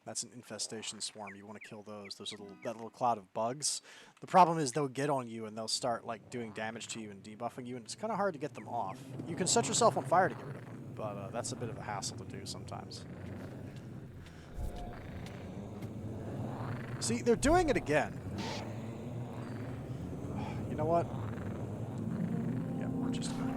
That's an infestation swarm. You want to kill those. That little cloud of bugs. The problem is they'll get on you and they'll start like doing damage to you and debuffing you, and it's kind of hard to get them off. You can set yourself on fire to get rid of them, but that's a bit of a hassle to do sometimes. See, they're doing it again. You know what? Yeah, we're just gonna...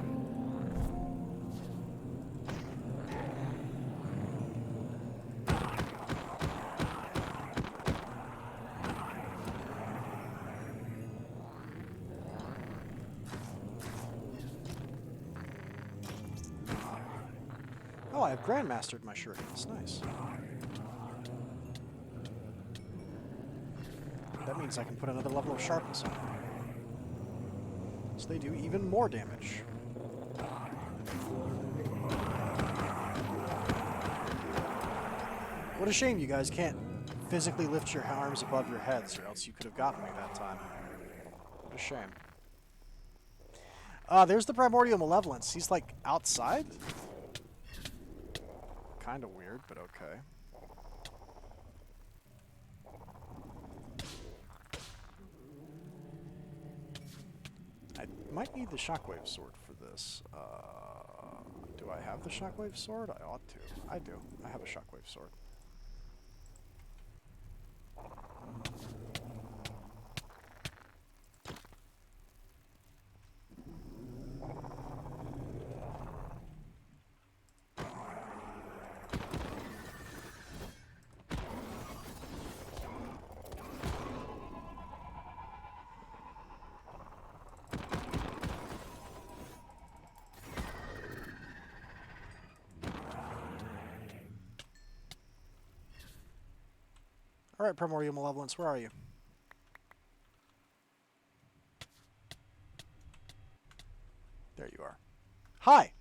Oh, I have Grandmastered my shirt. That's nice. That means I can put another level of sharpness on them. So they do even more damage. What a shame you guys can't physically lift your arms above your heads, or else you could have gotten me that time. What a shame. There's the Primordial Malevolence. He's like outside? Kind of weird, but okay. I might need the Shockwave Sword for this. Do I have the Shockwave Sword? I ought to. I do. I have a Shockwave Sword. Alright, Primordial Malevolence, where are you? There you are. Hi!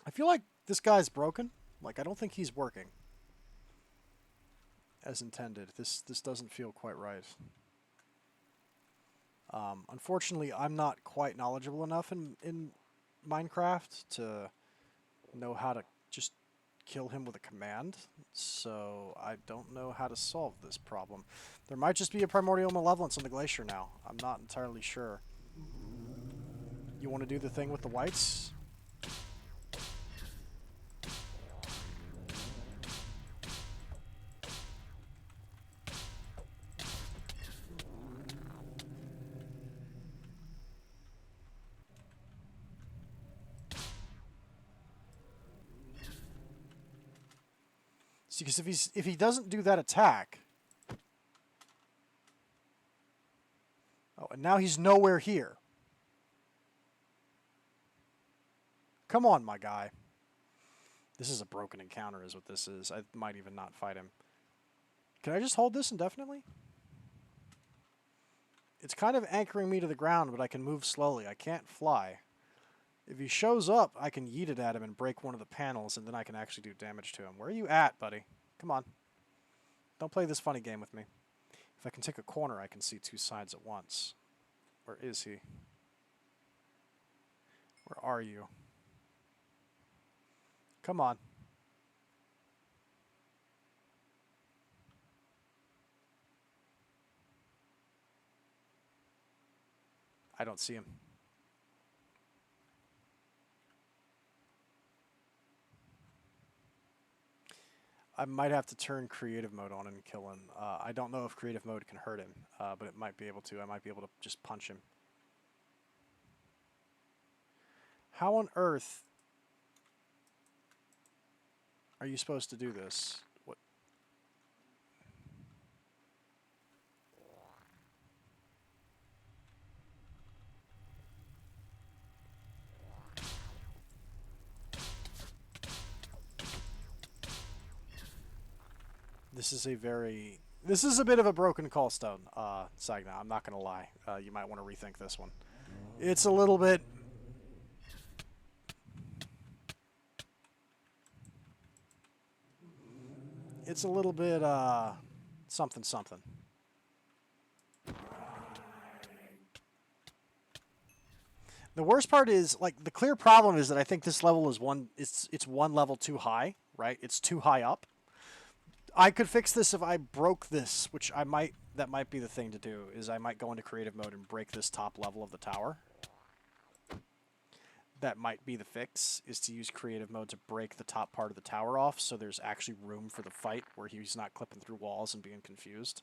I feel like this guy's broken. Like, I don't think he's working as intended. This doesn't feel quite right. Unfortunately, I'm not quite knowledgeable enough in Minecraft to know how to just kill him with a command, so I don't know how to solve this problem. There might just be a Primordial Malevolence on the glacier now. I'm not entirely sure. You want to do the thing with the whites? See, because if he doesn't do that attack... Oh, and now he's nowhere here. Come on, my guy. This is a broken encounter is what this is. I might even not fight him. Can I just hold this indefinitely? It's kind of anchoring me to the ground, but I can move slowly. I can't fly. If he shows up, I can yeet it at him and break one of the panels, and then I can actually do damage to him. Where are you at, buddy? Come on. Don't play this funny game with me. If I can take a corner, I can see two sides at once. Where is he? Where are you? Come on. I don't see him. I might have to turn creative mode on and kill him. I don't know if creative mode can hurt him, but it might be able to. I might be able to just punch him. How on earth are you supposed to do this? What? This is a very... This is a bit of a broken callstone, sainagh. I'm not going to lie. You might want to rethink this one. It's a little bit... It's a little bit, something something. The worst part is, like, the clear problem is that I think this level is it's one level too high, right? It's too high up. I could fix this if I broke this, which I might, that might be the thing to do, is I might go into creative mode and break this top level of the tower. That might be the fix, is to use creative mode to break the top part of the tower off so there's actually room for the fight where he's not clipping through walls and being confused.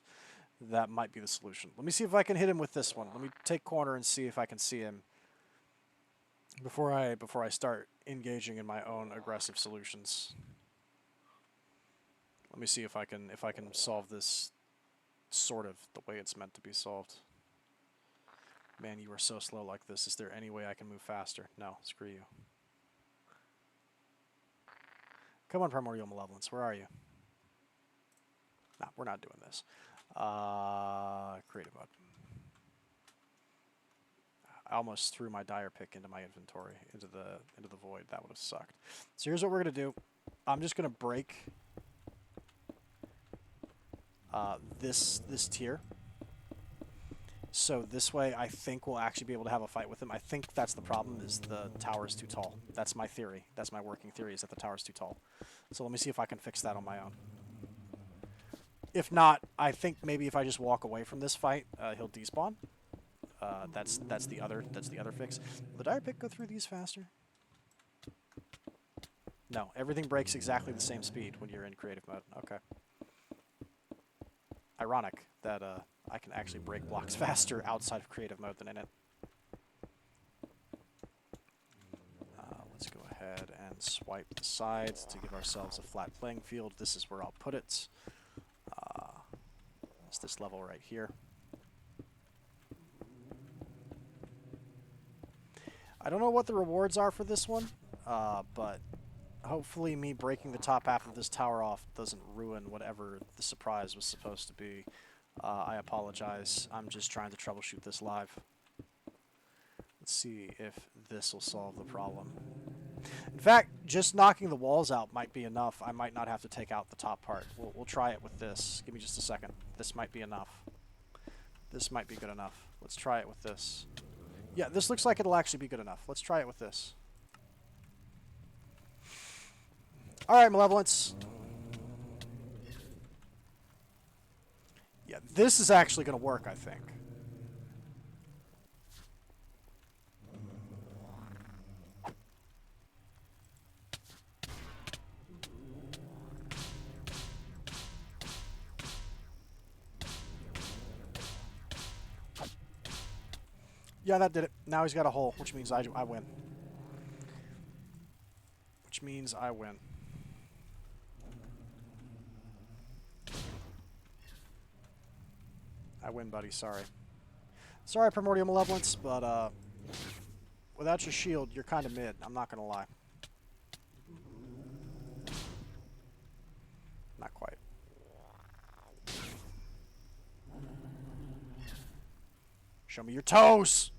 That might be the solution. Let me see if I can hit him with this one. Let me take corner and see if I can see him before I start engaging in my own aggressive solutions. Let me see if I can solve this sort of the way it's meant to be solved. Man, you are so slow like this. Is there any way I can move faster? No, screw you. Come on, Primordial Malevolence, where are you? Nah, we're not doing this. Creative mode. I almost threw my dire pick into my inventory, into the void. That would have sucked. So here's what we're gonna do. I'm just gonna break this tier. So this way, I think we'll actually be able to have a fight with him. I think that's the problem, is the tower is too tall. That's my theory. That's my working theory, is that the tower is too tall. So let me see if I can fix that on my own. If not, I think maybe if I just walk away from this fight, he'll despawn. That's the other fix. Will the dire pick go through these faster? No, everything breaks exactly the same speed when you're in creative mode. Okay. Ironic that I can actually break blocks faster outside of creative mode than in it. Let's go ahead and swipe the sides to give ourselves a flat playing field. This is where I'll put it. It's this level right here. I don't know what the rewards are for this one, but hopefully me breaking the top half of this tower off doesn't ruin whatever the surprise was supposed to be. I apologize. I'm just trying to troubleshoot this live. Let's see if this will solve the problem. In fact, just knocking the walls out might be enough. I might not have to take out the top part. We'll try it with this. Give me just a second. This might be enough. This might be good enough. Let's try it with this. Yeah, this looks like it'll actually be good enough. Let's try it with this. Alright, Malevolence. Yeah, this is actually going to work, I think. Yeah, that did it. Now he's got a hole, which means I win. Which means I win. I win, buddy. Sorry. Sorry, Primordial Malevolence, but without your shield, you're kind of mid. I'm not going to lie. Not quite. Show me your toes!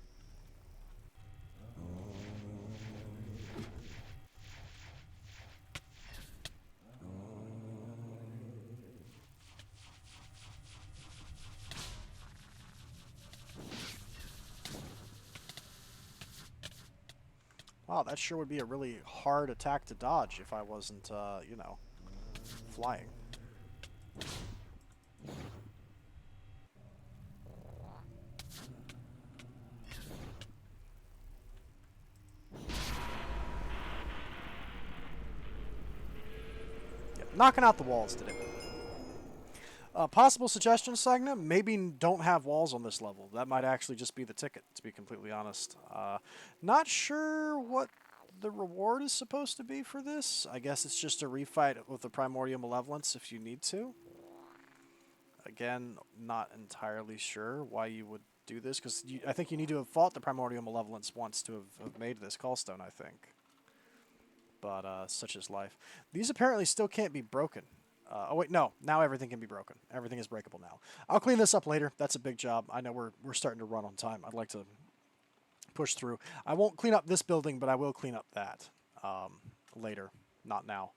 Wow, that sure would be a really hard attack to dodge if I wasn't, you know, flying. Yeah, knocking out the walls did it. Possible suggestion, sainagh? Maybe don't have walls on this level. That might actually just be the ticket, to be completely honest. Not sure what the reward is supposed to be for this. I guess it's just a refight with the Primordial Malevolence if you need to. Again, not entirely sure why you would do this, because I think you need to have fought the Primordial Malevolence once to have made this callstone, I think. But such is life. These apparently still can't be broken. Oh wait, no. Now everything can be broken. Everything is breakable now. I'll clean this up later. That's a big job. I know we're starting to run on time. I'd like to push through. I won't clean up this building, but I will clean up that later. Not now.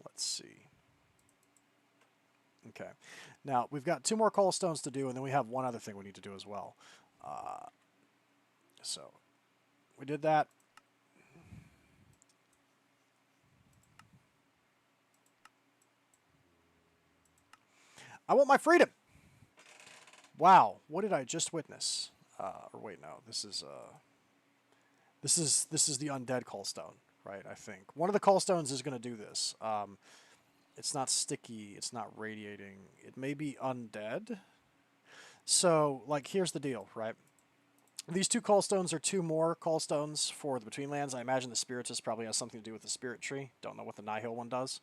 Let's see. Okay. Now, we've got 2 more callstones to do, and then we have one other thing we need to do as well. So, we did that. I want my freedom! Wow, what did I just witness? Or wait, no, this is the undead callstone, right? I think one of the callstones is going to do this. It's not sticky. It's not radiating. It may be undead. So, like, here's the deal, right? These 2 callstones are 2 more callstones for the Betweenlands. I imagine the Spiritist probably has something to do with the Spirit Tree. Don't know what the Nihil one does.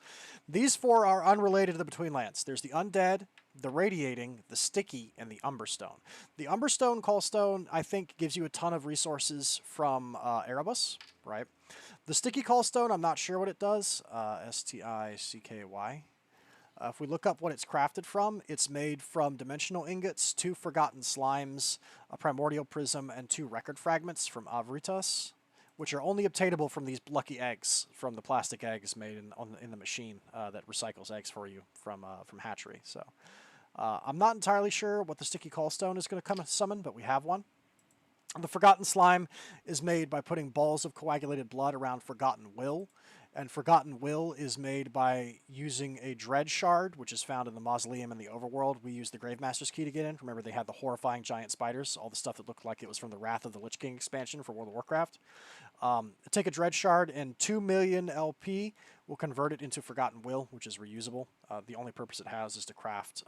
These 4 are unrelated to the Betweenlands. There's the Undead, the Radiating, the Sticky, and the Umberstone. The Umberstone callstone, I think, gives you a ton of resources from Erebus, right? The Sticky callstone, I'm not sure what it does. S-T-I-C-K-Y. If we look up what it's crafted from, it's made from dimensional ingots, 2 forgotten slimes, a primordial prism, and 2 record fragments from Avritas, which are only obtainable from these lucky eggs, from the plastic eggs made in the machine that recycles eggs for you from hatchery. So I'm not entirely sure what the Sticky Callstone is going to come and summon, but we have one. The Forgotten Slime is made by putting balls of coagulated blood around Forgotten Will. And Forgotten Will is made by using a Dread Shard, which is found in the Mausoleum in the Overworld. We used the Gravemaster's Key to get in. Remember, they had the horrifying giant spiders, all the stuff that looked like it was from the Wrath of the Lich King expansion for World of Warcraft. Take a Dread Shard, and 2 million LP will convert it into Forgotten Will, which is reusable. The only purpose it has is to craft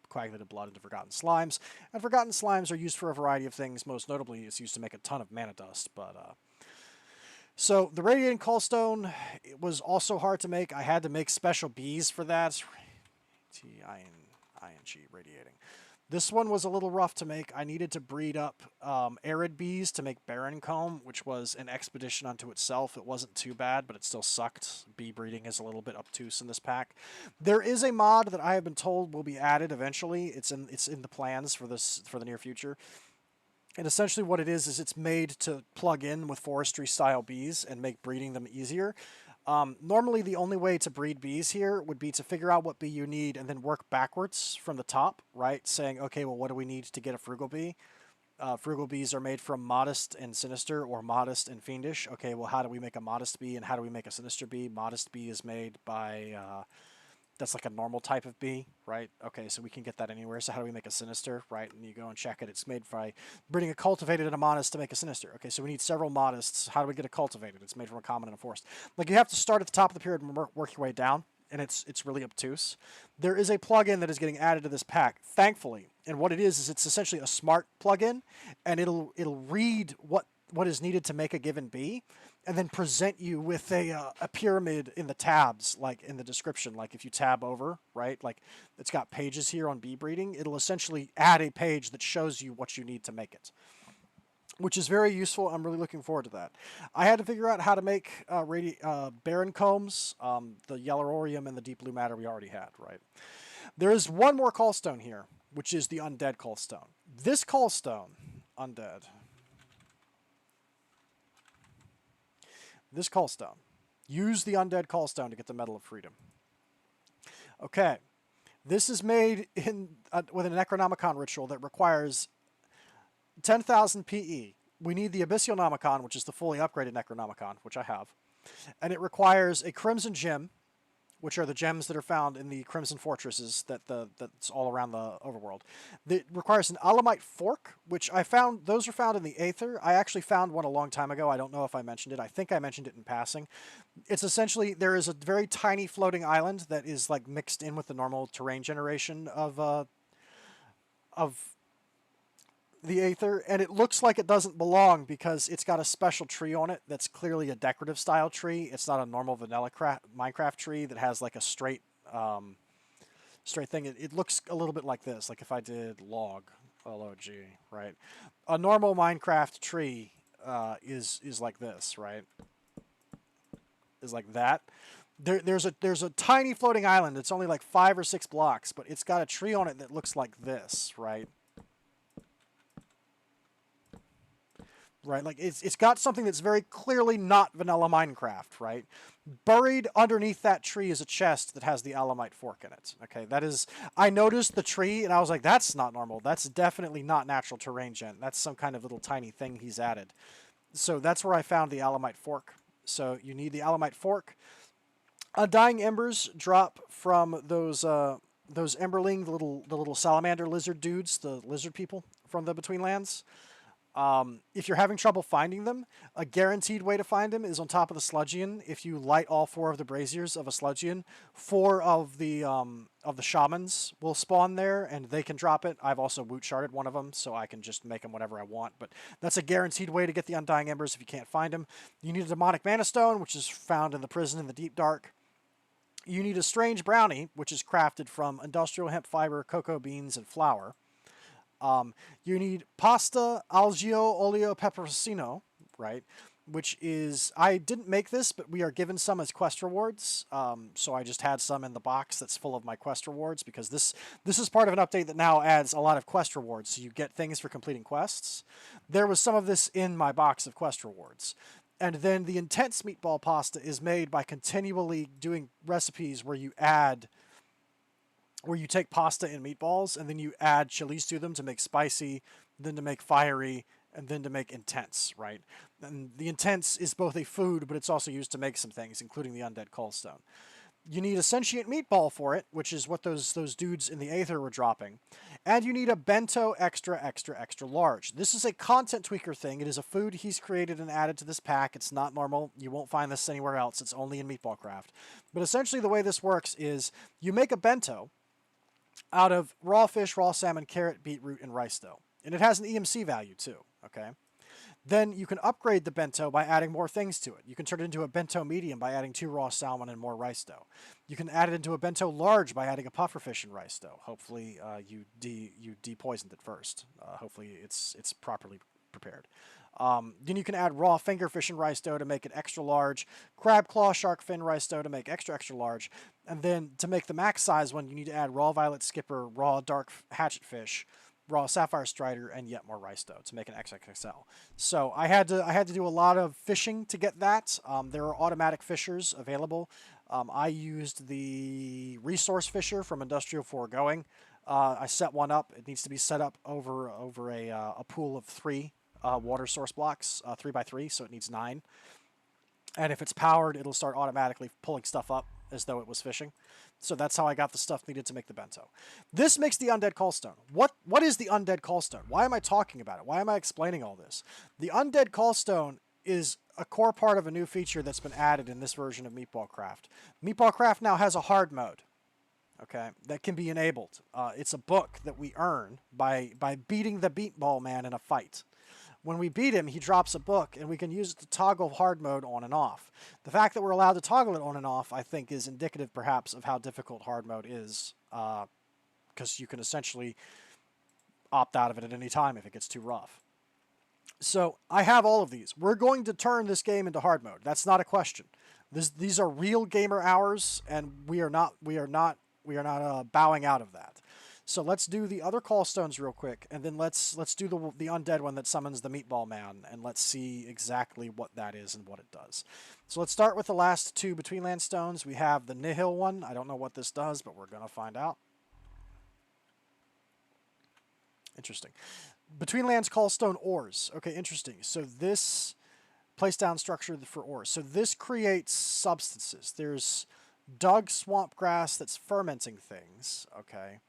coagulated blood into Forgotten Slimes. And Forgotten Slimes are used for a variety of things. Most notably, it's used to make a ton of mana dust, but... So the Radiating Callstone, it was also hard to make. I had to make special bees for that. T-I-N-G, radiating. This one was a little rough to make. I needed to breed up arid bees to make barren comb, which was an expedition unto itself. It wasn't too bad, but it still sucked. Bee breeding is a little bit obtuse in this pack. There is a mod that I have been told will be added eventually. It's in the plans for the near future. And essentially what it is it's made to plug in with forestry-style bees and make breeding them easier. Normally, the only way to breed bees here would be to figure out what bee you need and then work backwards from the top, right? Saying, okay, well, what do we need to get a frugal bee? Frugal bees are made from modest and sinister or modest and fiendish. Okay, well, how do we make a modest bee and how do we make a sinister bee? Modest bee is made by... that's like a normal type of bee, right? Okay, so we can get that anywhere. So how do we make a sinister, right? And you go and check it. It's made by breeding a cultivated and a modest to make a sinister. Okay, so we need several modists. How do we get a cultivated? It's made from a common and a forest. Like, you have to start at the top of the pyramid and work your way down, and it's really obtuse. There is a plugin that is getting added to this pack, thankfully. And what it is it's essentially a smart plugin, and it'll read what is needed to make a given bee, and then present you with a pyramid in the tabs, like in the description. Like if you tab over, right, like it's got pages here on bee breeding, it'll essentially add a page that shows you what you need to make it, which is very useful. I'm really looking forward to that. I had to figure out how to make barren combs, the Yellorium and the deep blue matter we already had, right? There is one more callstone here, which is the undead callstone. This callstone, undead... This callstone. Use the undead callstone to get the Medal of Freedom. Okay. This is made with a Necronomicon ritual that requires 10,000 PE. We need the Abyssal Nomicon, which is the fully upgraded Necronomicon, which I have. And it requires a Crimson Gem, which are the gems that are found in the Crimson Fortresses that's all around the overworld. It requires an Alamite Fork, which I found, those are found in the Aether. I actually found one a long time ago. I don't know if I mentioned it. I think I mentioned it in passing. It's essentially, there is a very tiny floating island that is like mixed in with the normal terrain generation of the Aether, and it looks like it doesn't belong because it's got a special tree on it that's clearly a decorative style tree. It's not a normal vanilla Minecraft tree that has like a straight thing. It looks a little bit like this, like if I did log, L-O-G, right? A normal Minecraft tree is like this, right? Is like that. There's a tiny floating island. It's only like 5 or 6 blocks, but it's got a tree on it that looks like this, right? Right, like it's got something that's very clearly not vanilla Minecraft, right? Buried underneath that tree is a chest that has the Alamite fork in it. Okay, that is. I noticed the tree and I was like, that's not normal. That's definitely not natural terrain gen. That's some kind of little tiny thing he's added. So that's where I found the Alamite fork. So you need the Alamite fork. Undying embers drop from those emberling, the little salamander lizard dudes, the lizard people from the Betweenlands. If you're having trouble finding them, a guaranteed way to find them is on top of the Sludgian. If you light all 4 of the braziers of a Sludgian, 4 of the shamans will spawn there, and they can drop it. I've also woot sharded one of them, so I can just make them whatever I want. But that's a guaranteed way to get the Undying Embers if you can't find them. You need a Demonic Mana Stone, which is found in the prison in the Deep Dark. You need a Strange Brownie, which is crafted from industrial hemp fiber, cocoa beans, and flour. You need pasta algio olio peperoncino, right? Which is, I didn't make this, but we are given some as quest rewards. So I just had some in the box that's full of my quest rewards because this is part of an update that now adds a lot of quest rewards. So you get things for completing quests. There was some of this in my box of quest rewards. And then the intense meatball pasta is made by continually doing recipes where you take pasta and meatballs and then you add chilies to them to make spicy, then to make fiery, and then to make intense, right? And the intense is both a food, but it's also used to make some things, including the undead callstone. You need a sentient meatball for it, which is what those dudes in the Aether were dropping. And you need a bento extra, extra, extra large. This is a content tweaker thing. It is a food he's created and added to this pack. It's not normal. You won't find this anywhere else. It's only in Meatballcraft. But essentially the way this works is you make a bento out of raw fish, raw salmon, carrot, beetroot, and rice dough. And it has an EMC value too, okay? Then you can upgrade the bento by adding more things to it. You can turn it into a bento medium by adding 2 raw salmon and more rice dough. You can add it into a bento large by adding a pufferfish and rice dough. Hopefully you de-poisoned it first. Hopefully it's properly prepared. Then you can add raw fingerfish and rice dough to make it extra large, crab claw, shark fin, rice dough to make extra, extra large, and then to make the max size one, you need to add raw violet skipper, raw dark hatchet fish, raw sapphire strider, and yet more rice dough to make an XXXL. So I had to do a lot of fishing to get that. There are automatic fishers available. I used the resource fisher from Industrial Foregoing. I set one up. It needs to be set up over a pool of 3 water source blocks, 3x3, so it needs 9. And if it's powered, it'll start automatically pulling stuff up as though it was fishing. So that's how I got the stuff needed to make the bento. This makes the undead callstone. What is the undead callstone? Why am I talking about it? Why am I explaining all this? The undead callstone is a core part of a new feature that's been added in this version of Meatballcraft. Meatballcraft now has a hard mode, okay, that can be enabled. It's a book that we earn by beating the Meatball Man in a fight. When we beat him, he drops a book, and we can use it to toggle hard mode on and off. The fact that we're allowed to toggle it on and off, I think, is indicative, perhaps, of how difficult hard mode is, because you can essentially opt out of it at any time if it gets too rough. So I have all of these. We're going to turn this game into hard mode. That's not a question. These are real gamer hours, and we are not bowing out of that. So let's do the other callstones real quick, and then let's do the undead one that summons the Meatball Man, and let's see exactly what that is and what it does. So let's start with the last 2 Betweenland stones. We have the Nihil one. I don't know what this does, but we're going to find out. Interesting. Betweenlands callstone ores. Okay, interesting. So this place down structure for ores. So this creates substances. There's dug swamp grass that's fermenting things. Okay.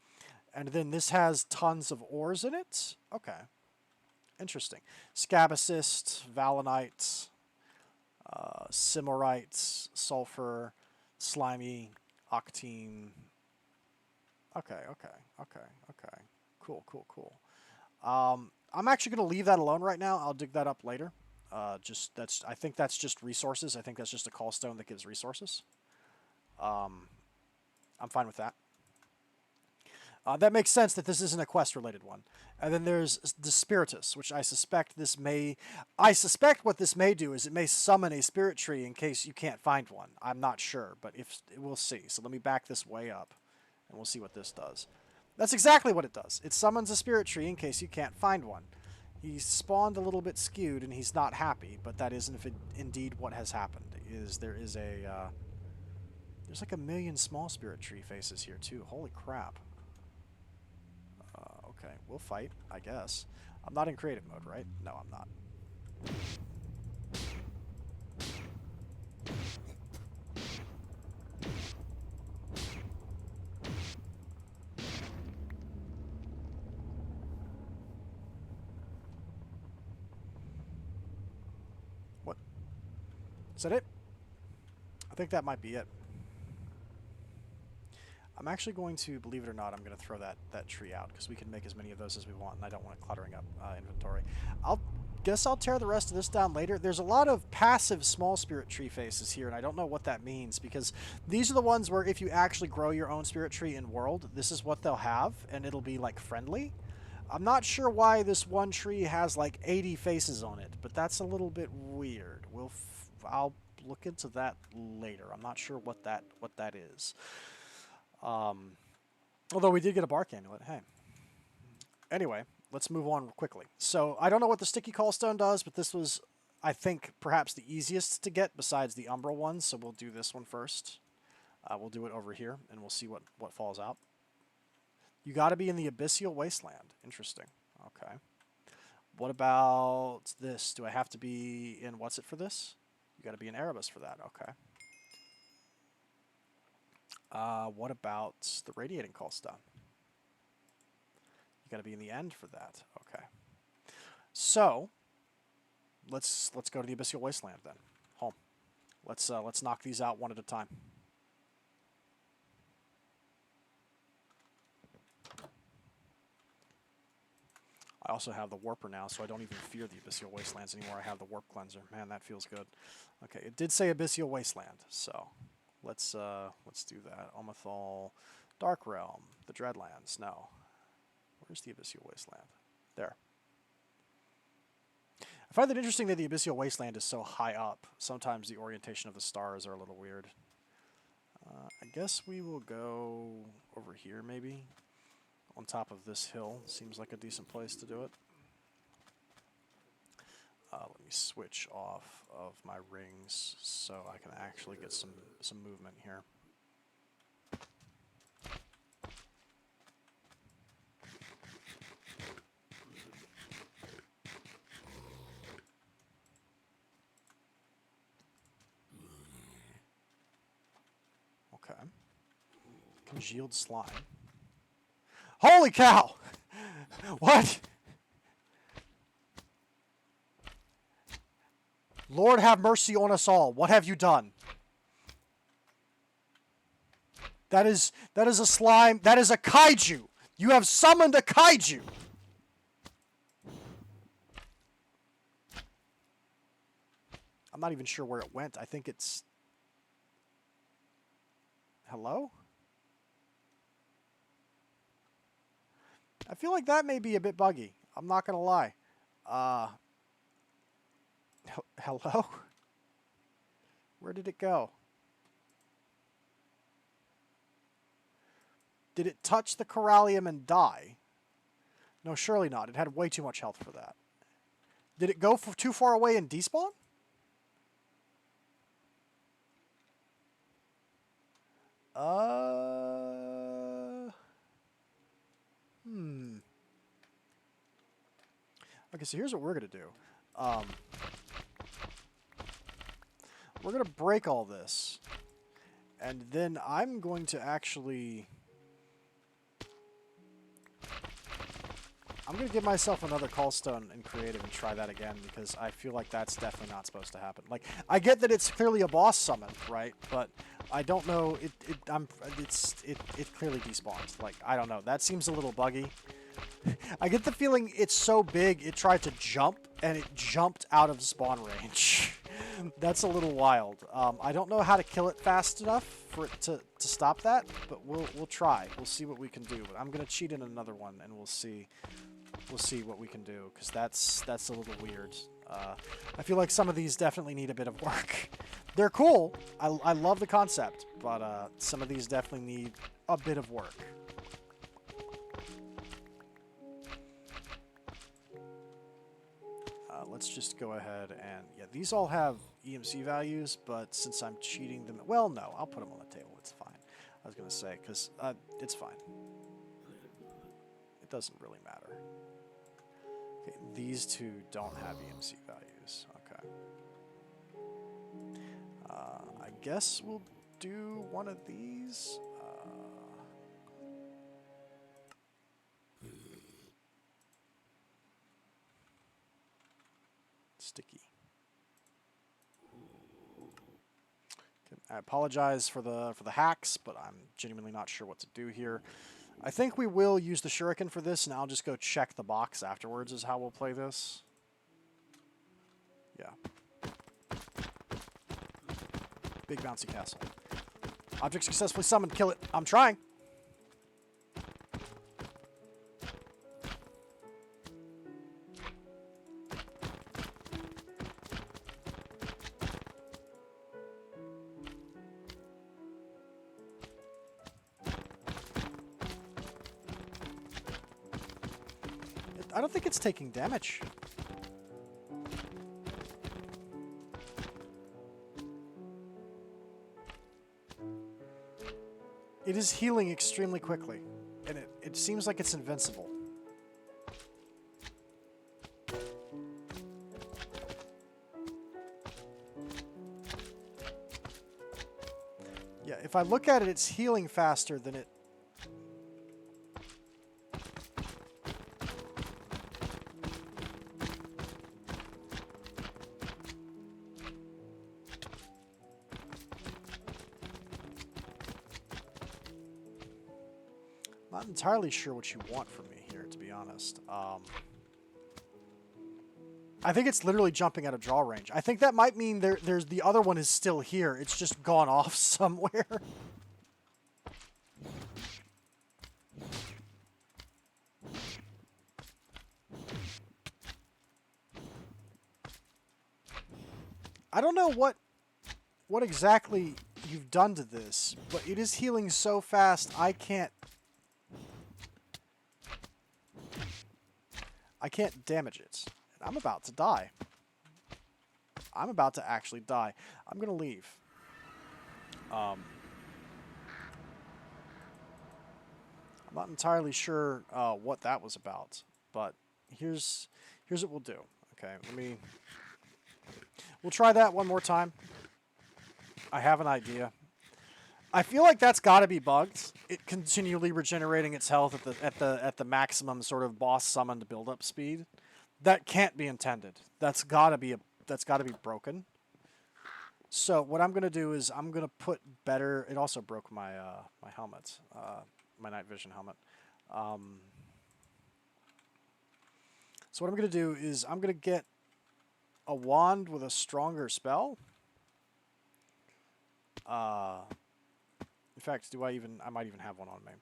And then this has tons of ores in it. Okay. Interesting. Scabacyst, Valenite, Simorite, Sulfur, Slimy, Octine. Okay. Cool. I'm actually going to leave that alone right now. I'll dig that up later. I think that's just resources. I think that's just a callstone that gives resources. I'm fine with that. That makes sense that this isn't a quest-related one. And then there's the Spiritus, which I suspect this may... I suspect what this may do is it may summon a spirit tree in case you can't find one. I'm not sure, but we'll see. So let me back this way up, and we'll see what this does. That's exactly what it does. It summons a spirit tree in case you can't find one. He's spawned a little bit skewed, and he's not happy, but that is indeed what has happened. There's like a million small spirit tree faces here, too. Holy crap. Okay, we'll fight, I guess. I'm not in creative mode, right? No, I'm not. What? Is that it? I think that might be it. I'm actually going to, believe it or not, I'm going to throw that tree out because we can make as many of those as we want, and I don't want it cluttering up inventory. Guess I'll tear the rest of this down later. There's a lot of passive small spirit tree faces here, and I don't know what that means because these are the ones where if you actually grow your own spirit tree in world, this is what they'll have, and it'll be like friendly. I'm not sure why this one tree has like 80 faces on it, but that's a little bit weird. I'll look into that later. I'm not sure what that is. Although we did get a bark amulet. Hey. Anyway, let's move on quickly. So, I don't know what the sticky callstone does, but this was, I think, perhaps the easiest to get besides the umbral one, so we'll do this one first. We'll do it over here, and we'll see what falls out. You gotta be in the Abyssal Wasteland. Interesting. Okay. What about this? Do I have to be in what's it for this? You gotta be in Erebus for that. Okay. What about the Radiating Callstone? You gotta be in the end for that. Okay. So, let's go to the Abyssal Wasteland then. Home. Let's knock these out one at a time. I also have the Warper now, so I don't even fear the Abyssal Wastelands anymore. I have the Warp Cleanser. Man, that feels good. Okay, it did say Abyssal Wasteland, so let's do that. Omothol, Dark Realm, the Dreadlands. No. Where's the Abyssal Wasteland? There. I find it interesting that the Abyssal Wasteland is so high up. Sometimes the orientation of the stars are a little weird. I guess we will go over here, maybe. On top of this hill. Seems like a decent place to do it. Let me switch off of my rings so I can actually get some movement here. Okay. Congealed slime. Holy cow! What? Lord have mercy on us all. What have you done? That is a slime. That is a kaiju. You have summoned a kaiju. I'm not even sure where it went. I think it's... Hello? I feel like that may be a bit buggy. I'm not going to lie. Hello? Where did it go? Did it touch the Corallium and die? No, surely not. It had way too much health for that. Did it go too far away and despawn? Okay, so here's what we're going to do. We're going to break all this. And then I'm going to actually... I'm going to give myself another callstone in creative and try that again, because I feel like that's definitely not supposed to happen. Like, I get that it's clearly a boss summon, right? But I don't know. It clearly despawned. Like, I don't know. That seems a little buggy. I get the feeling it's so big it tried to jump and it jumped out of spawn range. That's a little wild. I don't know how to kill it fast enough for it to stop that, but we'll try. We'll see what we can do. But I'm gonna cheat in another one and we'll see what we can do, because that's a little weird. I feel like some of these definitely need a bit of work. They're cool. I love the concept, but some of these definitely need a bit of work. Let's just go ahead and... Yeah, these all have EMC values, but since I'm cheating them... Well, no, I'll put them on the table. It's fine. I was going to say, because it's fine. It doesn't really matter. Okay, these two don't have EMC values. Okay. I guess we'll do one of these. Sticky. Okay, I apologize for the hacks, but I'm genuinely not sure what to do here. I think we will use the shuriken for this, and I'll just go check the box afterwards is how we'll play this. Yeah. Big bouncy castle. Object successfully summoned. Kill it. I'm trying. I don't think it's taking damage. It is healing extremely quickly, and it seems like it's invincible. Yeah, if I look at it, it's healing faster than it... Not entirely sure what you want from me here, to be honest. I think it's literally jumping out of draw range. I think that might mean there's the other one is still here. It's just gone off somewhere. I don't know what exactly you've done to this, but it is healing so fast I can't damage it. And I'm about to die. I'm about to actually die. I'm going to leave. I'm not entirely sure what that was about, but here's what we'll do. Okay, we'll try that one more time. I have an idea. I feel like that's got to be bugged. It continually regenerating its health at the maximum sort of boss summoned build-up speed. That can't be intended. That's got to be broken. So what I'm gonna do is I'm gonna put better. It also broke my my helmet, my night vision helmet. So what I'm gonna do is I'm gonna get a wand with a stronger spell. In fact, I might even have one on me.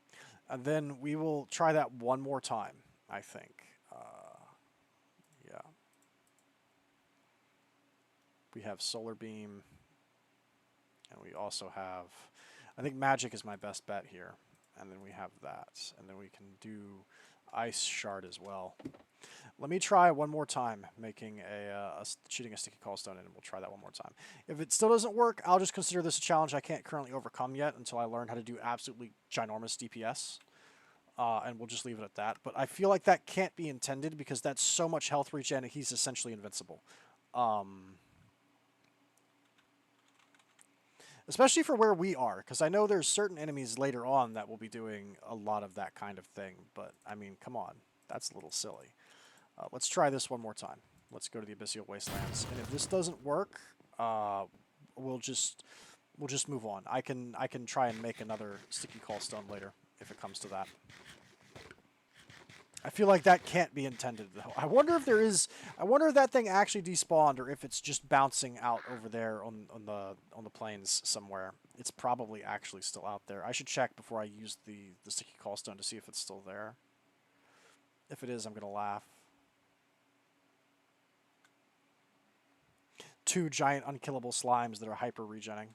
And then we will try that one more time, I think. Yeah. We have Solar Beam. And we also have... I think Magic is my best bet here. And then we have that. And then we can do Ice Shard as well. Let me try one more time making cheating a sticky callstone, and we'll try that one more time. If it still doesn't work, I'll just consider this a challenge I can't currently overcome yet until I learn how to do absolutely ginormous DPS. And we'll just leave it at that. But I feel like that can't be intended because that's so much health regen, he's essentially invincible. Especially for where we are, because I know there's certain enemies later on that will be doing a lot of that kind of thing. But, I mean, come on. That's a little silly. Let's try this one more time. Let's go to the Abyssal Wastelands. And if this doesn't work, we'll just We'll just move on. I can try and make another sticky callstone later if it comes to that. I feel like that can't be intended though. I wonder if there is. I wonder if that thing actually despawned or if it's just bouncing out over there on the plains somewhere. It's probably actually still out there. I should check before I use the sticky callstone to see if it's still there. If it is, I'm gonna laugh. 2 giant unkillable slimes that are hyper regenning.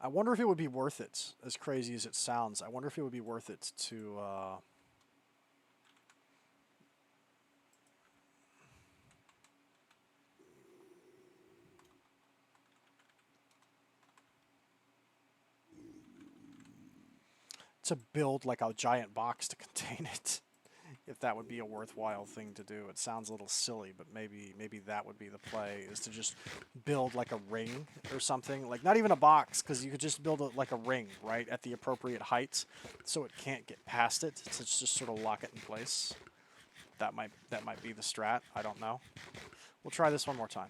I wonder if it would be worth it, as crazy as it sounds. I wonder if it would be worth it to build like a giant box to contain it. If that would be a worthwhile thing to do. It sounds a little silly, but maybe that would be the play, is to just build like a ring or something. Like, not even a box, because you could just build like a ring, right, at the appropriate height, so it can't get past it, to just sort of lock it in place. That might be the strat. I don't know. We'll try this one more time.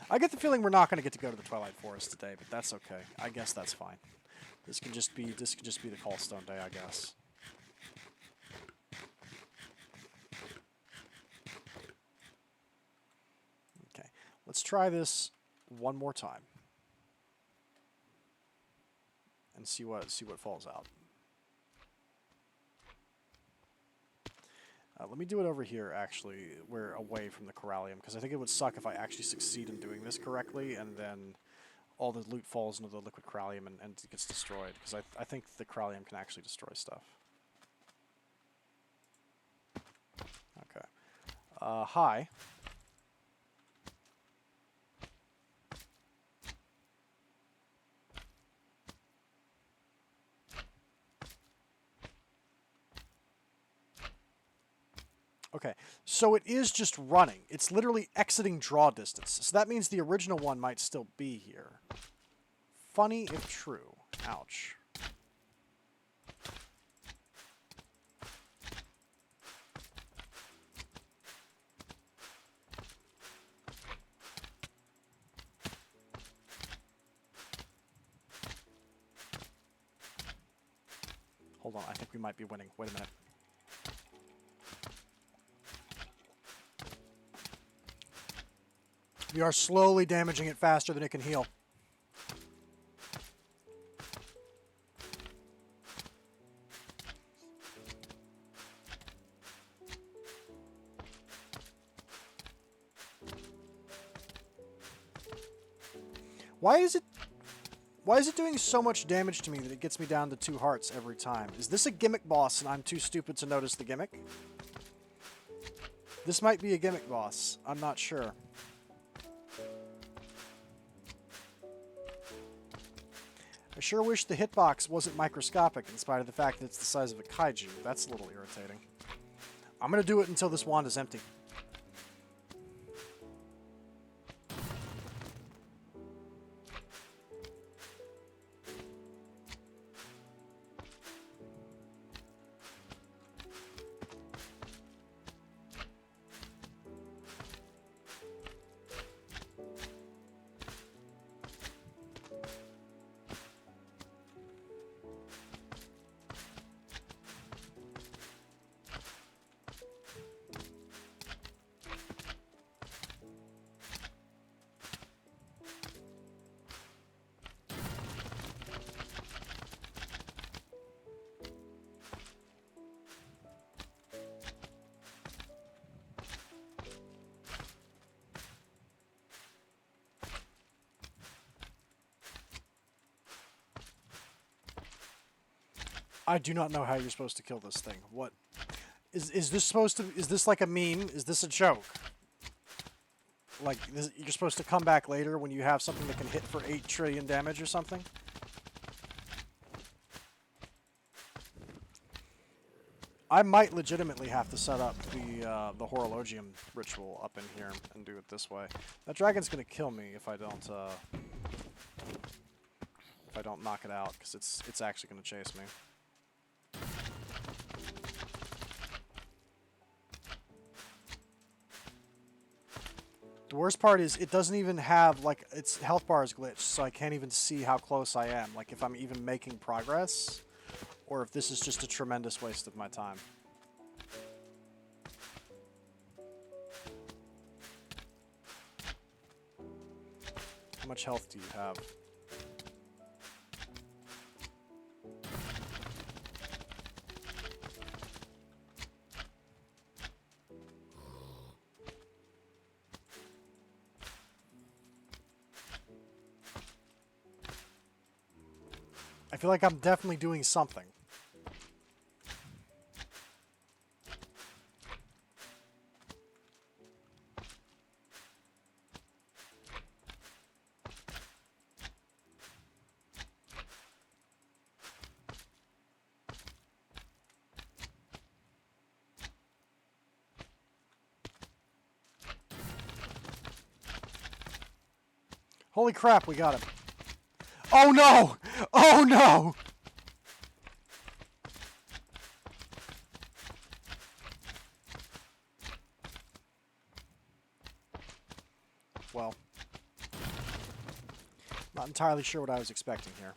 I get the feeling we're not going to get to go to the Twilight Forest today, but that's okay. I guess that's fine. This could just be the Callstone day, I guess. Okay, let's try this one more time and see what falls out. Let me do it over here, actually. We're away from the Corallium, because I think it would suck if I actually succeed in doing this correctly, and then all the loot falls into the liquid Corallium and it gets destroyed, because I think the Corallium can actually destroy stuff. Okay. Hi. Okay, so it is just running. It's literally exiting draw distance. So that means the original one might still be here. Funny if true. Ouch. Hold on, I think we might be winning. Wait a minute. We are slowly damaging it faster than it can heal. Why is it doing so much damage to me that it gets me down to 2 hearts every time? Is this a gimmick boss and I'm too stupid to notice the gimmick? This might be a gimmick boss. I'm not sure. I sure wish the hitbox wasn't microscopic in spite of the fact that it's the size of a kaiju. That's a little irritating. I'm going to do it until this wand is empty. I do not know how you're supposed to kill this thing. What is this supposed to? Is this like a meme? Is this a joke? Like this, you're supposed to come back later when you have something that can hit for 8 trillion damage or something? I might legitimately have to set up the Horologium ritual up in here and do it this way. That dragon's gonna kill me if I don't knock it out, because it's actually gonna chase me. The worst part is it doesn't even have, like, its health bar is glitched, so I can't even see how close I am. Like, if I'm even making progress, or if this is just a tremendous waste of my time. How much health do you have? I feel like I'm definitely doing something. Holy crap, we got him. Oh no! Oh no! Well, not entirely sure what I was expecting here.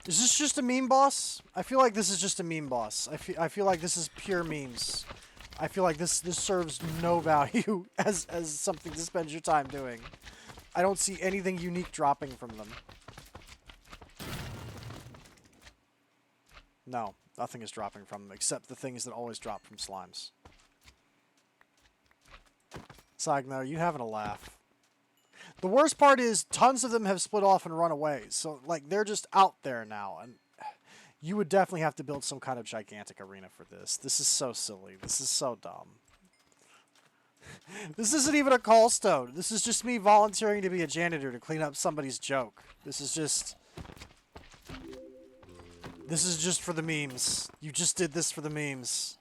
Is this just a meme boss? I feel like this is just a meme boss. I feel like this is pure memes. I feel like this serves no value as something to spend your time doing. I don't see anything unique dropping from them. No, nothing is dropping from them except the things that always drop from slimes. Sainagh, you having a laugh. The worst part is tons of them have split off and run away. So, like, they're just out there now. And you would definitely have to build some kind of gigantic arena for this. This is so silly. This is so dumb. This isn't even a callstone. This is just me volunteering to be a janitor to clean up somebody's joke. This is just for the memes. You just did this for the memes.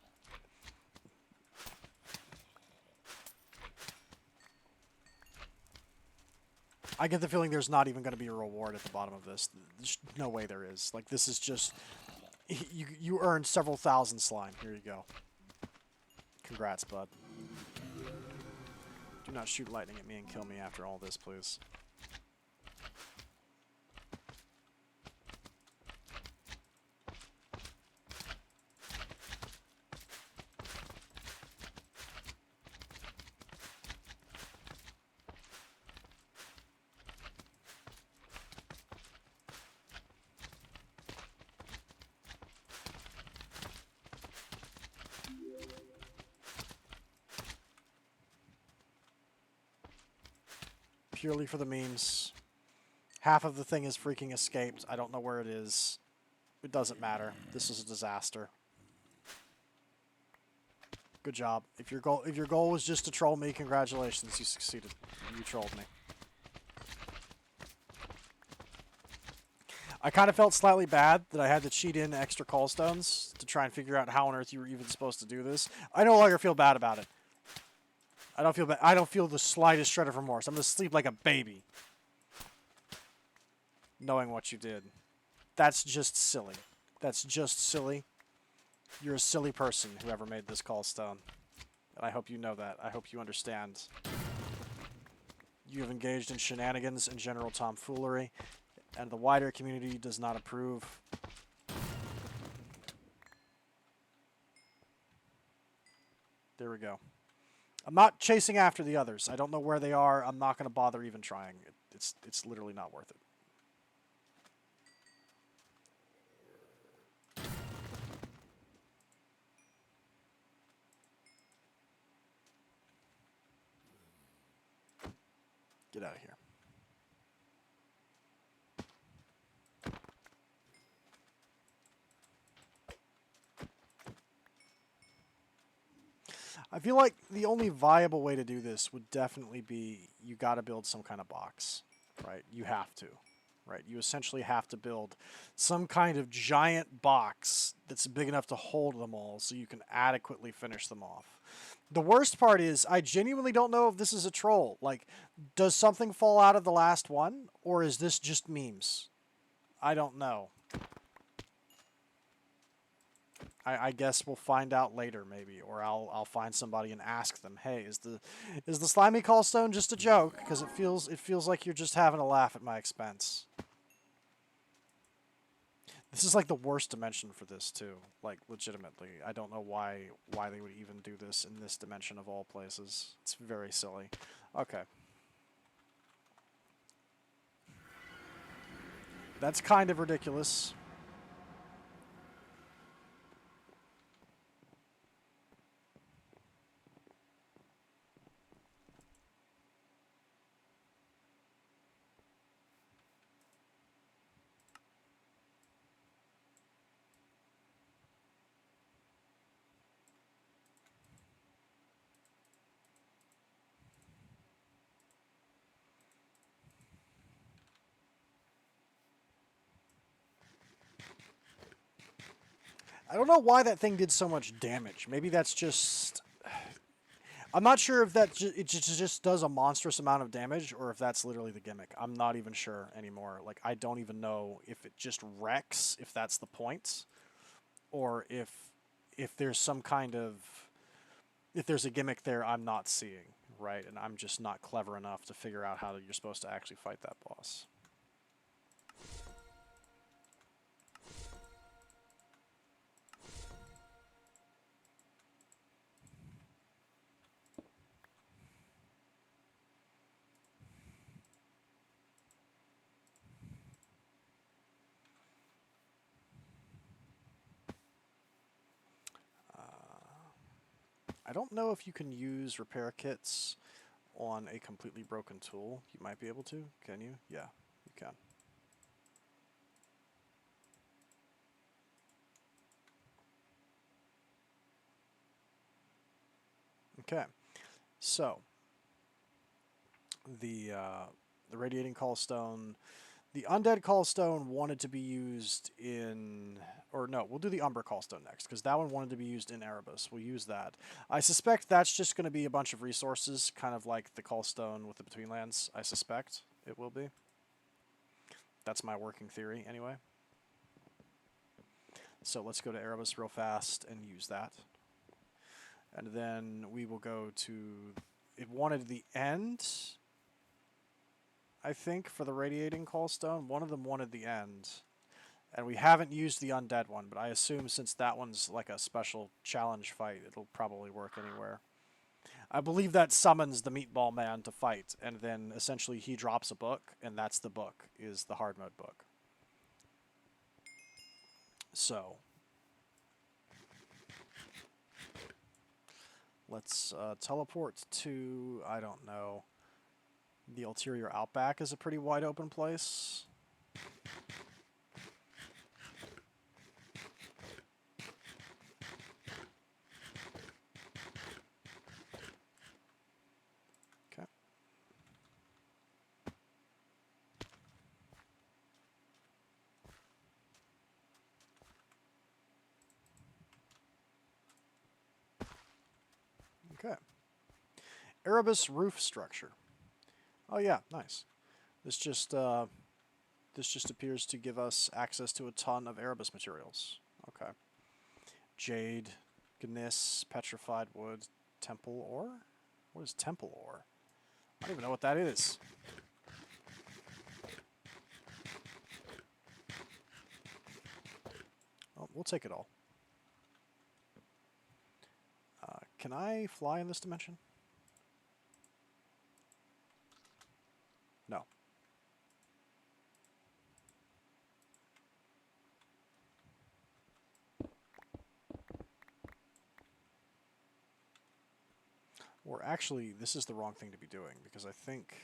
I get the feeling there's not even going to be a reward at the bottom of this. There's no way there is. Like, this is just... You earned several thousand slime. Here you go. Congrats, bud. Do not shoot lightning at me and kill me after all this, please. Purely for the memes. Half of the thing is freaking escaped. I don't know where it is. It doesn't matter. This is a disaster. Good job. If your goal was just to troll me, congratulations, you succeeded. You trolled me. I kind of felt slightly bad that I had to cheat in extra callstones to try and figure out how on earth you were even supposed to do this. I no longer feel bad about it. I don't feel bad. I don't feel the slightest shred of remorse. I'm going to sleep like a baby. Knowing what you did. That's just silly. That's just silly. You're a silly person, whoever made this callstone. And I hope you know that. I hope you understand. You have engaged in shenanigans and general tomfoolery, and the wider community does not approve. There we go. I'm not chasing after the others. I don't know where they are. I'm not going to bother even trying. It's literally not worth it. Get out of here. I feel like the only viable way to do this would definitely be you got to build some kind of box, right? You have to, right? You essentially have to build some kind of giant box that's big enough to hold them all so you can adequately finish them off. The worst part is I genuinely don't know if this is a troll. Like, does something fall out of the last one, or is this just memes? I don't know. I guess we'll find out later, maybe, or I'll find somebody and ask them, "Hey, is the slimy callstone just a joke?" Because it feels like you're just having a laugh at my expense. This is like the worst dimension for this too. Like legitimately, I don't know why they would even do this in this dimension of all places. It's very silly. Okay. That's kind of ridiculous. I don't know why that thing did so much damage. Maybe that's just... I'm not sure if that it just does a monstrous amount of damage or if that's literally the gimmick. I'm not even sure anymore. Like, I don't even know if it just wrecks, if that's the point, or if there's some kind of... if there's a gimmick there I'm not seeing, right? And I'm just not clever enough to figure out how you're supposed to actually fight that boss. I don't know if you can use repair kits on a completely broken tool. You might be able to. Can you? Yeah, you can. Okay, so the radiating callstone, the undead callstone wanted to be used in, or no, we'll do the umber callstone next because that one wanted to be used in Erebus. We'll use that. I suspect that's just going to be a bunch of resources, kind of like the callstone with the Betweenlands. I suspect it will be. That's my working theory, anyway. So let's go to Erebus real fast and use that. And then we will go to... it wanted the end, I think, for the radiating callstone. One of them wanted the end. And we haven't used the undead one, but I assume since that one's like a special challenge fight, it'll probably work anywhere. I believe that summons the Meatball Man to fight, and then essentially he drops a book, and that's the book, is the hard mode book. So... let's teleport to, I don't know, the ulterior outback is a pretty wide open place. Okay. Okay. Erebus roof structure. Oh yeah, nice. This just appears to give us access to a ton of Erebus materials. Okay. Jade, Gniss, petrified wood, temple ore? What is temple ore? I don't even know what that is. Oh, we'll take it all. Can I fly in this dimension? No. Or actually, this is the wrong thing to be doing, because I think...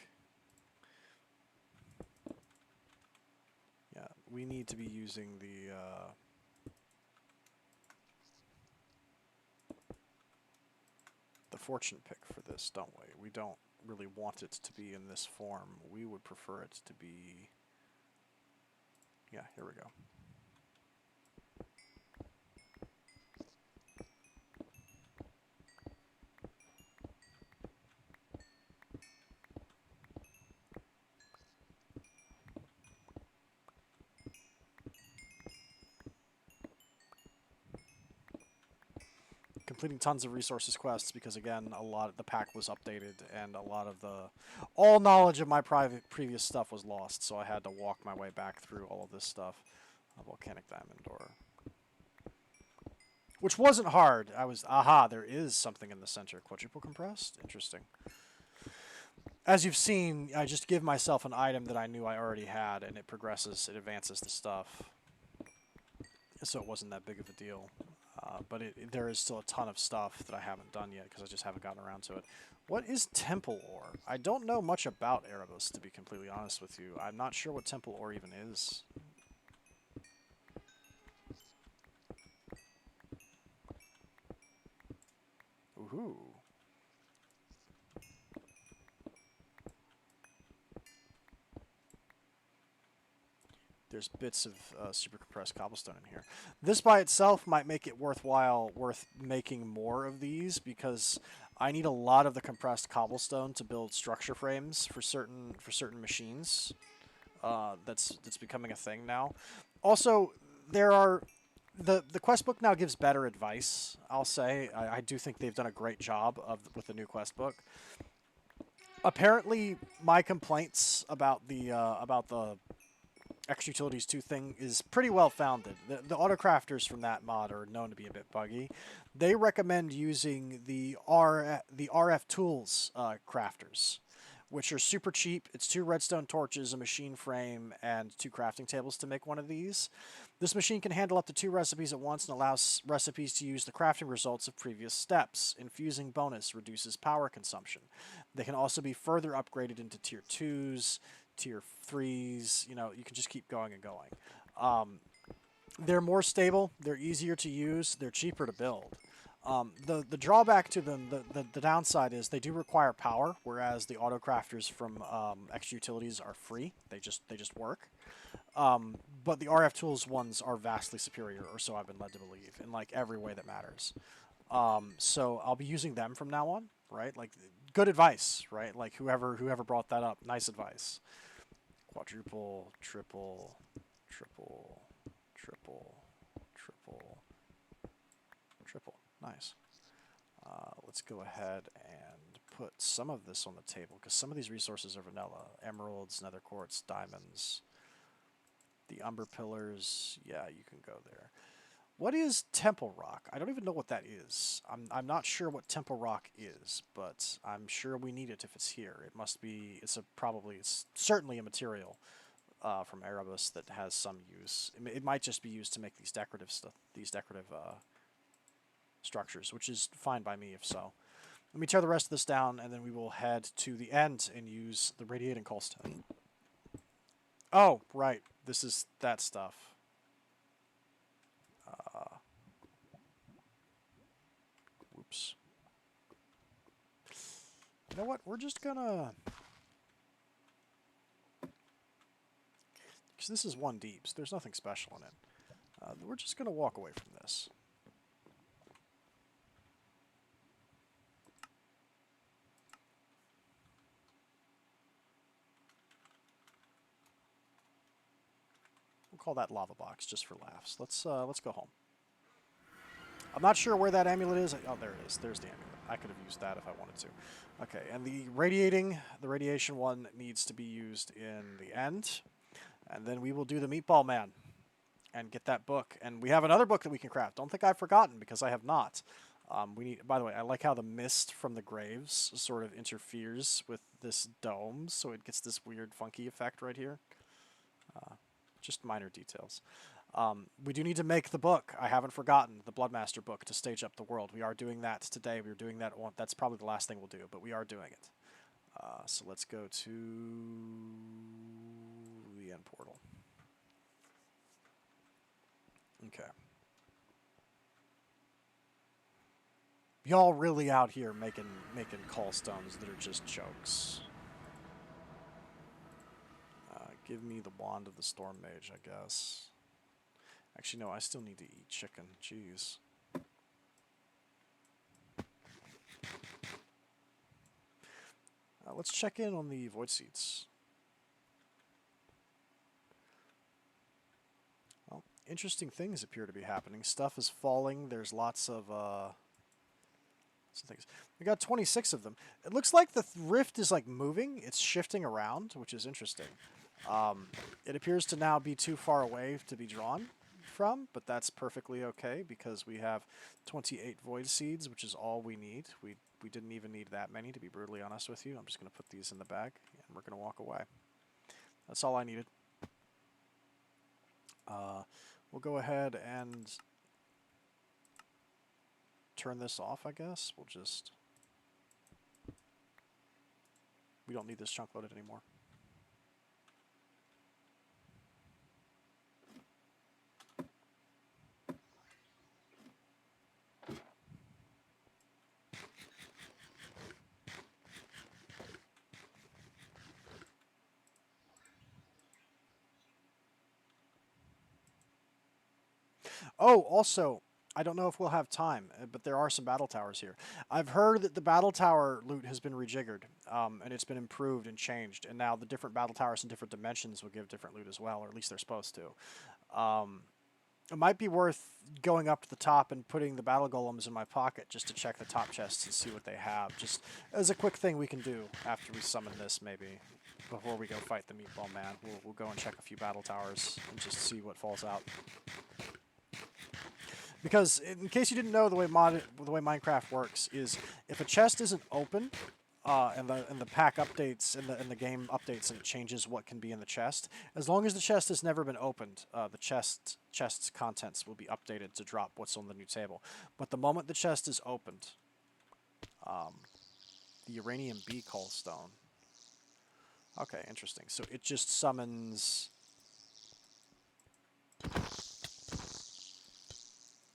Yeah, we need to be using the fortune pick for this, don't we? We don't really want it to be in this form. We would prefer it to be... Yeah, here we go. Completing tons of resources quests because, again, a lot of the pack was updated and a lot of all knowledge of my previous stuff was lost, so I had to walk my way back through all of this stuff. Volcanic diamond ore, which wasn't hard. Aha, there is something in the center. Quadruple compressed? Interesting. As you've seen, I just give myself an item that I knew I already had, and it progresses, it advances the stuff. So it wasn't that big of a deal. But there is still a ton of stuff that I haven't done yet because I just haven't gotten around to it. What is temple ore? I don't know much about Erebus, to be completely honest with you. I'm not sure what temple ore even is. Ooh. There's bits of super compressed cobblestone in here. This by itself might make it worth making more of these because I need a lot of the compressed cobblestone to build structure frames for certain machines. That's becoming a thing now. Also, there are the quest book now gives better advice. I'll say I do think they've done a great job with the new quest book. Apparently, my complaints about the Extra Utilities 2 thing is pretty well founded. The autocrafters from that mod are known to be a bit buggy. They recommend using the RF Tools crafters, which are super cheap. It's 2 redstone torches, a machine frame, and 2 crafting tables to make one of these. This machine can handle up to 2 recipes at once and allows recipes to use the crafting results of previous steps. Infusing bonus reduces power consumption. They can also be further upgraded into tier 2s, tier 3s, you know, you can just keep going and going. They're more stable, they're easier to use, they're cheaper to build. The drawback to them, the downside is they do require power, whereas the autocrafters from Extra Utilities are free. They just work. But the RF Tools ones are vastly superior, or so I've been led to believe, in like every way that matters. So I'll be using them from now on, right? Like, good advice, right? Like whoever brought that up, nice advice. Quadruple, triple, triple, triple, triple, triple. Nice. Let's go ahead and put some of this on the table, because some of these resources are vanilla. Emeralds, nether quartz, diamonds. The umber pillars, yeah, you can go there. What is temple rock? I don't even know what that is. I'm not sure what temple rock is, but I'm sure we need it if it's here. It must be. It's certainly a material from Erebus that has some use. It might just be used to make these decorative structures, which is fine by me if so. Let me tear the rest of this down, and then we will head to the end and use the radiating callstone. Oh, right. This is that stuff. Whoops. You know what? We're just gonna... Because this is 1 deep, so there's nothing special in it. We're just gonna walk away from this. We'll call that lava box just for laughs. Let's go home. I'm not sure where that amulet is. Oh, there it is. There's the amulet. I could have used that if I wanted to. Okay, and the radiation one needs to be used in the end. And then we will do the Meatball Man and get that book. And we have another book that we can craft. Don't think I've forgotten, because I have not. We need. By the way, I like how the mist from the graves sort of interferes with this dome, so it gets this weird, funky effect right here. Just minor details. We do need to make the book. I haven't forgotten the Bloodmaster book to stage up the world. We are doing that today. We're doing that. Well, that's probably the last thing we'll do, but we are doing it. So let's go to the end portal. Okay. Y'all really out here making callstones that are just jokes. Give me the Wand of the Storm Mage, I guess. Actually, no, I still need to eat chicken. Jeez. Let's check in on the Void Seeds. Well, interesting things appear to be happening. Stuff is falling. There's lots of things. We got 26 of them. It looks like the rift is like moving. It's shifting around, which is interesting. It appears to now be too far away to be drawn from, but that's perfectly okay because we have 28 Void Seeds, which is all we need. We didn't even need that many, to be brutally honest with you. I'm just going to put these in the bag, and we're going to walk away. That's all I needed. We'll go ahead and turn this off, I guess. We don't need this chunk loaded anymore. Oh, also, I don't know if we'll have time, but there are some battle towers here. I've heard that the battle tower loot has been rejiggered, and it's been improved and changed, and now the different battle towers in different dimensions will give different loot as well, or at least they're supposed to. It might be worth going up to the top and putting the battle golems in my pocket just to check the top chests and see what they have. Just as a quick thing we can do after we summon this, maybe, before we go fight the Meatball Man. We'll go and check a few battle towers and just see what falls out. Because in case you didn't know, the way Minecraft works is if a chest isn't open, and the pack updates and the game updates and it changes what can be in the chest. As long as the chest has never been opened, the chest's contents will be updated to drop what's on the new table. But the moment the chest is opened, the Uranium Bee Callstone. Okay, interesting. So it just summons.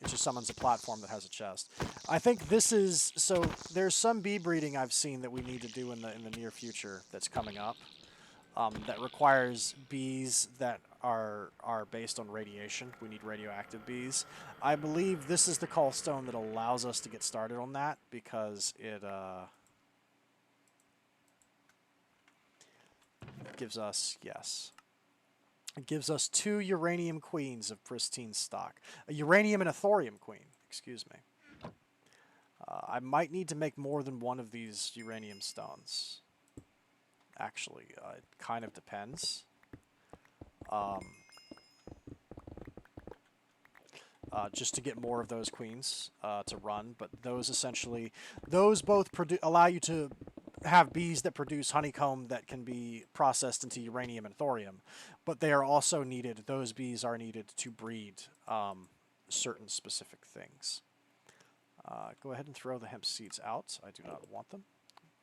It just summons a platform that has a chest. I think this is so. There's some bee breeding I've seen that we need to do in the near future that's coming up. That requires bees that are based on radiation. We need radioactive bees. I believe this is the callstone that allows us to get started on that because it gives us It gives us 2 uranium queens of pristine stock. A uranium and a thorium queen, excuse me. I might need to make more than one of these uranium stones. Actually, it kind of depends. Just to get more of those queens to run, but those essentially, those both allow you to have bees that produce honeycomb that can be processed into uranium and thorium, but they are also needed, those bees are needed to breed certain specific things. Go ahead and throw the hemp seeds out. I do not want them.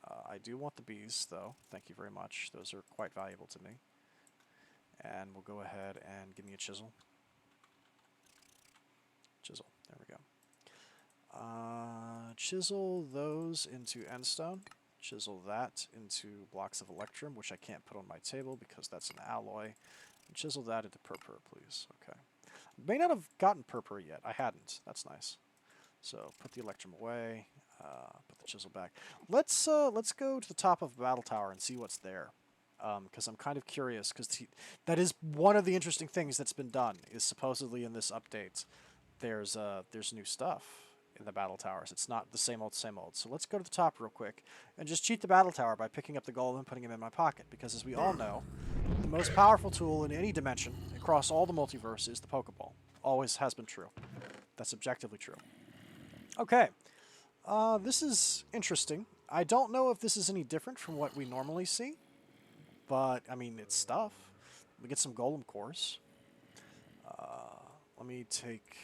I do want the bees, though. Thank you very much. Those are quite valuable to me. And we'll go ahead and give me a chisel. Chisel. There we go. Chisel those into endstone. Chisel that into blocks of electrum, which I can't put on my table because that's an alloy. And chisel that into purpur, please. Okay. May not have gotten purpur yet. I hadn't. That's nice. So put the electrum away. Put the chisel back. Let's go to the top of the battle tower and see what's there. Because I'm kind of curious. Because that is one of the interesting things that's been done. Is supposedly in this update, there's new stuff in the battle towers. It's not the same old, same old. So let's go to the top real quick and just cheat the battle tower by picking up the gold and putting him in my pocket. Because as we all know, the most powerful tool in any dimension across all the multiverse is the Pokeball. Always has been true. That's objectively true. Okay. This is interesting. I don't know if this is any different from what we normally see. But, I mean, it's stuff. We get some golem cores. Let me take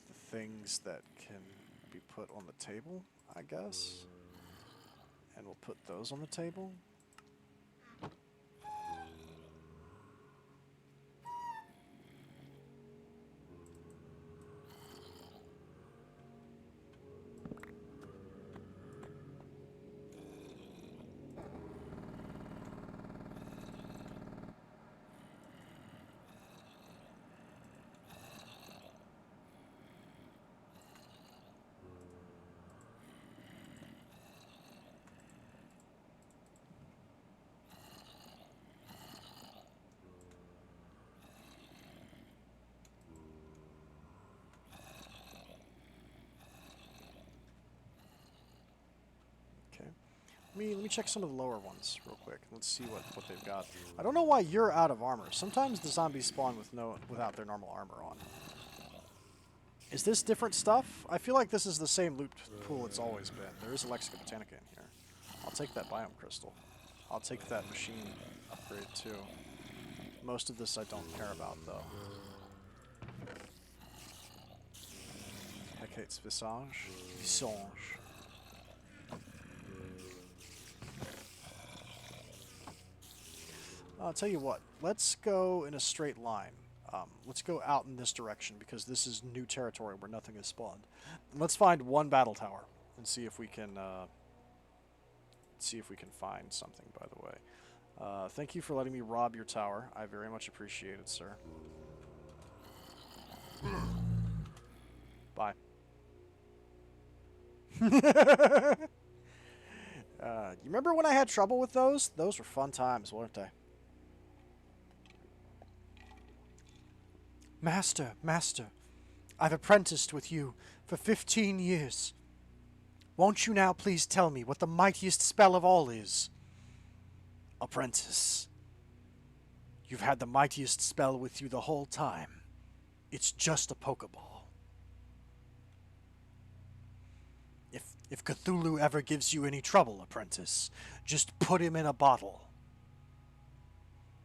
the things that can be put on the table, I guess. And we'll put those on the table. Let me check some of the lower ones real quick. Let's see what they've got. I don't know why you're out of armor. Sometimes the zombies spawn without their normal armor on. Is this different stuff? I feel like this is the same loot pool it's always been. There is a Lexica Botanica in here. I'll take that biome crystal. I'll take that machine upgrade too. Most of this I don't care about though. Hecate's Visage. Visage. I'll tell you what, let's go in a straight line. Let's go out in this direction because this is new territory where nothing is spawned. And let's find one battle tower and see if we can find something, by the way. Thank you for letting me rob your tower. I very much appreciate it, sir. Bye. You remember when I had trouble with those? Those were fun times, weren't they? Master, Master, I've apprenticed with you for 15 years. Won't you now please tell me what the mightiest spell of all is? Apprentice, you've had the mightiest spell with you the whole time. It's just a Pokeball. If Cthulhu ever gives you any trouble, apprentice, just put him in a bottle.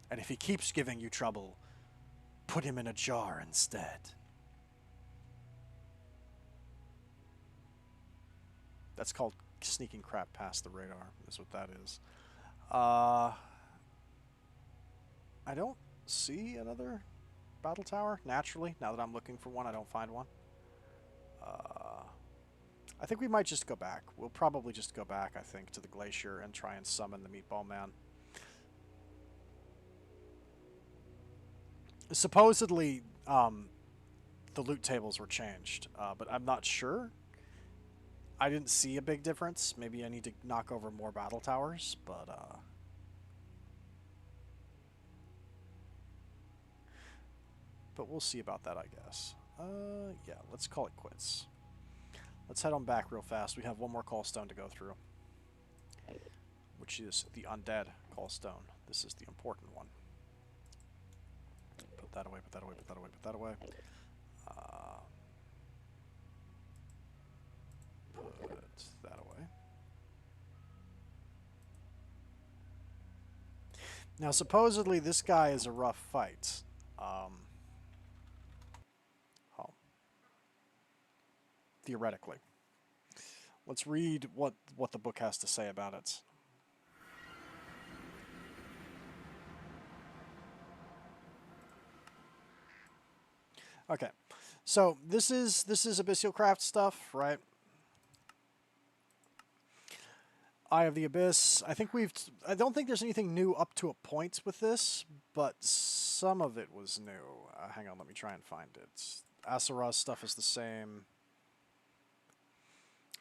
And if he keeps giving you trouble, put him in a jar instead. That's called sneaking crap past the radar, is what that is. I don't see another battle tower, naturally. Now that I'm looking for one, I don't find one. I think we might just go back. We'll probably just go back, I think, to the glacier and try and summon the Meatball Man. Supposedly, the loot tables were changed, but I'm not sure. I didn't see a big difference. Maybe I need to knock over more battle towers, but we'll see about that, I guess. Yeah, let's call it quits. Let's head on back real fast. We have one more callstone to go through, which is the undead callstone. This is the important one. Put that away, put that away, put that away, put that away. Put that away. Now, supposedly, this guy is a rough fight. Theoretically. Let's read what the book has to say about it. Okay, so this is Abyssal stuff, right? Eye of the Abyss. I don't think there's anything new up to a point with this, but some of it was new. Hang on, let me try and find it. Asaraz stuff is the same.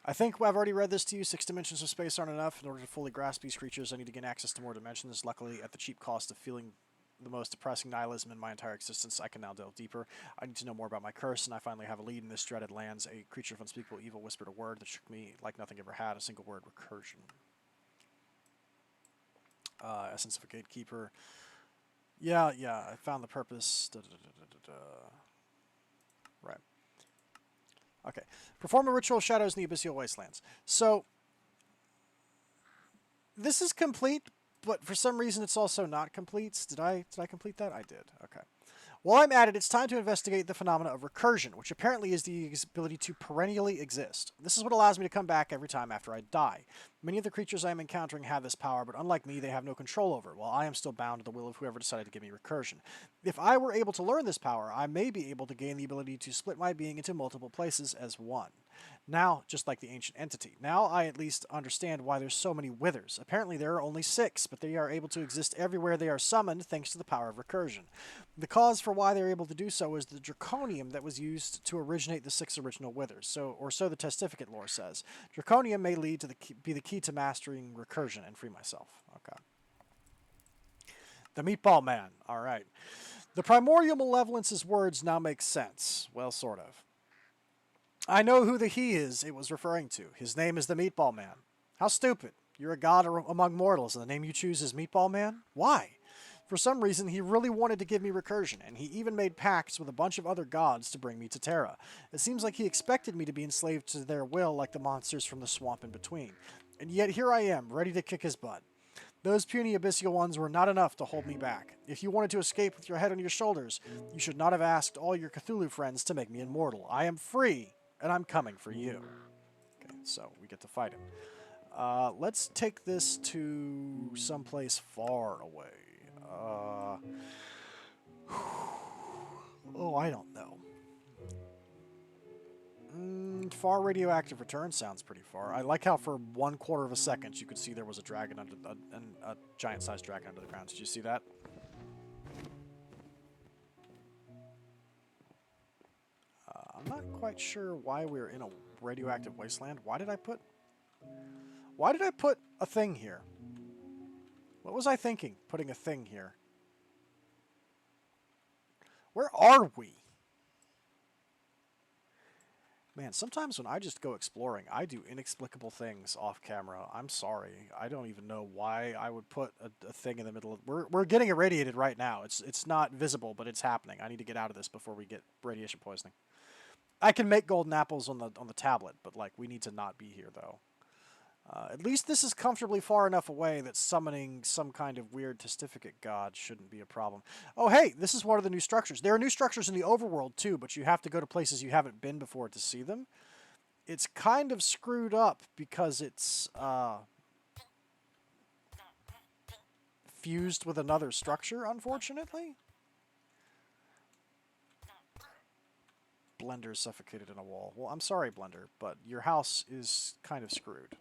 I think I've already read this to you. 6 dimensions of space aren't enough. In order to fully grasp these creatures, I need to gain access to more dimensions. Luckily, at the cheap cost of feeling the most depressing nihilism in my entire existence. I can now delve deeper. I need to know more about my curse, and I finally have a lead in this dreaded lands. A creature of unspeakable evil whispered a word that shook me like nothing ever had. A single word: recursion. Essence of a gatekeeper. Yeah, I found the purpose. Right. Okay. Perform a ritual of shadows in the abyssal wastelands. So, this is complete, but for some reason it's also not complete. Did I complete that? I did. Okay. While I'm at it, it's time to investigate the phenomena of recursion, which apparently is the ability to perennially exist. This is what allows me to come back every time after I die. Many of the creatures I am encountering have this power, but unlike me, they have no control over it, while I am still bound to the will of whoever decided to give me recursion. If I were able to learn this power, I may be able to gain the ability to split my being into multiple places as one. Now, just like the ancient entity, now I at least understand why there's so many withers. Apparently there are only 6, but they are able to exist everywhere they are summoned thanks to the power of recursion. The cause for why they're able to do so is the draconium that was used to originate the 6 original withers, so the testificate lore says. Draconium may lead to be the key to mastering recursion and free myself. Okay. The Meatball Man. All right. The primordial malevolence's words now make sense. Well, sort of. I know who the he is it was referring to. His name is the Meatball Man. How stupid. You're a god among mortals, and the name you choose is Meatball Man? Why? For some reason, he really wanted to give me recursion, and he even made pacts with a bunch of other gods to bring me to Terra. It seems like he expected me to be enslaved to their will like the monsters from the swamp in between. And yet here I am, ready to kick his butt. Those puny abyssal ones were not enough to hold me back. If you wanted to escape with your head on your shoulders, you should not have asked all your Cthulhu friends to make me immortal. I am free, and I'm coming for you. Okay, so we get to fight him. Let's take this to someplace far away. Oh, I don't know. Far radioactive return sounds pretty far. I like how for 1/4 of a second you could see there was a dragon under a giant-sized dragon under the ground. Did you see that? I'm not quite sure why we're in a radioactive wasteland. Why did I put a thing here? What was I thinking, putting a thing here? Where are we? Man, sometimes when I just go exploring, I do inexplicable things off camera. I'm sorry. I don't even know why I would put a thing in the middle of... We're getting irradiated right now. It's not visible, but it's happening. I need to get out of this before we get radiation poisoning. I can make golden apples on the tablet, but like we need to not be here though. At least this is comfortably far enough away that summoning some kind of weird testificate god shouldn't be a problem. Oh, hey, this is one of the new structures. There are new structures in the overworld, too, but you have to go to places you haven't been before to see them. It's kind of screwed up because it's fused with another structure, unfortunately. Blender suffocated in a wall. Well, I'm sorry, Blender, but your house is kind of screwed.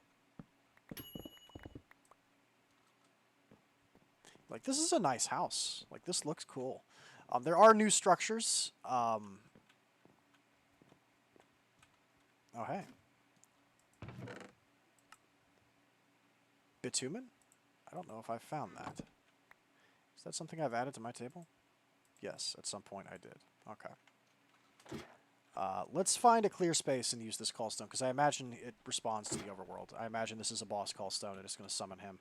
Like, this is a nice house. Like, this looks cool. There are new structures. Oh, hey. Bitumen? I don't know if I found that. Is that something I've added to my table? Yes, at some point I did. Okay. Let's find a clear space and use this callstone, because I imagine it responds to the overworld. I imagine this is a boss callstone, and it's going to summon him.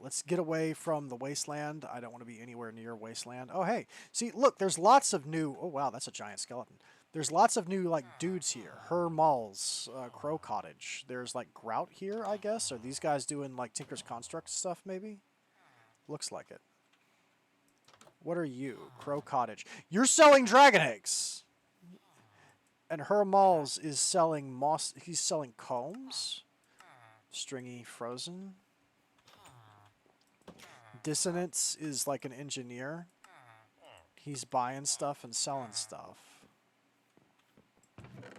Let's get away from the wasteland. I don't want to be anywhere near wasteland. Oh, hey. See, look, there's lots of new... Oh, wow, that's a giant skeleton. There's lots of new, like, dudes here. Malls, Crow Cottage. There's, like, Grout here, I guess. Are these guys doing, like, Tinker's Construct stuff, maybe? Looks like it. What are you? Crow Cottage. You're selling dragon eggs! And Malls is selling moss... He's selling combs? Stringy Frozen? Dissonance is like an engineer. He's buying stuff and selling stuff.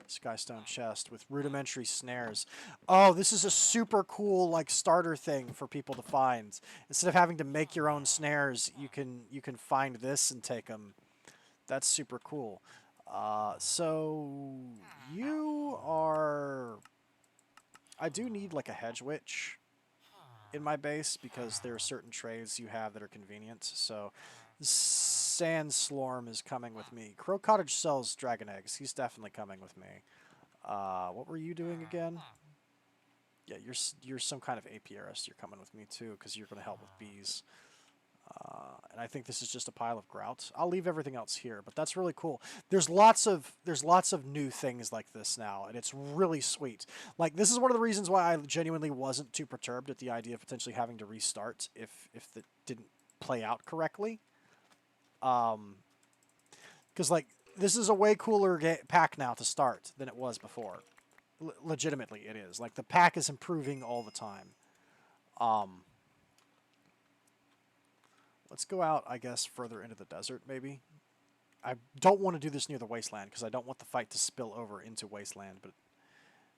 Skystone chest with rudimentary snares. Oh, this is a super cool like starter thing for people to find. Instead of having to make your own snares, you can find this and take them. That's super cool. So you are... I do need like a hedge witch. in my base because there are certain trades you have that are convenient. So Sand Slorm is coming with me. Crow Cottage sells dragon eggs. He's definitely coming with me. What were you doing again? Yeah, you're some kind of apiarist. You're coming with me too because you're going to help with bees. And I think this is just a pile of grout. I'll leave everything else here, but that's really cool. There's lots of new things like this now, and it's really sweet. Like, this is one of the reasons why I genuinely wasn't too perturbed at the idea of potentially having to restart if it didn't play out correctly. Because like, this is a way cooler pack now to start than it was before. Legitimately, it is. Like, the pack is improving all the time. Let's go out, I guess, further into the desert, maybe. I don't want to do this near the wasteland, because I don't want the fight to spill over into wasteland, but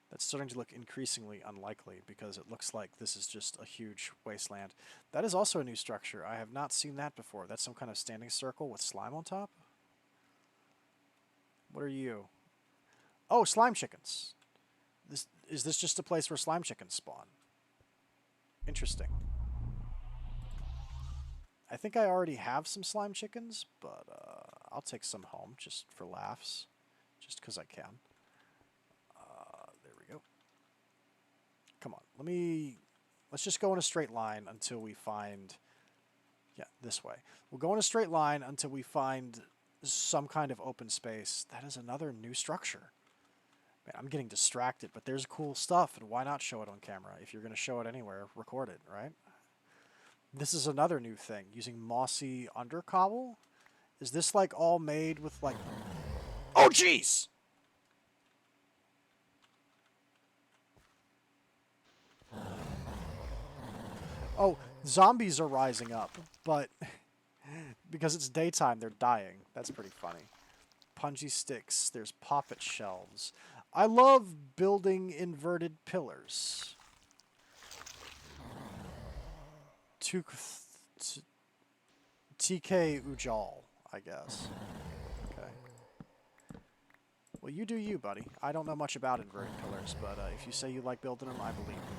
that's starting to look increasingly unlikely, because it looks like this is just a huge wasteland. That is also a new structure. I have not seen that before. That's some kind of standing circle with slime on top? What are you? Oh, slime chickens. Is this just a place where slime chickens spawn? Interesting. I think I already have some slime chickens, but I'll take some home just for laughs, just because I can. There we go. Come on, let's just go in a straight line until we find, yeah, this way. We'll go in a straight line until we find some kind of open space. That is another new structure. Man, I'm getting distracted, but there's cool stuff, and why not show it on camera? If you're going to show it anywhere, record it, right? This is another new thing, using mossy undercobble. Is this like all made with like... Oh, jeez! Oh, zombies are rising up, but because it's daytime, they're dying. That's pretty funny. Punji sticks, there's poppet shelves. I love building inverted pillars. TK Ujal, I guess. Okay. Well, you do you, buddy. I don't know much about inverted pillars, but if you say you like building them, I believe you.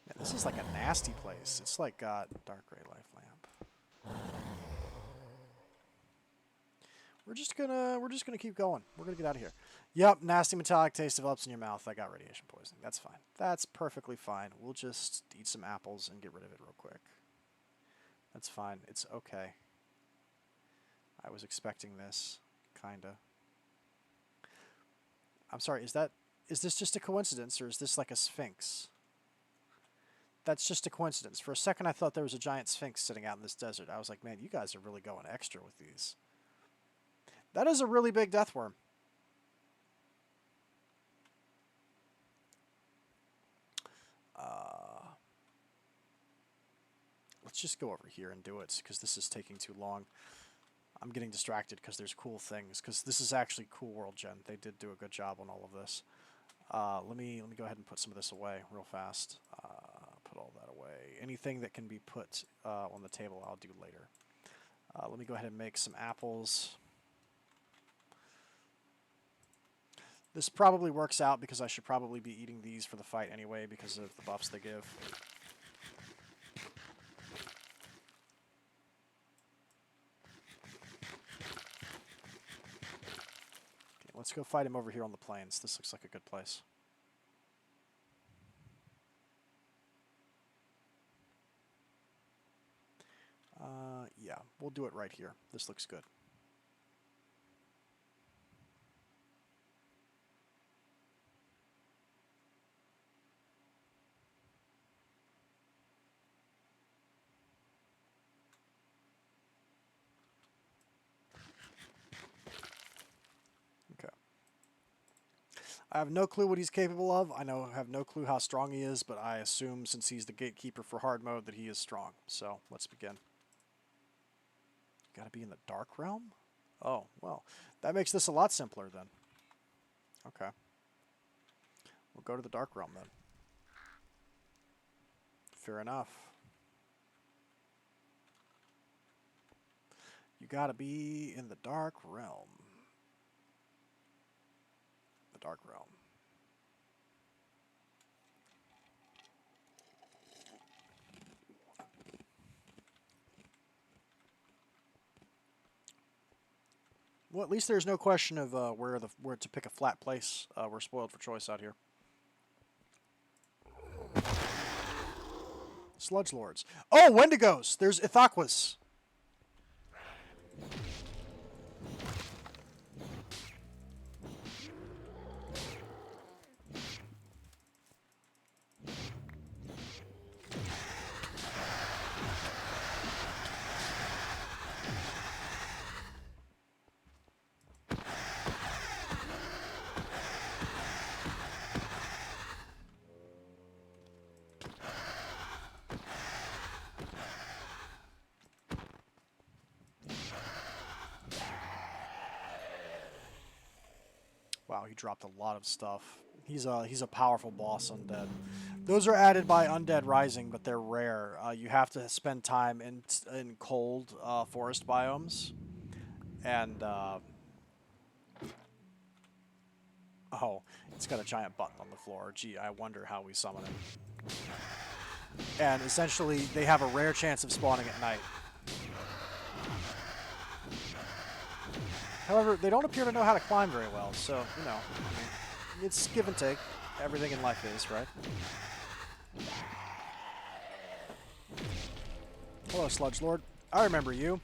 Man, this is like a nasty place. It's like got dark gray life lamp. We're just gonna keep going. We're gonna get out of here. Yep, nasty metallic taste develops in your mouth. I got radiation poisoning. That's fine. That's perfectly fine. We'll just eat some apples and get rid of it real quick. That's fine. It's okay. I was expecting this, kinda. I'm sorry, is this just a coincidence, or is this like a sphinx? That's just a coincidence. For a second I thought there was a giant sphinx sitting out in this desert. I was like, man, you guys are really going extra with these. That is a really big death worm. Let's just go over here and do it, because this is taking too long. I'm getting distracted because there's cool things, because this is actually cool world gen. They did do a good job on all of this. Let me go ahead and put some of this away real fast. Put all that away. Anything that can be put on the table, I'll do later. Let me go ahead and make some apples. This probably works out because I should probably be eating these for the fight anyway because of the buffs they give. Okay, let's go fight him over here on the plains. This looks like a good place. Yeah, we'll do it right here. This looks good. Okay. I have no clue what he's capable of. I have no clue how strong he is, but I assume since he's the gatekeeper for hard mode that he is strong. So let's begin. Gotta be in the dark realm? Oh, well, that makes this a lot simpler then. Okay. We'll go to the dark realm then. Fair enough. You gotta be in the Dark Realm. The Dark Realm. Well, at least there's no question of where to pick a flat place. We're spoiled for choice out here. Sludge Lords. Oh, Wendigos! There's Ithaqua. Wow, he dropped a lot of stuff. He's a powerful boss undead. Those are added by Undead Rising, but they're rare. You have to spend time in cold forest biomes, and oh, it's got a giant button on the floor. Gee, I wonder how we summon it. And essentially, they have a rare chance of spawning at night. However, they don't appear to know how to climb very well, so, you know, I mean, it's give and take. Everything in life is, right? Hello, Sludge Lord. I remember you.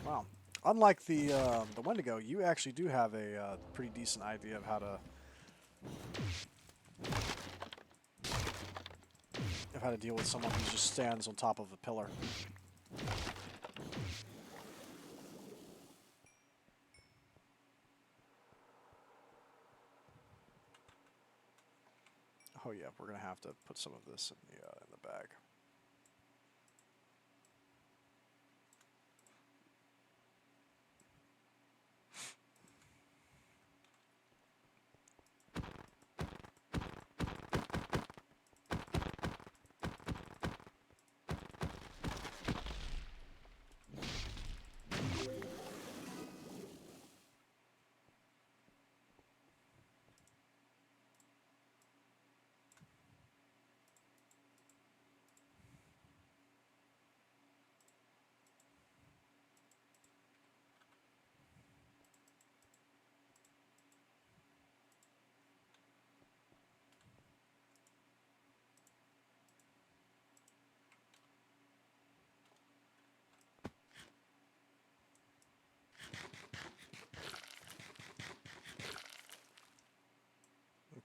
Wow. Unlike the Wendigo, you actually do have a pretty decent idea of how to deal with someone who just stands on top of a pillar. Oh yeah, we're gonna have to put some of this in the bag.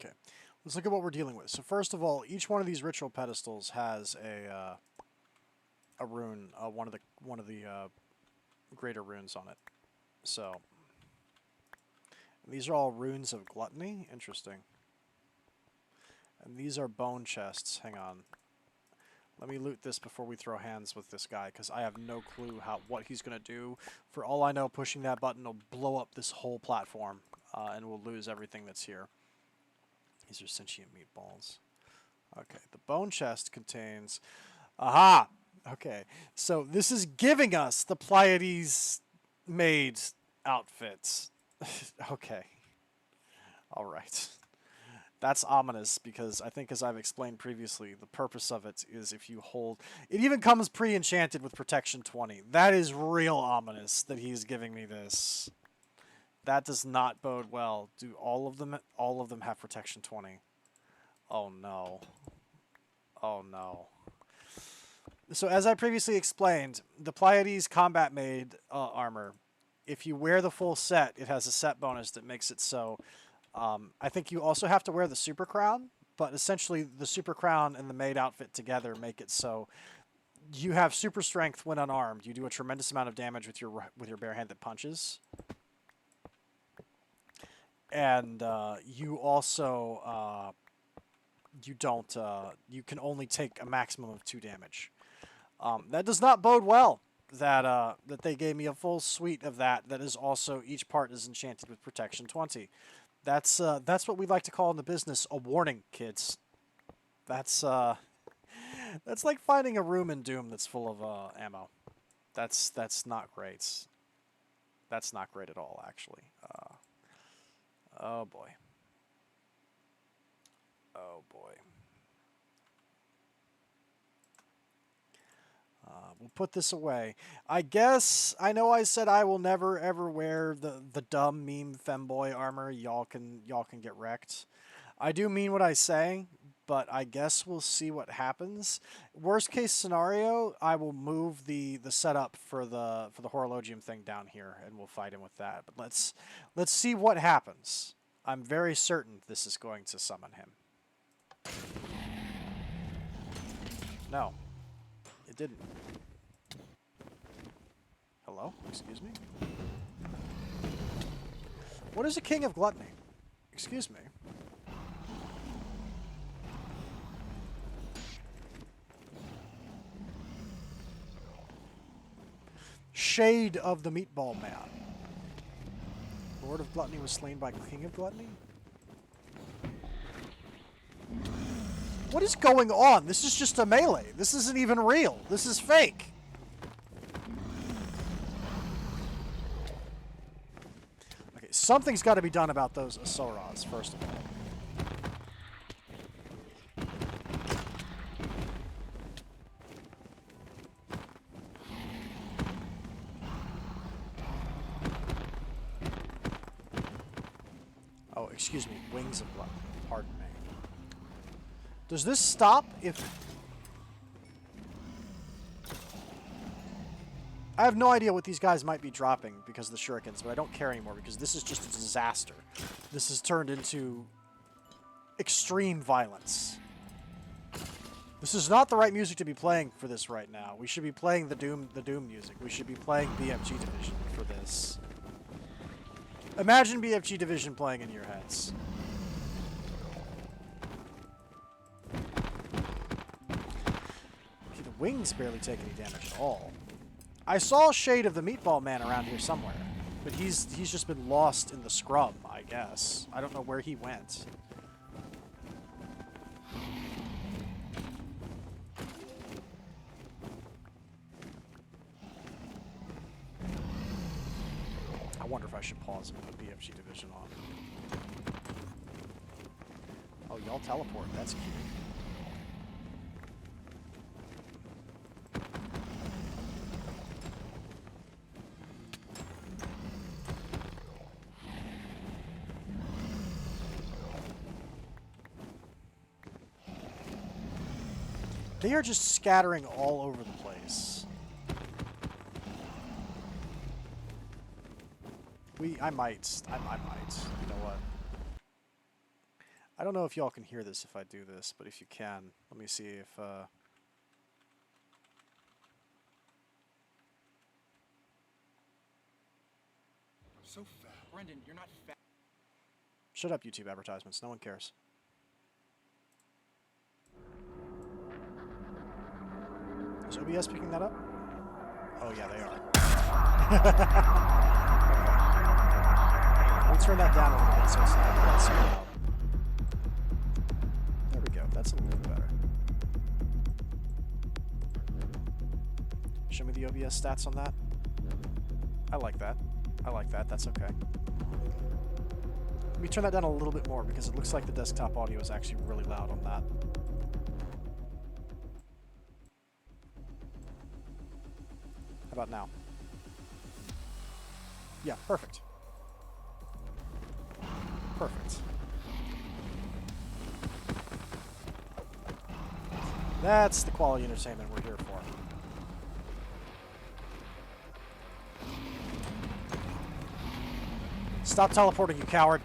Okay, let's look at what we're dealing with. So first of all, each one of these ritual pedestals has a rune, one of the greater runes on it. So these are all runes of gluttony. Interesting. And these are bone chests. Hang on. Let me loot this before we throw hands with this guy, because I have no clue what he's going to do. For all I know, pushing that button will blow up this whole platform, and we'll lose everything that's here. These are sentient meatballs. Okay, the bone chest contains... Aha! Okay, so this is giving us the Pleiades-made outfits. Okay. Alright. That's ominous, because I think, as I've explained previously, the purpose of it is if you hold... It even comes pre-enchanted with Protection 20. That is real ominous that he's giving me this. That does not bode well. Do all of them have Protection 20? Oh no. Oh no. So as I previously explained, the Pleiades combat-made armor, if you wear the full set, it has a set bonus that makes it so... I think you also have to wear the Super Crown, but essentially the Super Crown and the maid outfit together make it so you have super strength when unarmed. You do a tremendous amount of damage with your bare-handed punches. And you also you can only take a maximum of 2 damage. That does not bode well that they gave me a full suite of that is also, each part is enchanted with Protection 20. That's what we like to call in the business a warning, kids. That's that's like finding a room in Doom that's full of ammo. That's not great. That's not great at all, actually. Oh boy. Oh boy. We'll put this away. I guess I know I said I will never ever wear the dumb meme femboy armor. Y'all can get wrecked. I do mean what I say, but I guess we'll see what happens. Worst case scenario, I will move the setup for the horologium thing down here, and we'll fight him with that. But let's see what happens. I'm very certain this is going to summon him. No, it didn't. Hello? Excuse me? What is a king of gluttony? Excuse me. Shade of the Meatball Man. Lord of Gluttony was slain by King of Gluttony? What is going on? This is just a melee. This isn't even real. This is fake. Okay, something's got to be done about those Asoras, first of all. Oh, excuse me. Wings of Blood. Pardon me. Does this stop if... I have no idea what these guys might be dropping because of the shurikens, but I don't care anymore because this is just a disaster. This has turned into extreme violence. This is not the right music to be playing for this right now. We should be playing the Doom music. We should be playing BFG Division for this. Imagine BFG Division playing in your heads. Okay, the wings barely take any damage at all. I saw a shade of the Meatball Man around here somewhere, but he's just been lost in the scrum, I guess. I don't know where he went. I wonder if I should pause and put BFG Division on. Oh, y'all teleport. That's cute. They are just scattering all over the place. I might. You know what? I don't know if y'all can hear this if I do this, but if you can, let me see if, So fat. Brendan, you're not fat. Shut up, YouTube advertisements. No one cares. Is OBS picking that up? Oh, yeah, they are. Okay. We'll turn that down a little bit so it's not quite so loud. There we go. That's a little bit better. Show me the OBS stats on that. I like that. I like that. That's okay. Let me turn that down a little bit more because it looks like the desktop audio is actually really loud on that. How about now? Yeah, perfect. Perfect. That's the quality entertainment we're here for. Stop teleporting, you coward.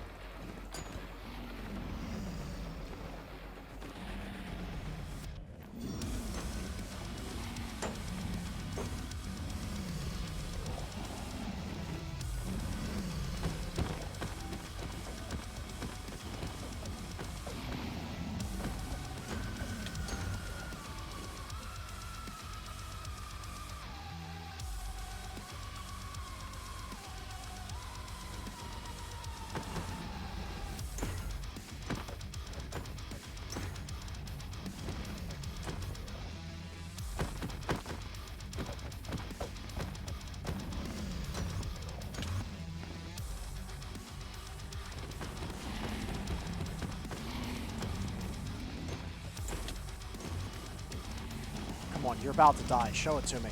Come on, you're about to die. Show it to me.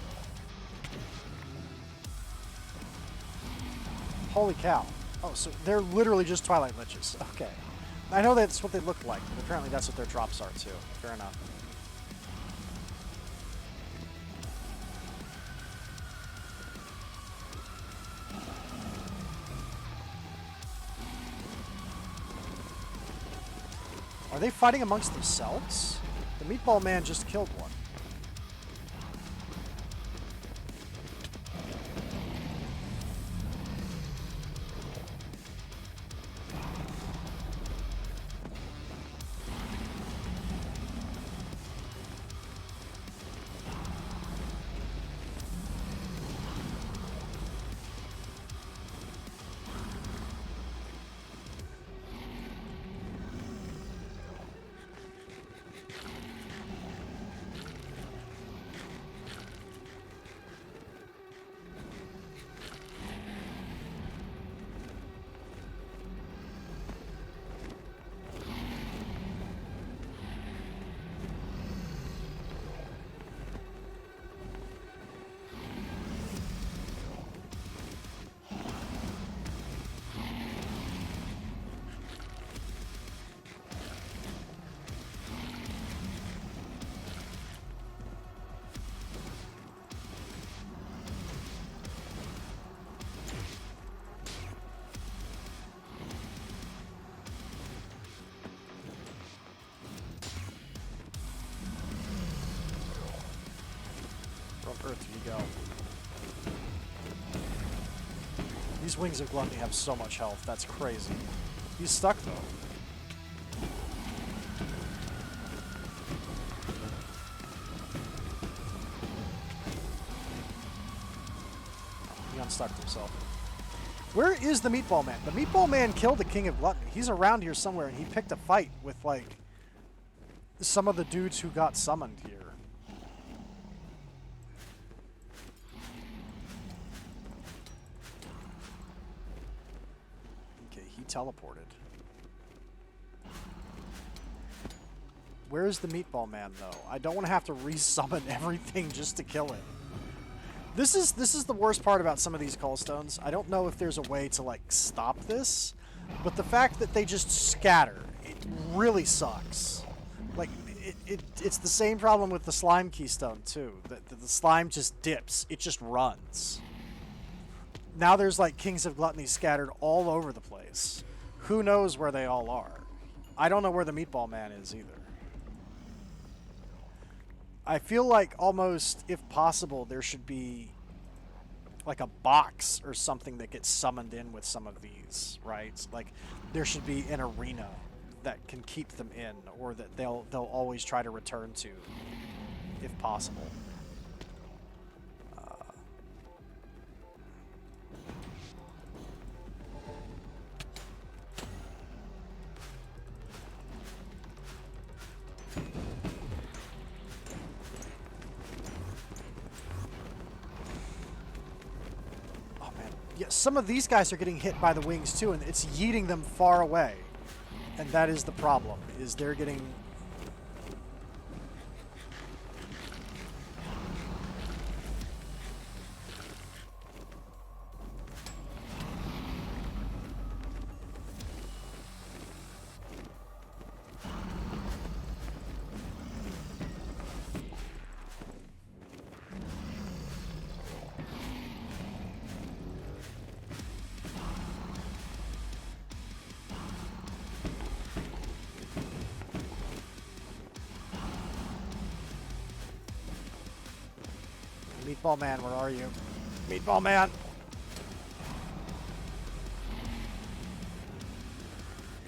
Holy cow. Oh, so they're literally just Twilight Liches. Okay. I know that's what they look like, but apparently that's what their drops are too. Fair enough. Are they fighting amongst themselves? The Meatball Man just killed one. Where on earth do you go? These Wings of Gluttony have so much health. That's crazy. He's stuck, though. He unstuck himself. Where is the Meatball Man? The Meatball Man killed the King of Gluttony. He's around here somewhere, and he picked a fight with, like, some of the dudes who got summoned here. Okay, he teleported. Where's the Meatball Man, though? I don't want to have to resummon everything just to kill him. This is the worst part about some of these Callstones. I don't know if there's a way to, like, stop this, but the fact that they just scatter, it really sucks. Like, it's the same problem with the slime keystone, too. The slime just dips. It just runs. Now there's, like, Kings of Gluttony scattered all over the place. Who knows where they all are? I don't know where the Meatball Man is, either. I feel like almost, if possible, there should be like a box or something that gets summoned in with some of these, right? Like there should be an arena that can keep them in, or that they'll always try to return to, if possible. Yeah, some of these guys are getting hit by the wings too, and it's yeeting them far away. And that is the problem, is they're getting... Meatball Man, where are you? Meatball Man!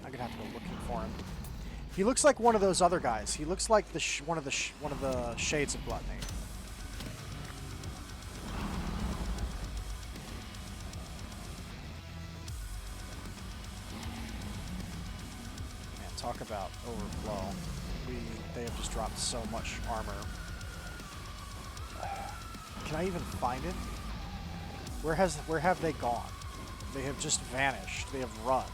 I'm gonna have to go looking for him. He looks like one of those other guys. He looks like the one of the shades of Gluttony. Man, talk about overflow. They have just dropped so much armor. Can I even find it? Where have they gone? They have just vanished. They have run.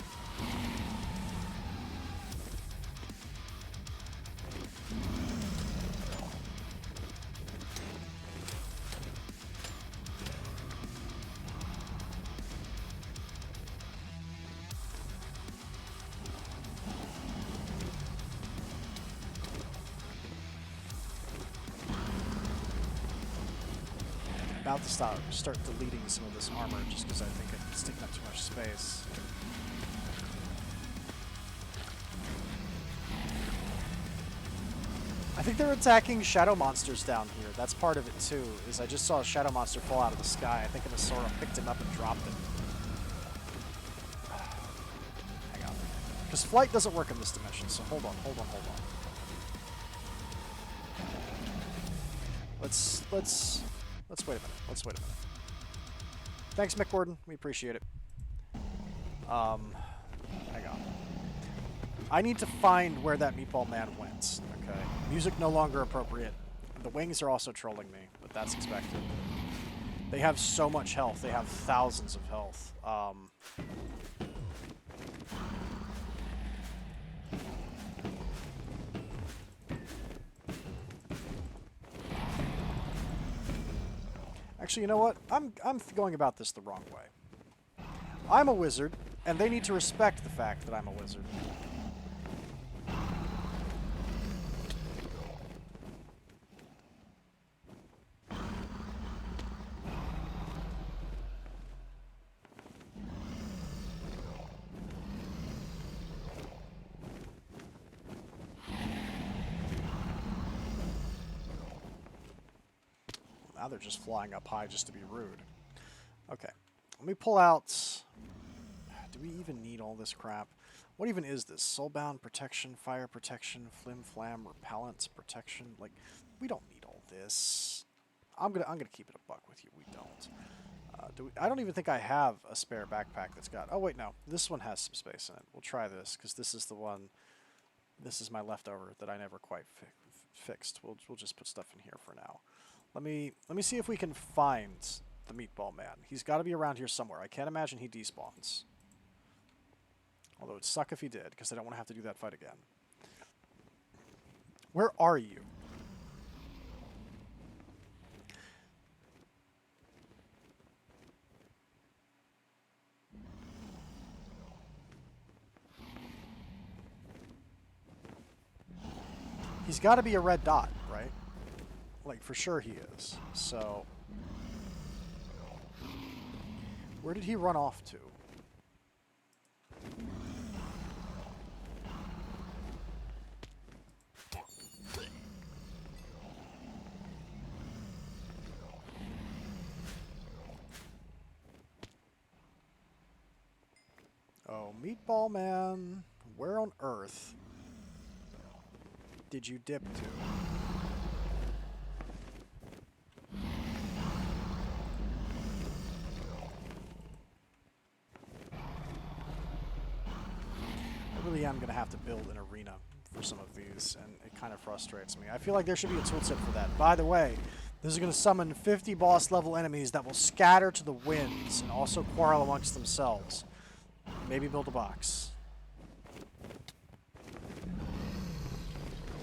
about to start deleting some of this armor just because I think it's taking up too much space. I think they're attacking shadow monsters down here. That's part of it too, is I just saw a shadow monster fall out of the sky. I think an Asura picked him up and dropped him. Hang on. Because flight doesn't work in this dimension, so hold on. Let's wait a minute. Thanks, Mick Gordon. We appreciate it. Hang on. I need to find where that Meatball Man went. Okay. Music no longer appropriate. The wings are also trolling me, but that's expected. They have so much health. They have thousands of health. Actually, you know what? I'm going about this the wrong way. I'm a wizard, and they need to respect the fact that I'm a wizard. Now they're just flying up high just to be rude. Okay. Let me pull out... Do we even need all this crap? What even is this? Soulbound protection, fire protection, flim flam, repellent protection. Like, we don't need all this. I'm gonna keep it a buck with you. We don't. I don't even think I have a spare backpack that's got... Oh, wait, no. This one has some space in it. We'll try this, because this is the one... This is my leftover that I never quite fixed. We'll just put stuff in here for now. Let me see if we can find the Meatball Man. He's got to be around here somewhere. I can't imagine he despawns. Although it'd suck if he did, because I don't want to have to do that fight again. Where are you? He's got to be a red dot, right? Like, for sure he is. So... Where did he run off to? Oh, Meatball Man, where on earth did you dip to? I really am going to have to build an arena for some of these, and it kind of frustrates me. I feel like there should be a tooltip for that. By the way, this is going to summon 50 boss-level enemies that will scatter to the winds and also quarrel amongst themselves. Maybe build a box.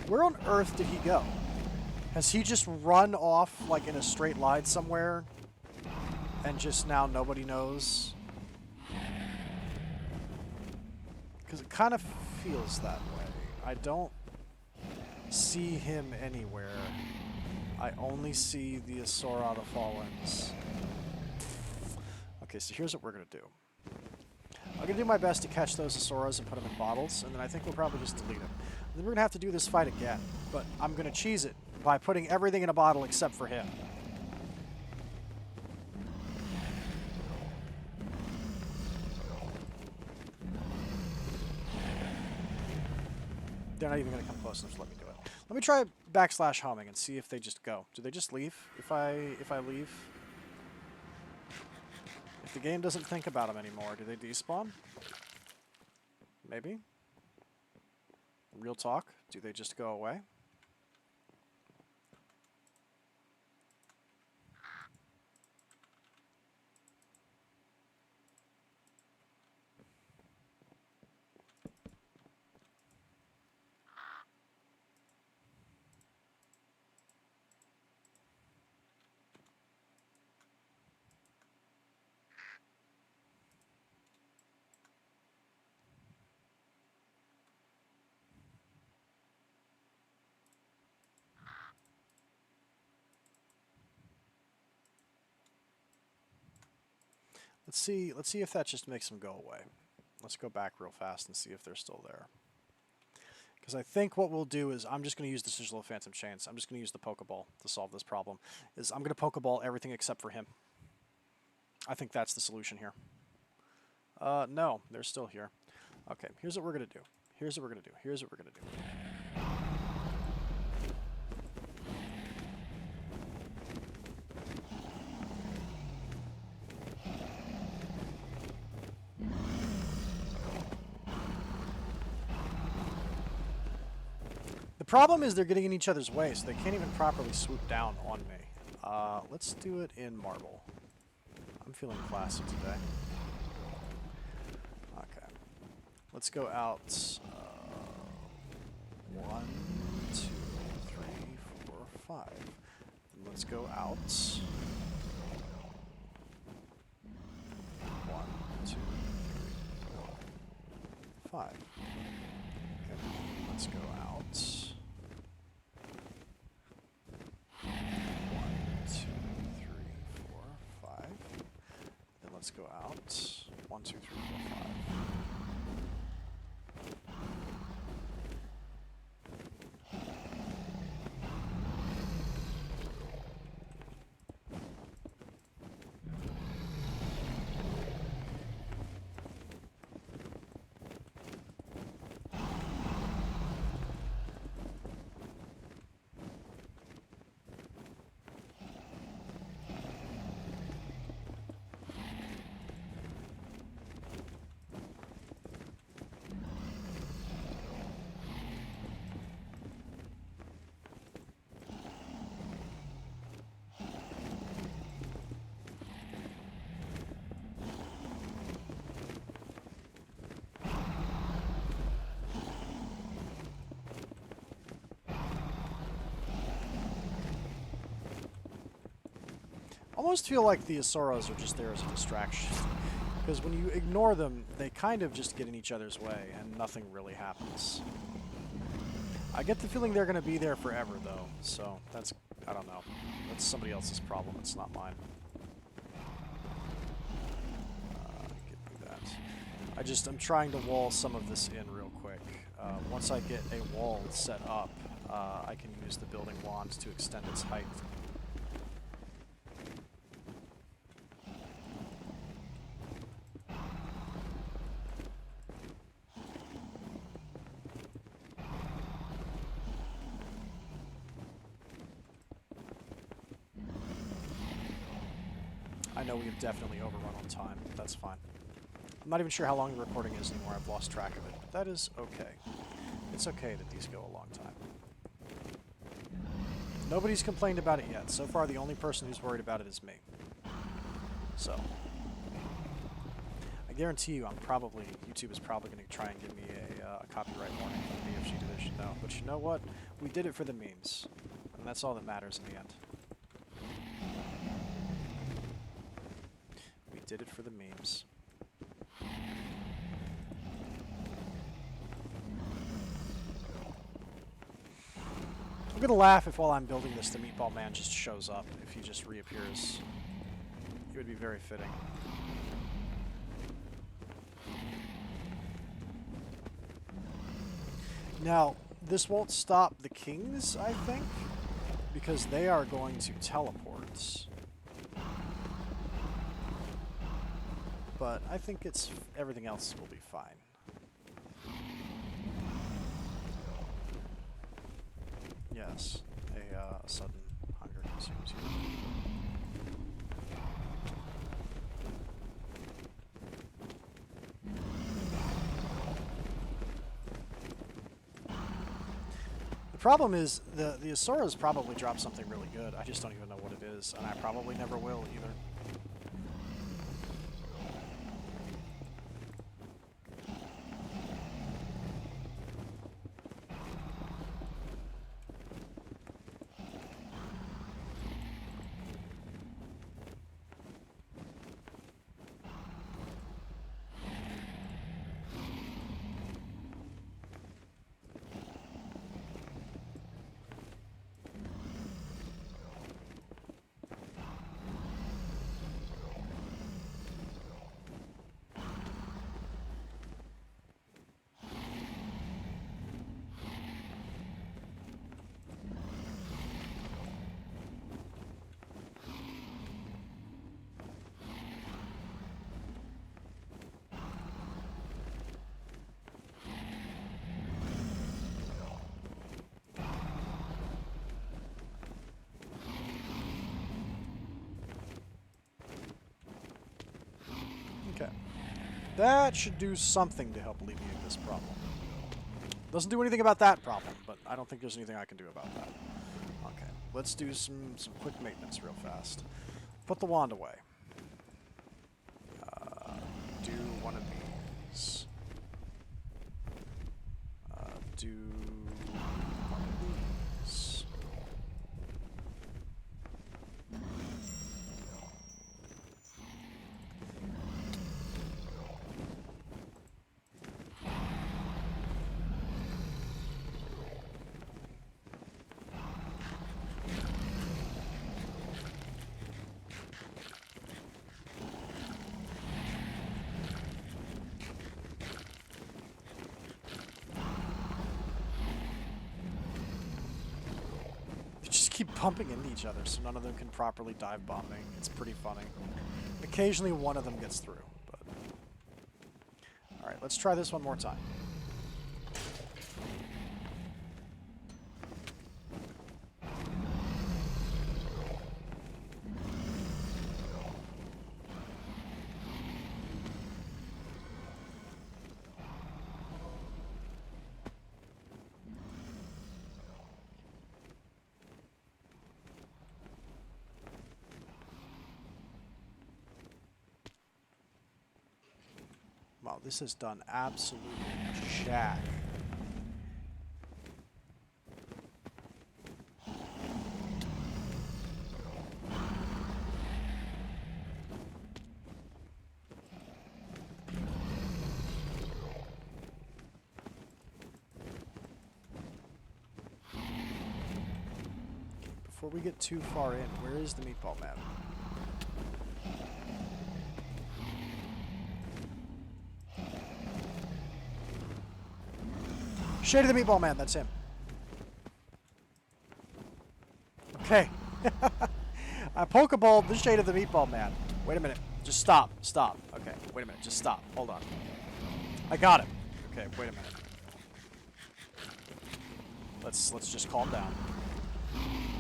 Where on earth did he go? Has he just run off, like, in a straight line somewhere, and just now nobody knows? Because it kind of feels that way. I don't see him anywhere. I only see the Asura the Fallens. Okay, so here's what we're going to do. I'm going to do my best to catch those Asuras and put them in bottles, and then I think we'll probably just delete them. And then we're going to have to do this fight again, but I'm going to cheese it by putting everything in a bottle except for him. They're not even going to come close enough to let me do it. Let me try / homing and see if they just go. Do they just leave if I leave? If the game doesn't think about them anymore, do they despawn? Maybe. Real talk, do they just go away? let's see if that just makes them go away. Let's go back real fast and see if they're still there. Because I think what we'll do is I'm just going to use the Chisel of Phantom Chains. I'm just going to use the Pokeball to solve this problem. I'm going to Pokeball everything except for him. I think that's the solution here. No, they're still here. Okay, here's what we're going to do. Here's what we're going to do. Here's what we're going to do. The problem is they're getting in each other's way, so they can't even properly swoop down on me. Let's do it in marble. I'm feeling classy today. Okay. Let's go out. 1, 2, 3, 4, 5. And let's go out. 1, 2, 3, 4, 5. Okay. Let's go out. 1, 2, 3, 4, 5. Then let's go out. 1, 2, 3, 4, 5. Almost feel like the Asuras are just there as a distraction. Because when you ignore them, they kind of just get in each other's way, and nothing really happens. I get the feeling they're going to be there forever, though, so that's, I don't know. That's somebody else's problem, it's not mine. Get through that. I'm trying to wall some of this in real quick. Once I get a wall set up, I can use the building wand to extend its height. I know we have definitely overrun on time. That's fine. I'm not even sure how long the recording is anymore. I've lost track of it. But that is okay. It's okay that these go a long time. Nobody's complained about it yet. So far, the only person who's worried about it is me. So, I guarantee you, YouTube is probably going to try and give me a copyright warning for the BFG division now. But you know what? We did it for the memes. And that's all that matters in the end. Did it for the memes. I'm gonna laugh if while I'm building this, the Meatball Man just shows up. If he just reappears, it would be very fitting. Now, this won't stop the kings, I think, because they are going to teleport. But I think everything else will be fine. Yes, a sudden hunger consumes you. The problem is the Asuras probably dropped something really good. I just don't even know what it is, and I probably never will either. That should do something to help alleviate this problem. Doesn't do anything about that problem, but I don't think there's anything I can do about that. Okay, let's do some quick maintenance real fast. Put the wand away. Do one of these. Do one of these. Keep bumping into each other so none of them can properly dive bomb me. It's pretty funny. Occasionally one of them gets through, but... Alright, let's try this one more time. Wow, this has done absolutely jack. Before we get too far in, where is the Meatball Man? Shade of the Meatball Man, that's him. Okay. I Pokeballed the Shade of the Meatball Man. Wait a minute. Just stop. Stop. Okay, wait a minute. Just stop. Hold on. I got him. Okay, wait a minute. Let's just calm down.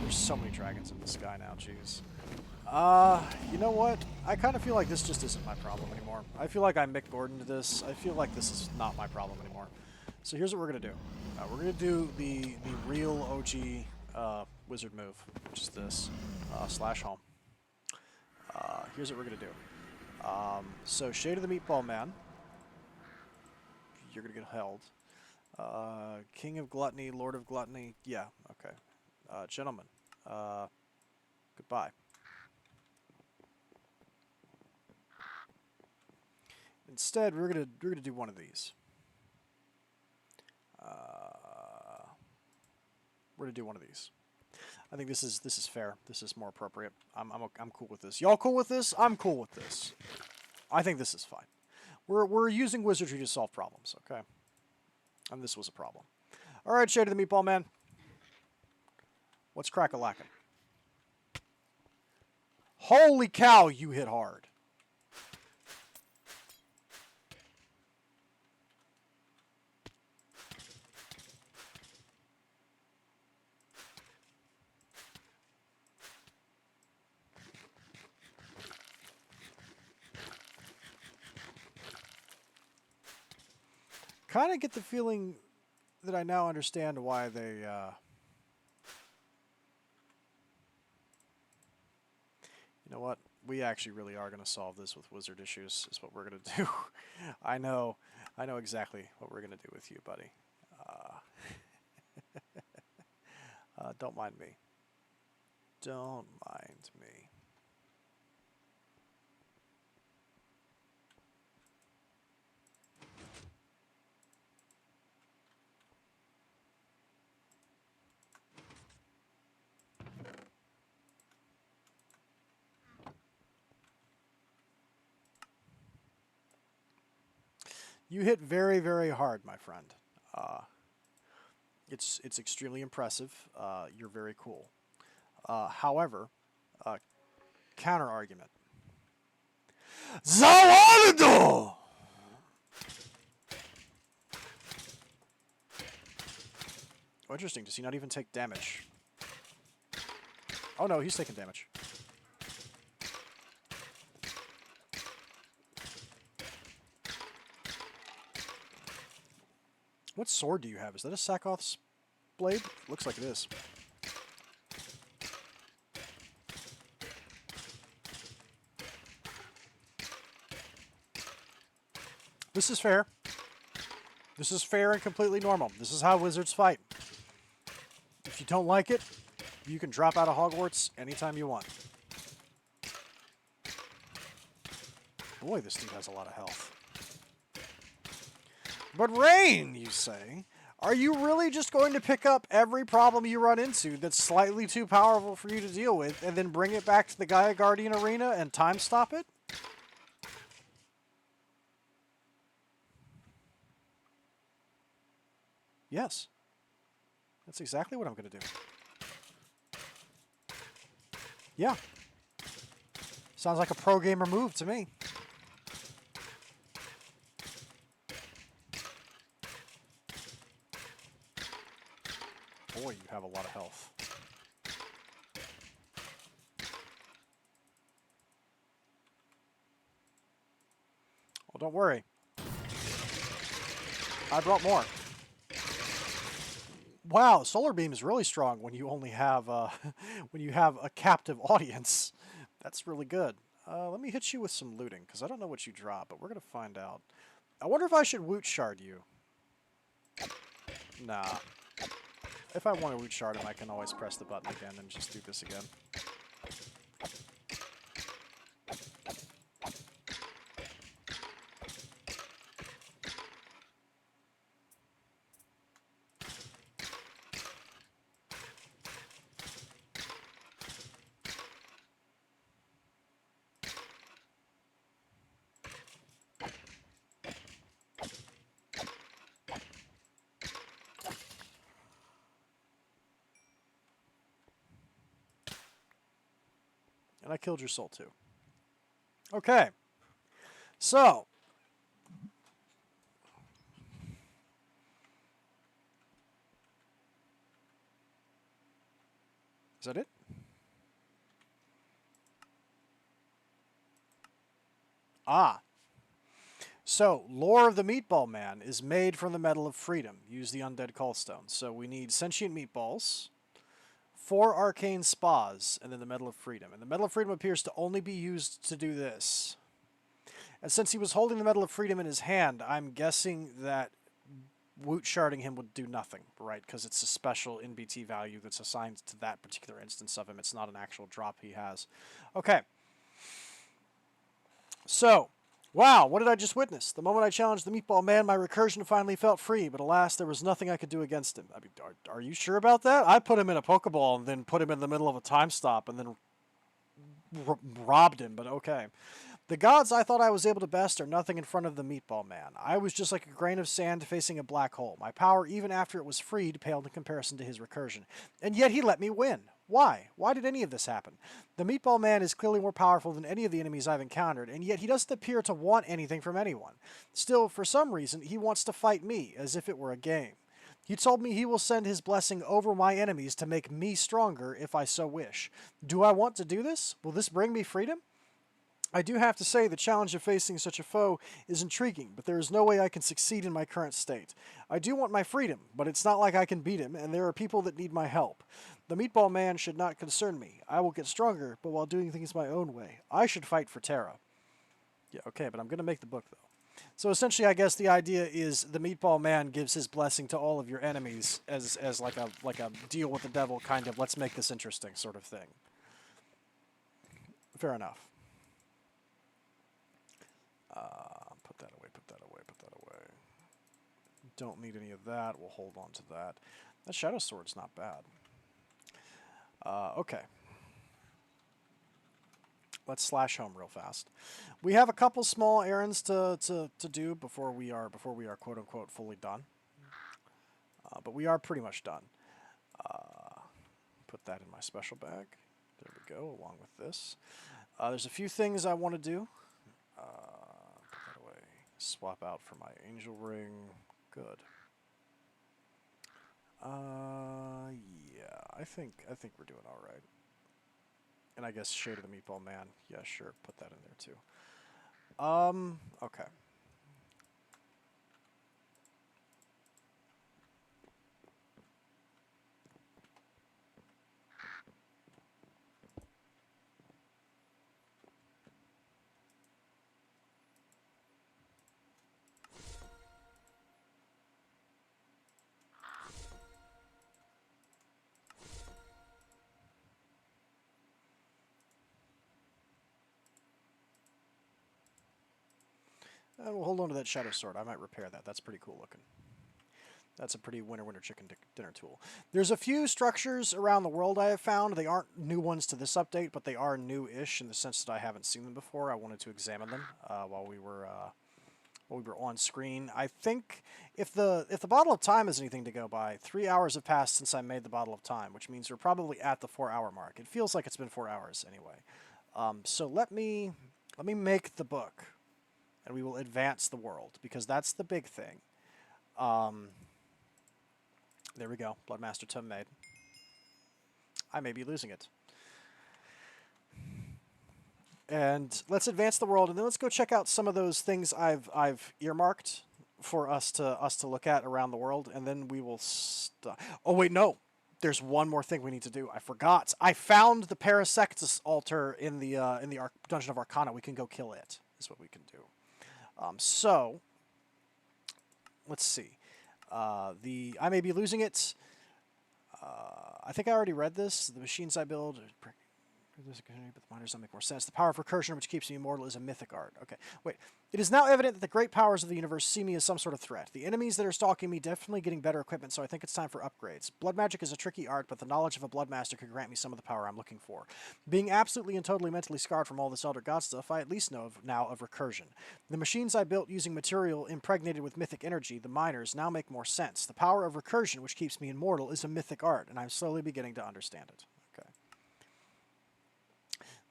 There's so many dragons in the sky now, jeez. You know what? I kind of feel like this just isn't my problem anymore. I feel like I Mick Gordon to this. I feel like this is not my problem anymore. So here's what we're going to do. We're going to do the real OG wizard move, which is this, slash home. Here's what we're going to do. So Shade of the Meatball Man. You're going to get held. King of Gluttony, Lord of Gluttony. Yeah, okay. Gentlemen, goodbye. Instead, we're gonna do one of these. We're gonna do one of these. I think this is fair. This is more appropriate. I'm cool with this. Y'all cool with this? I'm cool with this. I think this is fine. We're using wizardry to solve problems, okay? And this was a problem. All right, Shade of the Meatball Man. What's crack-a-lackin'? Holy cow, you hit hard. Kind of get the feeling that I now understand why they... You know what? We actually really are going to solve this with wizard issues, is what we're going to do. I know exactly what we're going to do with you, buddy. Don't mind me. Don't mind me. You hit very, very hard, my friend. It's extremely impressive. You're very cool. However, counter argument. Zawado! Oh, interesting. Does he not even take damage? Oh no, he's taking damage. What sword do you have? Is that a Sakoth's blade? Looks like it is. This is fair. This is fair and completely normal. This is how wizards fight. If you don't like it, you can drop out of Hogwarts anytime you want. Boy, this dude has a lot of health. But Rain, you say? Are you really just going to pick up every problem you run into that's slightly too powerful for you to deal with and then bring it back to the Gaia Guardian Arena and time stop it? Yes. That's exactly what I'm going to do. Yeah. Sounds like a pro gamer move to me. Boy, you have a lot of health. Well, don't worry. I brought more. Wow, Solar Beam is really strong when you only have when you have a captive audience. That's really good. Let me hit you with some looting, because I don't know what you drop, but we're going to find out. I wonder if I should Woot Shard you. Nah. If I want to Woot Shard him, I can always press the button again and just do this again. And I killed your soul too. Okay. So. Is that it? Ah. So, Lore of the Meatball Man is made from the Metal of Freedom. Use the Undead Callstones. So we need Sentient Meatballs, 4 Arcane Spas, and then the Metal of Freedom. And the Metal of Freedom appears to only be used to do this. And since he was holding the Metal of Freedom in his hand, I'm guessing that Woot Sharding him would do nothing, right? Because it's a special NBT value that's assigned to that particular instance of him. It's not an actual drop he has. Okay. So, wow, what did I just witness? The moment I challenged the Meatball Man, my recursion finally felt free, but alas, there was nothing I could do against him. I mean, are you sure about that? I put him in a Pokeball and then put him in the middle of a time stop and then robbed him, but okay. The gods I thought I was able to best are nothing in front of the Meatball Man. I was just like a grain of sand facing a black hole. My power, even after it was freed, paled in comparison to his recursion. And yet he let me win. Why? Why did any of this happen? The Meatball Man is clearly more powerful than any of the enemies I've encountered, and yet he doesn't appear to want anything from anyone. Still, for some reason, he wants to fight me, as if it were a game. He told me he will send his blessing over my enemies to make me stronger if I so wish. Do I want to do this? Will this bring me freedom? I do have to say the challenge of facing such a foe is intriguing, but there is no way I can succeed in my current state. I do want my freedom, but it's not like I can beat him, and there are people that need my help. The Meatball Man should not concern me. I will get stronger, but while doing things my own way. I should fight for Terra. Yeah, okay, but I'm going to make the book, though. So essentially, I guess the idea is the Meatball Man gives his blessing to all of your enemies as like a deal with the devil kind of let's make this interesting sort of thing. Fair enough. Put that away, put that away, put that away. Don't need any of that. We'll hold on to that. That Shadow Sword's not bad. Okay. Let's slash home real fast. We have a couple small errands to do before we are quote unquote fully done. But we are pretty much done. Put that in my special bag. There we go, along with this. There's a few things I want to do. Put that away. Swap out for my angel ring. Good. Yeah, I think we're doing all right. And I guess Shade of the Meatball Man. Yeah, sure. Put that in there too. Okay. We'll hold on to that shadow sword. I might repair that. That's pretty cool looking. That's a pretty winter chicken dinner tool. There's a few structures around the world I have found. They aren't new ones to this update, but they are new-ish in the sense that I haven't seen them before. I wanted to examine them while we were on screen. I think if the bottle of time is anything to go by, 3 hours have passed since I made the bottle of time, which means we're probably at the 4-hour mark. It feels like it's been 4 hours anyway. So let me make the book, and we will advance the world because that's the big thing. There we go. Bloodmaster tome made. I may be losing it. And let's advance the world, and then let's go check out some of those things I've earmarked for us to look at around the world, and then we will. Oh wait, no. There's one more thing we need to do. I forgot. I found the Parasectus altar in the Dungeon of Arcana. We can go kill it. Is what we can do. So let's see. I may be losing it. I think I already read this. The machines I build, but the miners don't make more sense. The power of recursion, which keeps me immortal, is a mythic art. Okay, wait. It is now evident that the great powers of the universe see me as some sort of threat. The enemies that are stalking me definitely getting better equipment, so I think it's time for upgrades. Blood magic is a tricky art, but the knowledge of a Bloodmaster could grant me some of the power I'm looking for. Being absolutely and totally mentally scarred from all this Elder God stuff, I at least know now of recursion. The machines I built using material impregnated with mythic energy, the miners, now make more sense. The power of recursion, which keeps me immortal, is a mythic art, and I'm slowly beginning to understand it. Okay.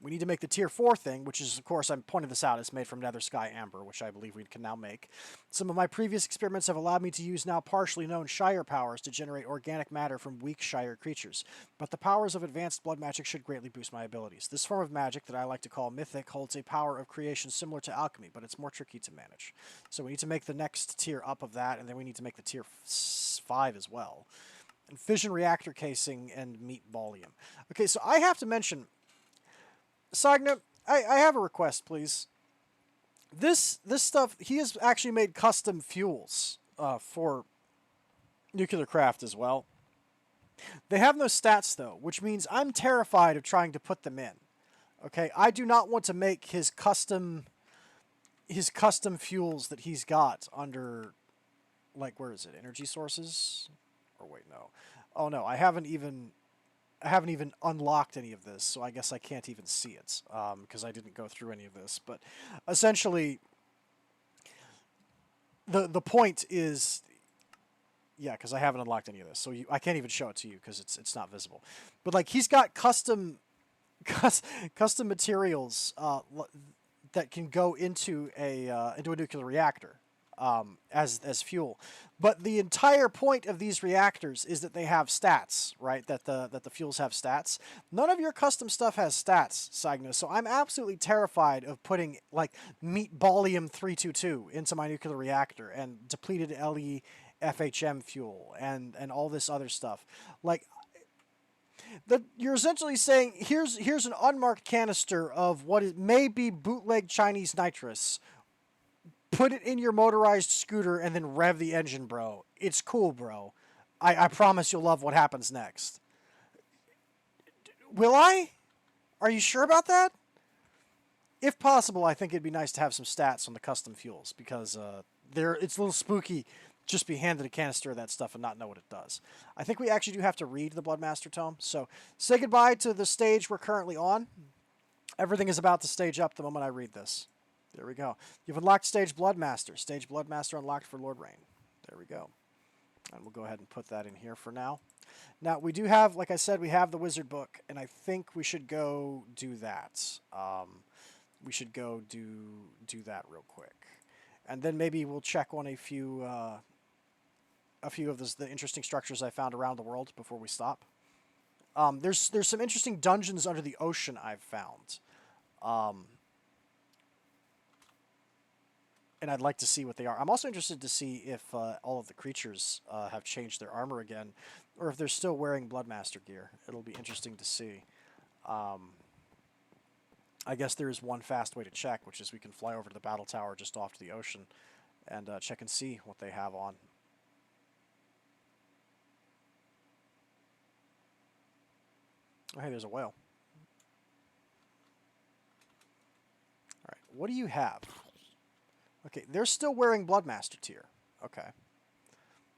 We need to make the tier 4 thing, which is, of course, I'm pointing this out, it's made from Nether Sky Amber, which I believe we can now make. Some of my previous experiments have allowed me to use now partially known Shire powers to generate organic matter from weak Shire creatures, but the powers of advanced blood magic should greatly boost my abilities. This form of magic that I like to call mythic holds a power of creation similar to alchemy, but it's more tricky to manage. So we need to make the next tier up of that, and then we need to make the tier 5 as well. And fission reactor casing and Meatballium. Okay, so I have to mention... Sainagh, I have a request, please. This stuff, he has actually made custom fuels for nuclear craft as well. They have no stats, though, which means I'm terrified of trying to put them in. Okay, I do not want to make his custom fuels that he's got under, like, where is it? Energy sources? Or wait, no. Oh, no, I haven't even unlocked any of this, so I guess I can't even see it, because I didn't go through any of this. But essentially, the point is, yeah, because I haven't unlocked any of this, so I can't even show it to you because it's not visible. But like, he's got custom materials that can go into a nuclear reactor. As fuel, but the entire point of these reactors is that they have stats, right? That the fuels have stats. None of your custom stuff has stats, Sainagh. So I'm absolutely terrified of putting like Meatballium 322 into my nuclear reactor and depleted LE-FHM fuel and all this other stuff. Like, you're essentially saying here's an unmarked canister of what may be bootleg Chinese nitrous. Put it in your motorized scooter and then rev the engine, bro. It's cool, bro. I promise you'll love what happens next. Will I? Are you sure about that? If possible, I think it'd be nice to have some stats on the custom fuels, because it's a little spooky just be handed a canister of that stuff and not know what it does. I think we actually do have to read the Bloodmaster tome, so say goodbye to the stage we're currently on. Everything is about to stage up the moment I read this. There we go. You've unlocked Stage Bloodmaster. Stage Bloodmaster unlocked for Lord Rain. There we go. And we'll go ahead and put that in here for now. Now, we do have, like I said, we have the wizard book, and I think we should go do that. We should go do that real quick. And then maybe we'll check on a few of the interesting structures I found around the world before we stop. There's some interesting dungeons under the ocean I've found. And I'd like to see what they are. I'm also interested to see if all of the creatures have changed their armor again, or if they're still wearing Bloodmaster gear. It'll be interesting to see. I guess there is one fast way to check, which is we can fly over to the battle tower just off to the ocean and check and see what they have on. Oh, hey, there's a whale. All right, what do you have? Okay, they're still wearing Bloodmaster tier. Okay.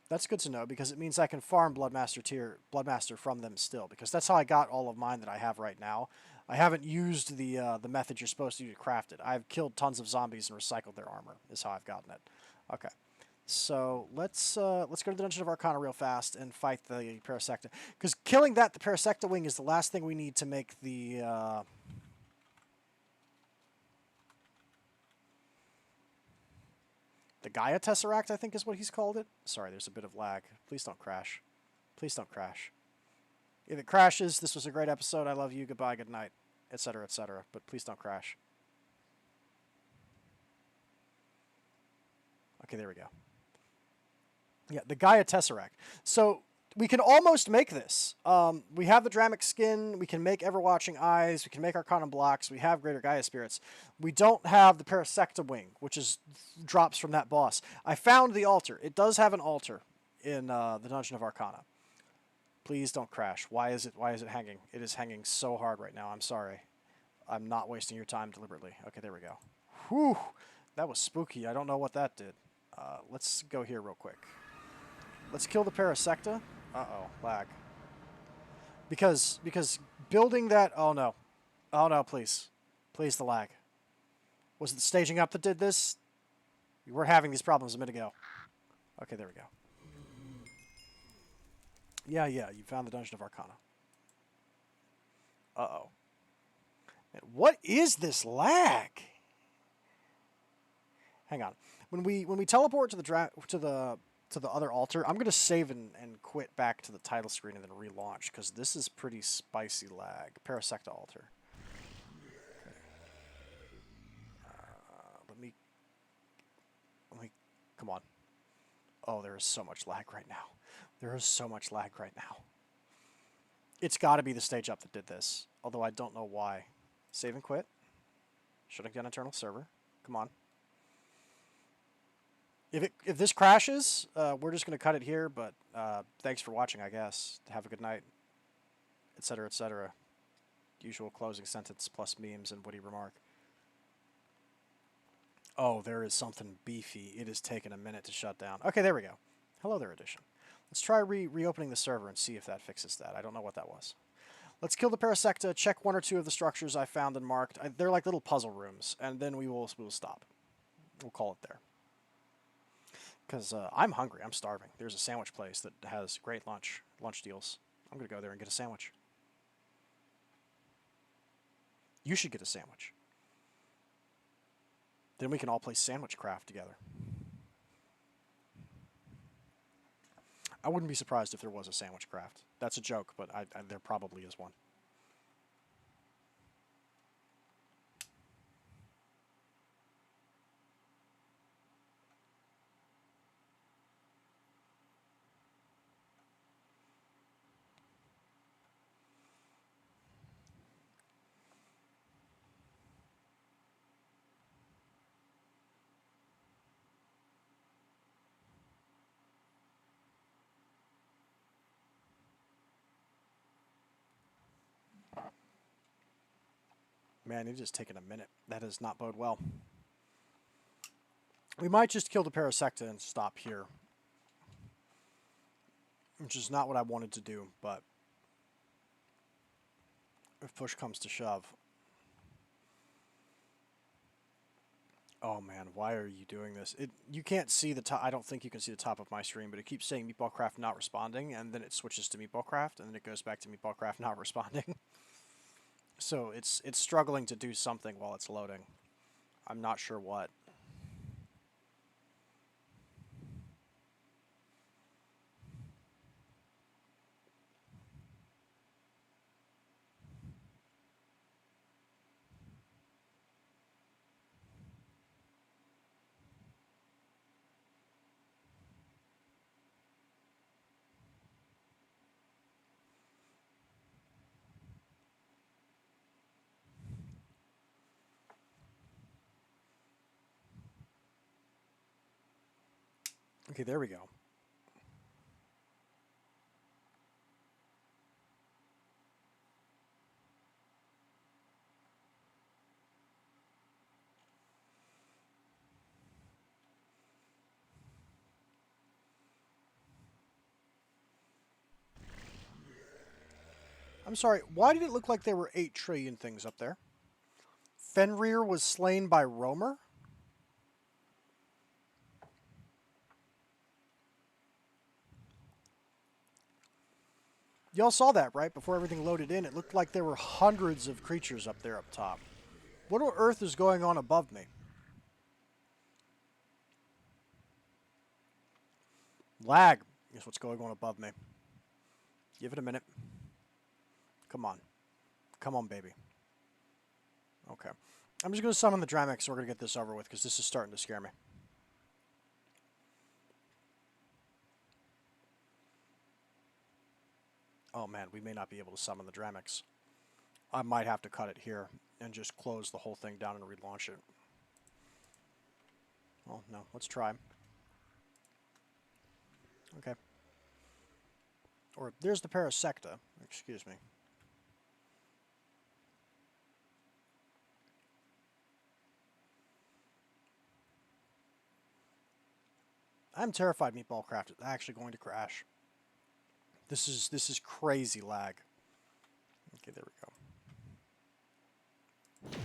That's good to know because it means I can farm Bloodmaster from them still, because that's how I got all of mine that I have right now. I haven't used the method you're supposed to use to craft it. I've killed tons of zombies and recycled their armor. Is how I've gotten it. Okay. So let's go to the Dungeon of Arcana real fast and fight the Parasecta. Because killing the Parasecta wing is the last thing we need to make the Gaia Tesseract, I think is what he's called it. Sorry, there's a bit of lag. Please don't crash. Please don't crash. If it crashes, this was a great episode. I love you. Goodbye, good night, etc., etc. But please don't crash. Okay, there we go. Yeah, the Gaia Tesseract. So we can almost make this. We have the Dramic Skin. We can make Everwatching Eyes. We can make Arcanum Blocks. We have Greater Gaia Spirits. We don't have the Parasecta Wing, which drops from that boss. I found the altar. It does have an altar in the Dungeon of Arcana. Please don't crash. Why is it hanging? It is hanging so hard right now. I'm sorry. I'm not wasting your time deliberately. Okay, there we go. Whew. That was spooky. I don't know what that did. Let's go here real quick. Let's kill the Parasecta. Uh-oh, lag. Because building that... Oh, no. Oh, no, please. Please, the lag. Was it the staging up that did this? We weren't having these problems a minute ago. Okay, there we go. Yeah, you found the Dungeon of Arcana. Uh-oh. And what is this lag? Hang on. When we teleport to the other altar, I'm going to save and quit back to the title screen and then relaunch, because this is pretty spicy lag. Parasecta altar. Okay. Let me... Come on. Oh, there is so much lag right now. There is so much lag right now. It's got to be the stage up that did this, although I don't know why. Save and quit. Shutting down internal server. Come on. If this crashes, we're just going to cut it here, but thanks for watching, I guess. Have a good night, etc., etc. Usual closing sentence plus memes and witty remark. Oh, there is something beefy. It has taken a minute to shut down. Okay, there we go. Hello there, edition. Let's try reopening the server and see if that fixes that. I don't know what that was. Let's kill the Parasecta, check one or two of the structures I found and marked. They're like little puzzle rooms, and then we will stop. We'll call it there. Because I'm hungry. I'm starving. There's a sandwich place that has great lunch deals. I'm going to go there and get a sandwich. You should get a sandwich. Then we can all play Sandwich Craft together. I wouldn't be surprised if there was a Sandwich Craft. That's a joke, but there probably is one. Man, it has taken a minute. That does not bode well. We might just kill the Parasecta and stop here. Which is not what I wanted to do, but if push comes to shove. Oh man, why are you doing this? You can't see the top. I don't think you can see the top of my screen, but it keeps saying Meatballcraft not responding, and then it switches to Meatballcraft, and then it goes back to Meatballcraft not responding. So it's struggling to do something while it's loading. I'm not sure what. Okay, there we go. I'm sorry, why did it look like there were 8 trillion things up there? Fenrir was slain by Roamer? Y'all saw that, right? Before everything loaded in, it looked like there were hundreds of creatures up there up top. What on earth is going on above me? Lag is what's going on above me. Give it a minute. Come on. Come on, baby. Okay. I'm just going to summon the Dramex so we're going to get this over with, because this is starting to scare me. Oh man, we may not be able to summon the Dramex. I might have to cut it here and just close the whole thing down and relaunch it. Well, no, let's try. Okay. Or there's the Parasecta. Excuse me. I'm terrified Meatballcraft is actually going to crash. This is crazy lag. Okay, there we go.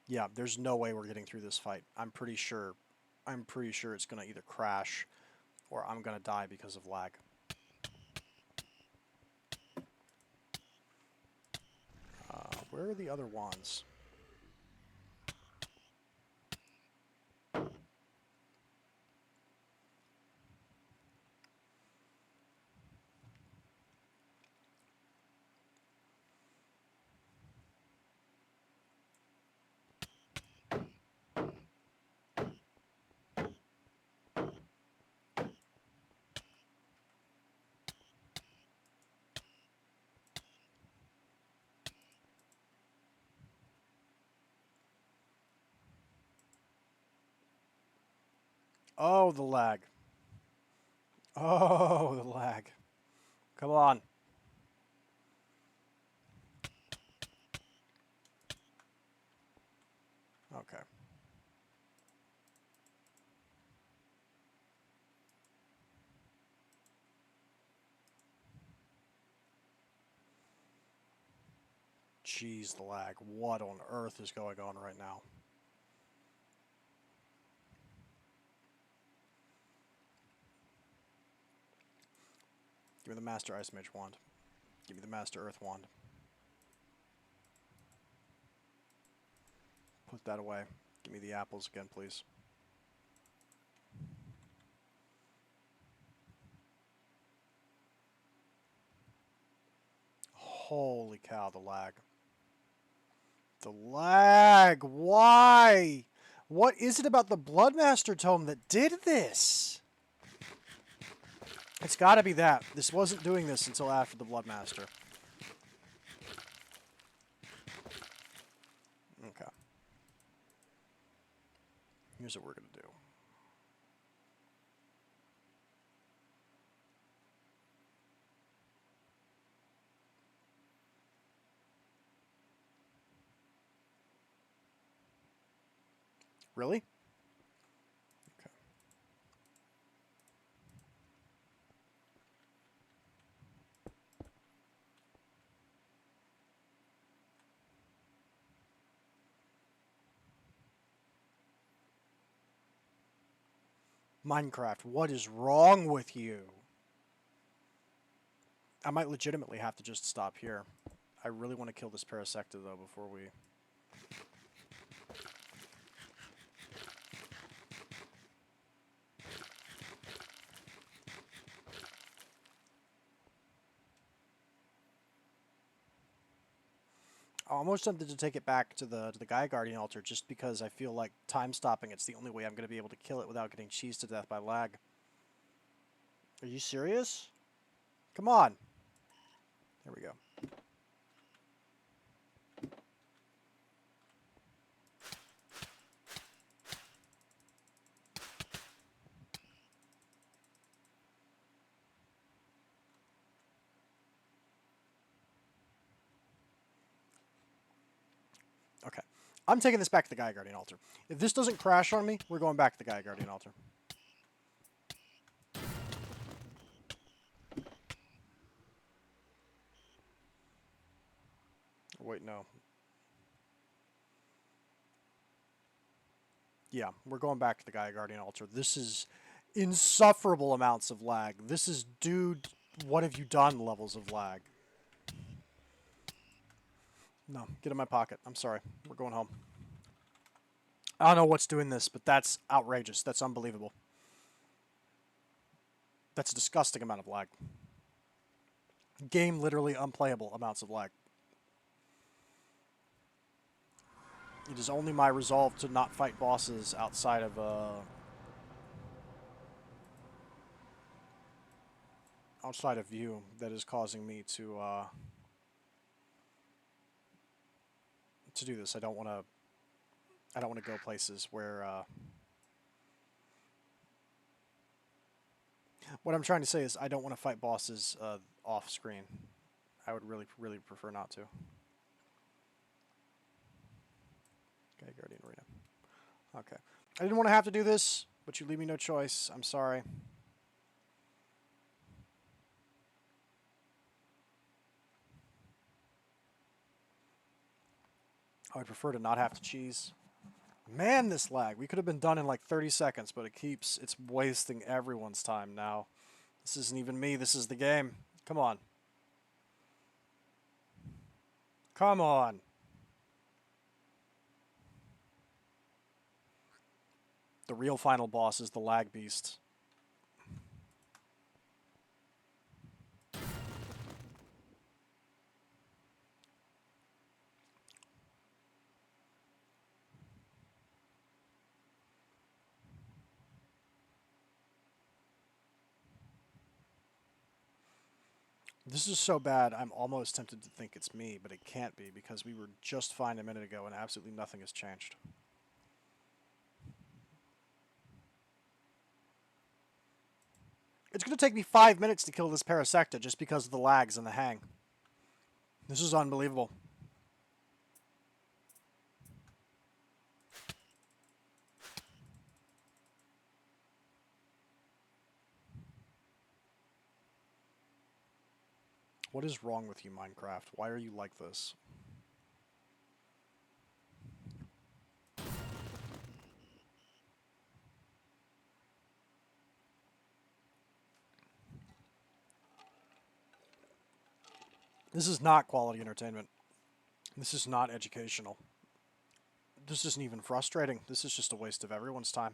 Yeah, there's no way we're getting through this fight. I'm pretty sure it's gonna either crash or I'm gonna die because of lag. Where are the other wands? Oh, the lag. Oh, the lag. Come on. Okay. Jeez, the lag. What on earth is going on right now? Give me the Master Ice Mage wand. Give me the Master Earth wand. Put that away. Give me the apples again, please. Holy cow, the lag. The lag! Why? What is it about the Bloodmaster tome that did this? It's gotta be that. This wasn't doing this until after the Bloodmaster. Okay. Here's what we're gonna do. Really? Okay. Minecraft, what is wrong with you? I might legitimately have to just stop here. I really want to kill this Parasecta, though, before we... I'm almost tempted to take it back to the Gaia Guardian altar just because I feel like time stopping it's the only way I'm going to be able to kill it without getting cheesed to death by lag. Are you serious? Come on. There we go. Okay. I'm taking this back to the Gaia Guardian Altar. If this doesn't crash on me, we're going back to the Gaia Guardian Altar. Wait, no. Yeah, we're going back to the Gaia Guardian Altar. This is insufferable amounts of lag. This is, dude, what have you done levels of lag. No, get in my pocket. I'm sorry. We're going home. I don't know what's doing this, but that's outrageous. That's unbelievable. That's a disgusting amount of lag. Game literally unplayable amounts of lag. It is only my resolve to not fight bosses outside of view that is causing me to do this. I don't want to go places where what I'm trying to say is I don't want to fight bosses off screen. I would really prefer not to. Okay, Guardian Arena. Okay. I didn't want to have to do this, but you leave me no choice. I'm sorry. I would prefer to not have to cheese. Man, this lag. We could have been done in like 30 seconds, but it's wasting everyone's time now. This isn't even me, this is the game. Come on. Come on. The real final boss is the lag beast. This is so bad, I'm almost tempted to think it's me, but it can't be because we were just fine a minute ago and absolutely nothing has changed. It's going to take me 5 minutes to kill this Parasecta just because of the lags and the hang. This is unbelievable. What is wrong with you, Minecraft? Why are you like this? This is not quality entertainment. This is not educational. This isn't even frustrating. This is just a waste of everyone's time.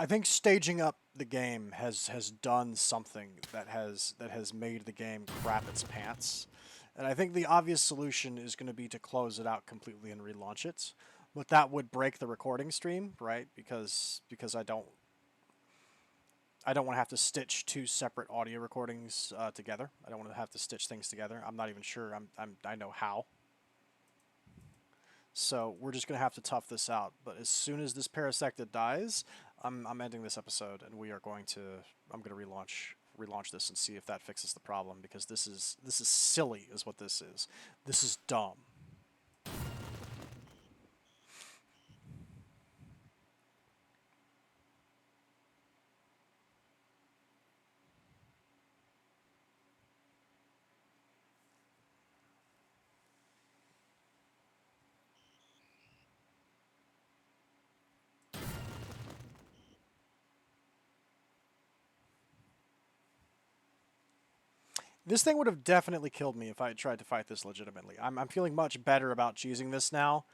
I think staging up the game has done something that has made the game crap its pants. And I think the obvious solution is going to be to close it out completely and relaunch it. But that would break the recording stream, right? Because I don't want to have to stitch two separate audio recordings together. I don't want to have to stitch things together. I'm not even sure I know how. So we're just gonna have to tough this out. But as soon as this Parasecta dies, I'm ending this episode, and I'm gonna relaunch this and see if that fixes the problem, because this is silly, is what this is. This is dumb. This thing would have definitely killed me if I had tried to fight this legitimately. I'm feeling much better about cheesing this now,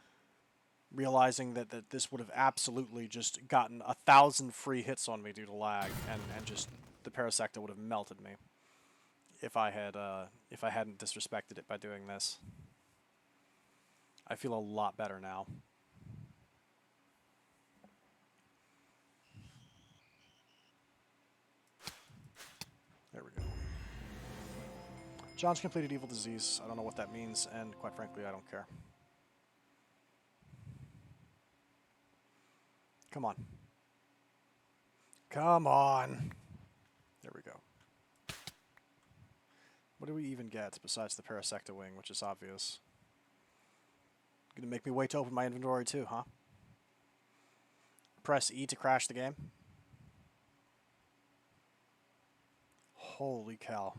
realizing that this would have absolutely just gotten 1,000 free hits on me due to lag, and just the Parasecta would have melted me if I hadn't disrespected it by doing this. I feel a lot better now. There we go. John's completed Evil Disease. I don't know what that means, and quite frankly, I don't care. Come on. Come on. There we go. What do we even get besides the Parasecta Wing, which is obvious? Gonna make me wait to open my inventory too, huh? Press E to crash the game. Holy cow.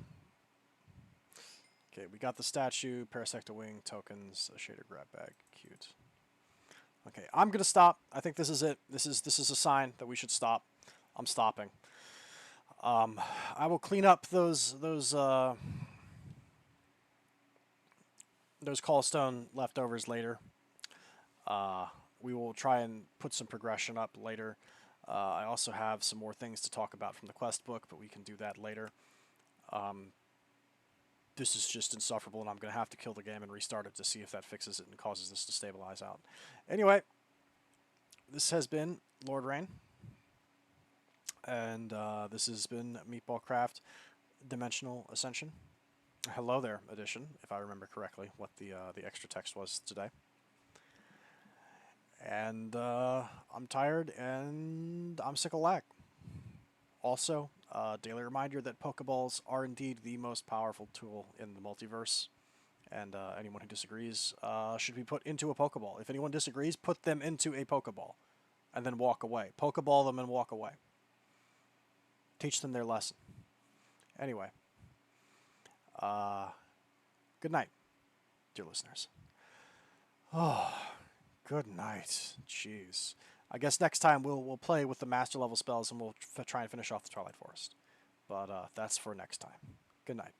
Okay, we got the statue, Parasecta Wing, tokens, a shader grab bag. Cute. Okay, I'm gonna stop. I think this is it. This is a sign that we should stop. I'm stopping. I will clean up those callstone leftovers later. We will try and put some progression up later. I also have some more things to talk about from the quest book, but we can do that later. This is just insufferable, and I'm going to have to kill the game and restart it to see if that fixes it and causes this to stabilize out. Anyway, this has been Lord Rain, and this has been Meatballcraft Dimensional Ascension. Hello there, edition, if I remember correctly what the extra text was today. And I'm tired, and I'm sick of lag. Also, daily reminder that Pokeballs are indeed the most powerful tool in the multiverse, and anyone who disagrees should be put into a Pokeball. If anyone disagrees, put them into a Pokeball, and then walk away. Pokeball them and walk away. Teach them their lesson. Anyway, good night, dear listeners. Oh, good night. Jeez. I guess next time we'll play with the master level spells and we'll try and finish off the Twilight Forest. But that's for next time. Good night.